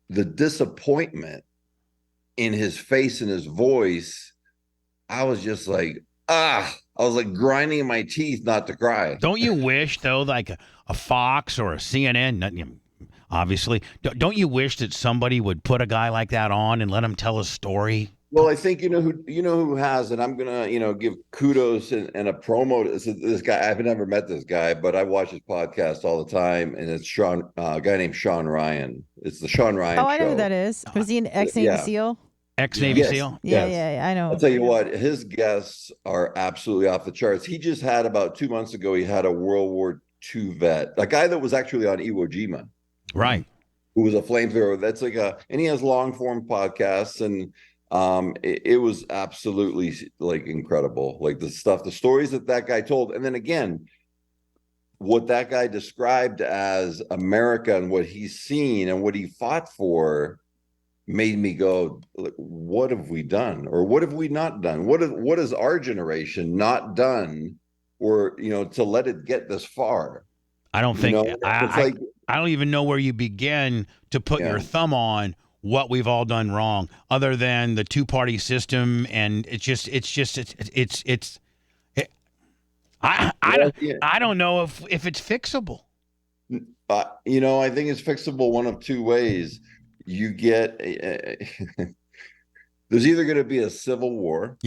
the disappointment in his face and his voice. I was just like, I was like grinding my teeth not to cry. Don't you wish, though, like a Fox or a CNN? Obviously, don't you wish that somebody would put a guy like that on and let him tell his story? Well, I think who has, and I'm gonna give kudos and a promo to this guy. I've never met this guy, but I watch his podcast all the time, and it's a guy named Sean Ryan. It's the Sean Ryan Show. I know who that is. Was he an ex-Navy SEAL? Ex-Navy SEAL? Yeah, I know. I'll tell you what, his guests are absolutely off the charts. He just had, about 2 months ago, he had a World War II vet, a guy that was actually on Iwo Jima. Right. Who was a flamethrower. That's like and he has long form podcasts, and it was absolutely like incredible. Like the stories that guy told. And then again, what that guy described as America and what he's seen and what he fought for made me go, what have we done? Or what have we not done? What has our generation not done, or, to let it get this far? I don't think, I don't even know where you begin to put your thumb on what we've all done wrong, other than the two-party system. And I don't know if it's fixable. I think it's fixable one of two ways. You get there's either going to be a civil war,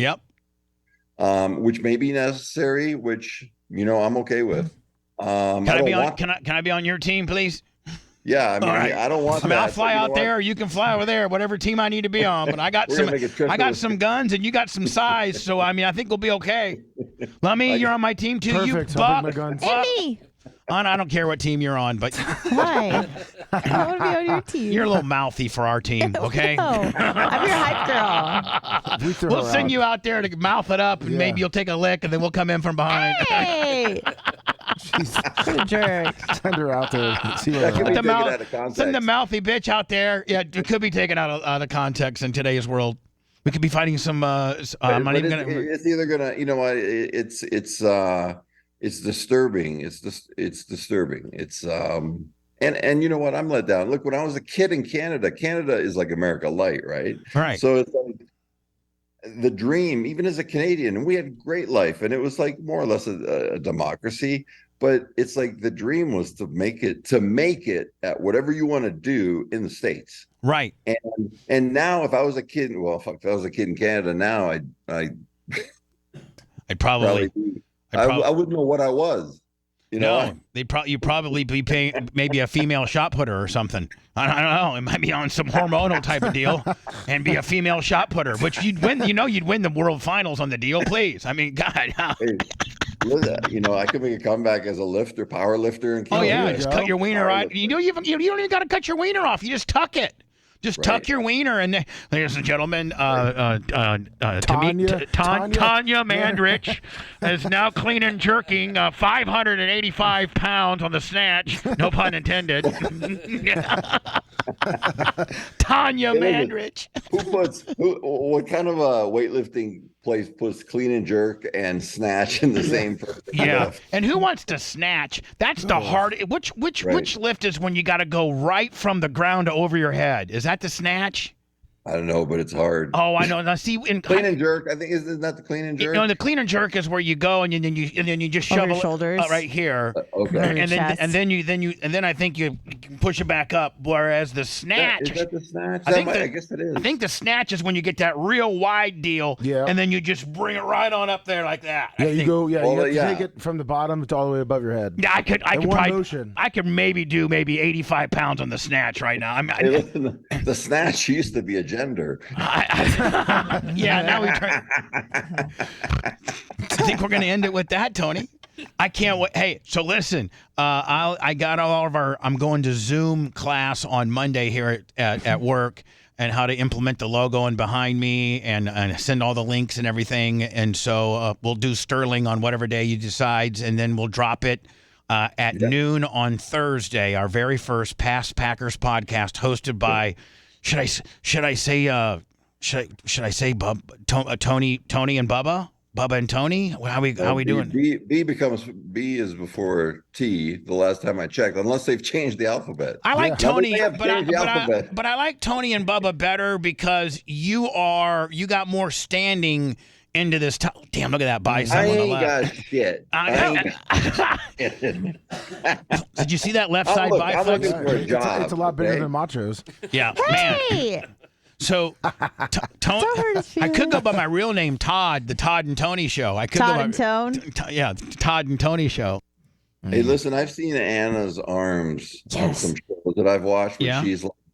which may be necessary, which I'm okay with. Can I be on your team, please? Yeah, I mean, right. I don't want that. I'll fly out there, or you can fly over there, whatever team I need to be on. But I got some guns, and you got some size, so I think we'll be okay. Lummy, you're on my team too. Perfect. You Buck. My guns. Me. I don't care what team you're on, but Why? I want to be on your team. You're a little mouthy for our team, okay? No, I'm your hype girl. We'll send you out there to mouth it up, and maybe you'll take a lick, and then we'll come in from behind. Hey! What a jerk. Send her out there. See what send the mouthy bitch out there. Yeah, it could be taken out of context in today's world. We could be fighting some. I'm not even gonna. It's either gonna. You know what? It's disturbing. It's disturbing. It's and you know what? I'm let down. Look, when I was a kid in Canada, Canada is like America Light, right? Right. So it's like the dream, even as a Canadian, and we had great life, and it was like more or less a democracy. But it's like the dream was to make it at whatever you want to do in the States. Right. And now if I was a kid, if I was a kid in Canada now, I'd probably I wouldn't know what I was. No, you'd probably be paying maybe a female shot putter or something. I don't know. It might be on some hormonal type of deal and be a female shot putter, which you'd win. You'd win the world finals on the deal, please. I mean, God. Hey, I could make a comeback as a power lifter. And just cut your wiener right. You don't even got to cut your wiener off. You just tuck it. Just tuck your wiener, and ladies and gentlemen, Tanya Mandrich is now clean and jerking 585 pounds on the snatch. No pun intended. Tanya Mandrich. What kind of a weightlifting place puts clean and jerk and snatch in the same person? Yeah, and who wants to snatch? That's the hard. Which lift is when you got to go right from the ground to over your head? Is that the snatch? I don't know, but it's hard. Oh, I know. Now, see, in clean and jerk, I think isn't that the clean and jerk? No, the clean and jerk is where you go and then you just shovel your shoulders right here. Okay. And then I think you push it back up. Whereas the snatch, is that the snatch? I guess it is. I think the snatch is when you get that real wide deal. Yeah. And then you just bring it right on up there like that. Yeah, you go. Yeah, you have to take it from the bottom to all the way above your head. Yeah, I could maybe do 85 pounds on the snatch right now. Listen, the snatch used to be a gender. Yeah, now we try. I think we're going to end it with that, Tony. I can't wait. Hey, so listen, I got all of I'm going to Zoom class on Monday here at work, and how to implement the logo and behind me and send all the links and everything. And so we'll do Sterling on whatever day you decides, and then we'll drop it at noon on Thursday, our very first Past Packers podcast, hosted by Should I say Tony and Bubba? Bubba and Tony? How we doing? B is before T the last time I checked, unless they've changed the alphabet. I like Tony, but I like Tony and Bubba better because you got more standing into this. Damn, look at that bicep on the left. I ain't got shit. Did you see that left side bicep? I'm looking for a job. It's a lot bigger than Macho's. Yeah, man. So, Tony, I could go by my real name, Todd, the Todd and Tony Show. I could Todd go by, and Tone? Yeah, Todd and Tony Show. Hey, listen, I've seen Anna's arms on some shows that I've watched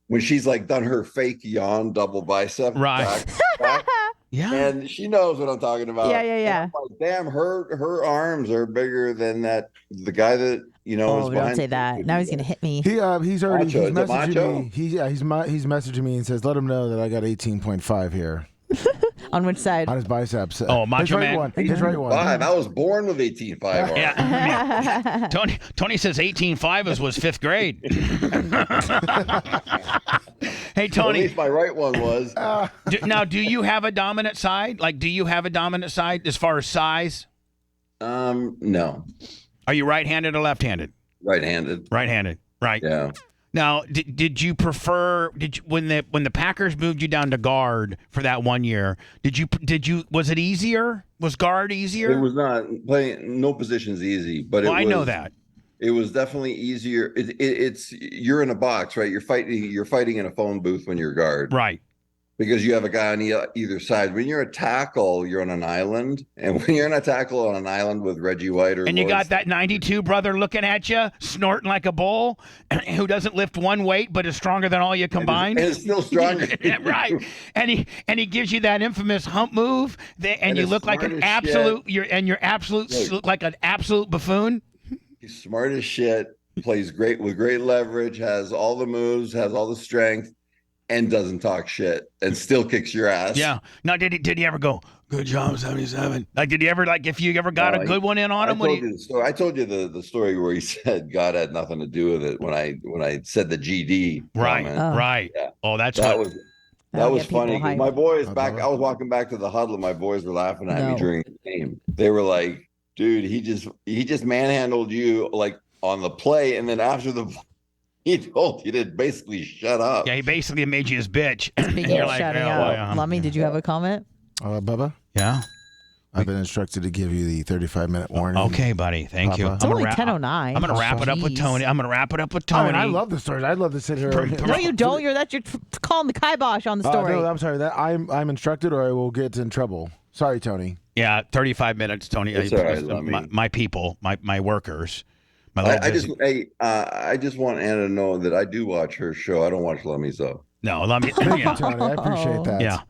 when she's like done her fake yawn double bicep. Right. Back. Yeah. And she knows what I'm talking about. Yeah. Like, damn, her arms are bigger than the guy that is behind. Don't say that. Now he's gonna hit me. He's messaging me. He's messaging me and says, let him know that I got 18.5 here. On which side? On his biceps. Oh, Macho his right Man. one. His right one. 5. I was born with 18.5. Yeah. Tony says 18.5 was 5th grade. Hey, Tony. At least my right one was. Now, do you have a dominant side? Like, do you have a dominant side as far as size? No. Are you right-handed or left-handed? Right-handed. Right-handed. Right. Yeah. Now, did you prefer when the Packers moved you down to guard for that 1 year? Was it easier? Was guard easier? It was not playing. No position's easy, but I know that. It was definitely easier. It's you're in a box, right? You're fighting in a phone booth when you're guard, right? Because you have a guy on either side. When you're a tackle, you're on an island, and when you're in a tackle on an island with Reggie White or and you got that 92 brother looking at you, snorting like a bull, who doesn't lift one weight but is stronger than all you combined. And is still stronger, right? And he gives you that infamous hump move, and you look like an absolute. You're look like an absolute buffoon. He's smart as shit. Plays great with great leverage. Has all the moves. Has all the strength. And doesn't talk shit and still kicks your ass. Yeah. Now, did he ever go, good job, 77? Like, did he ever, like, if you ever got a good one in on him? I told you the story where he said God had nothing to do with it when I said the GD. Right. Comment. Right. Yeah. Oh, that was funny. My boys back. I was walking back to the huddle, and my boys were laughing at me during the game. They were like, "Dude, he just manhandled you like on the play, and then after the." He told you to basically shut up. Yeah, he basically made you his bitch. Speaking of shutting up, Lummy, did you have a comment? Bubba? Yeah? I've been instructed to give you the 35-minute warning. Okay, buddy. Thank you. It's only 10:09. I'm going to wrap it up with Tony. I mean, I love the stories. I'd love to sit here. No, you don't. You're calling the kibosh on the story. No, I'm sorry. That I'm instructed, or I will get in trouble. Sorry, Tony. Yeah, 35 minutes, Tony. That's all right, my people, my workers. I just want Anna to know that I do watch her show. I don't watch Lummy's though. No, Lummy. Yeah. Tony, I appreciate that. Yeah,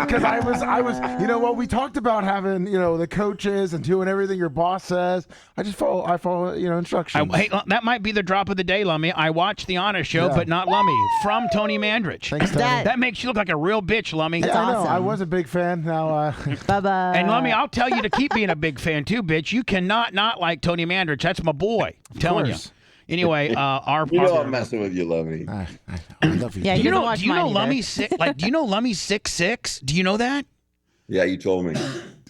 because I was, you know what, we talked about having, the coaches and doing everything your boss says. I follow, instructions. Hey, that might be the drop of the day, Lummy. I watch the Honest Show, but not Lummy. From Tony Mandrich. Thanks, Tony. That makes you look like a real bitch, Lummy. Yeah, I know. I was a big fan. Now, Bye-bye. And Lummy, I'll tell you to keep being a big fan too, bitch. You cannot not like Tony Mandrich. That's my boy. I'm telling you. Anyway, I'm messing with you, Lummy. I love you. Yeah, do you know Lummy's 6'6"? Do you know that? Yeah, you told me.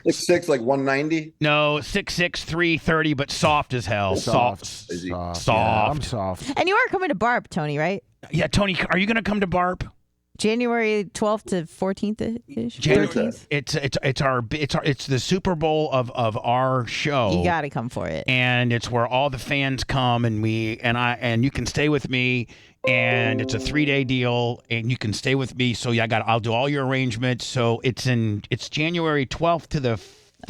6'6", like 190. No, 6'6", 330, but soft as hell. Soft. Yeah, I'm soft. And you are coming to BARP, Tony, right? Yeah, Tony, are you going to come to BARP? January 12th to 14th ish. It's the Super Bowl of our show. You got to come for it. And it's where all the fans come, and you can stay with me, and it's a 3-day deal, and you can stay with me. So I'll do all your arrangements. So it's January 12th to the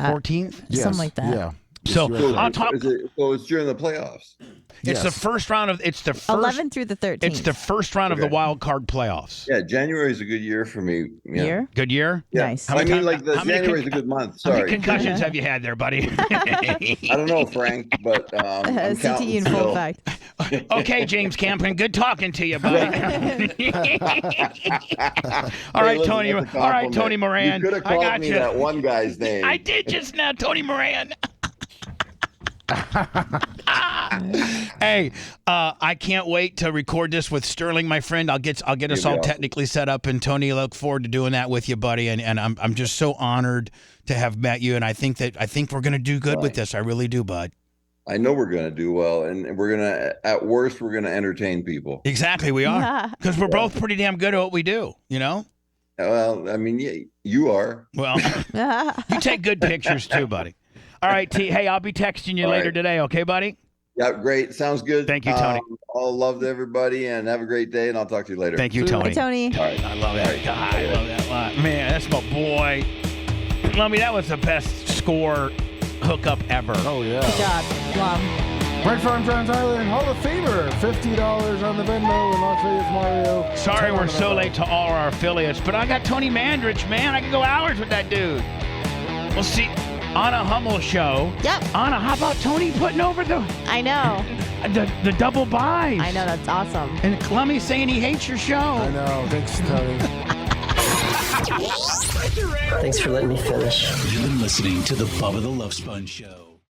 14th, something like that. Yeah. So I'll talk. So it's during the playoffs. It's the first round of. It's the first 11 through the 13th. It's the first round of the wild card playoffs. Yeah, January is a good year for me. Yeah. Year? Good year. Yeah. Nice. January is a good month. Sorry. How many concussions have you had there, buddy? I don't know, Frank, but I'm counting CTE in full effect. Okay, James Campion. Good talking to you, buddy. All right, Tony. All right, Tony Moran. You could have called me that one guy's name. I did just now, Tony Moran. Hey, I can't wait to record this with Sterling, my friend. I'll get us all technically set up, and Tony, I look forward to doing that with you, buddy. And I'm just so honored to have met you, and I think we're gonna do good with this. I really do, bud. I know we're gonna do well, and we're gonna, at worst, we're gonna entertain people. Exactly, we are, because we're both pretty damn good at what we do. Well, I mean, you are. Well, you take good pictures too, buddy. All right, T. Hey, I'll be texting you later today. Okay, buddy? Yeah, great. Sounds good. Thank you, Tony. All love to everybody, and have a great day, and I'll talk to you later. Thank you, Tony. Hey, Tony. All right. I love that guy. I love that a lot. Man, that's my boy. Lummy, that was the best score hookup ever. Oh, yeah. Good job, Lum. Right from Jones Island, Hall of Famer, $50 on the Venmo in Las Vegas, Mario. Sorry we're so late to all our affiliates, but I got Tony Mandrich, man. I can go hours with that dude. We'll see. Anna Hummel show. Yep. Anna, how about Tony putting over I know. the double buys? I know, that's awesome. And Lummy saying he hates your show. I know. Thanks, Tony. Thanks for letting me finish. You've been listening to the Bubba the Love Sponge Show.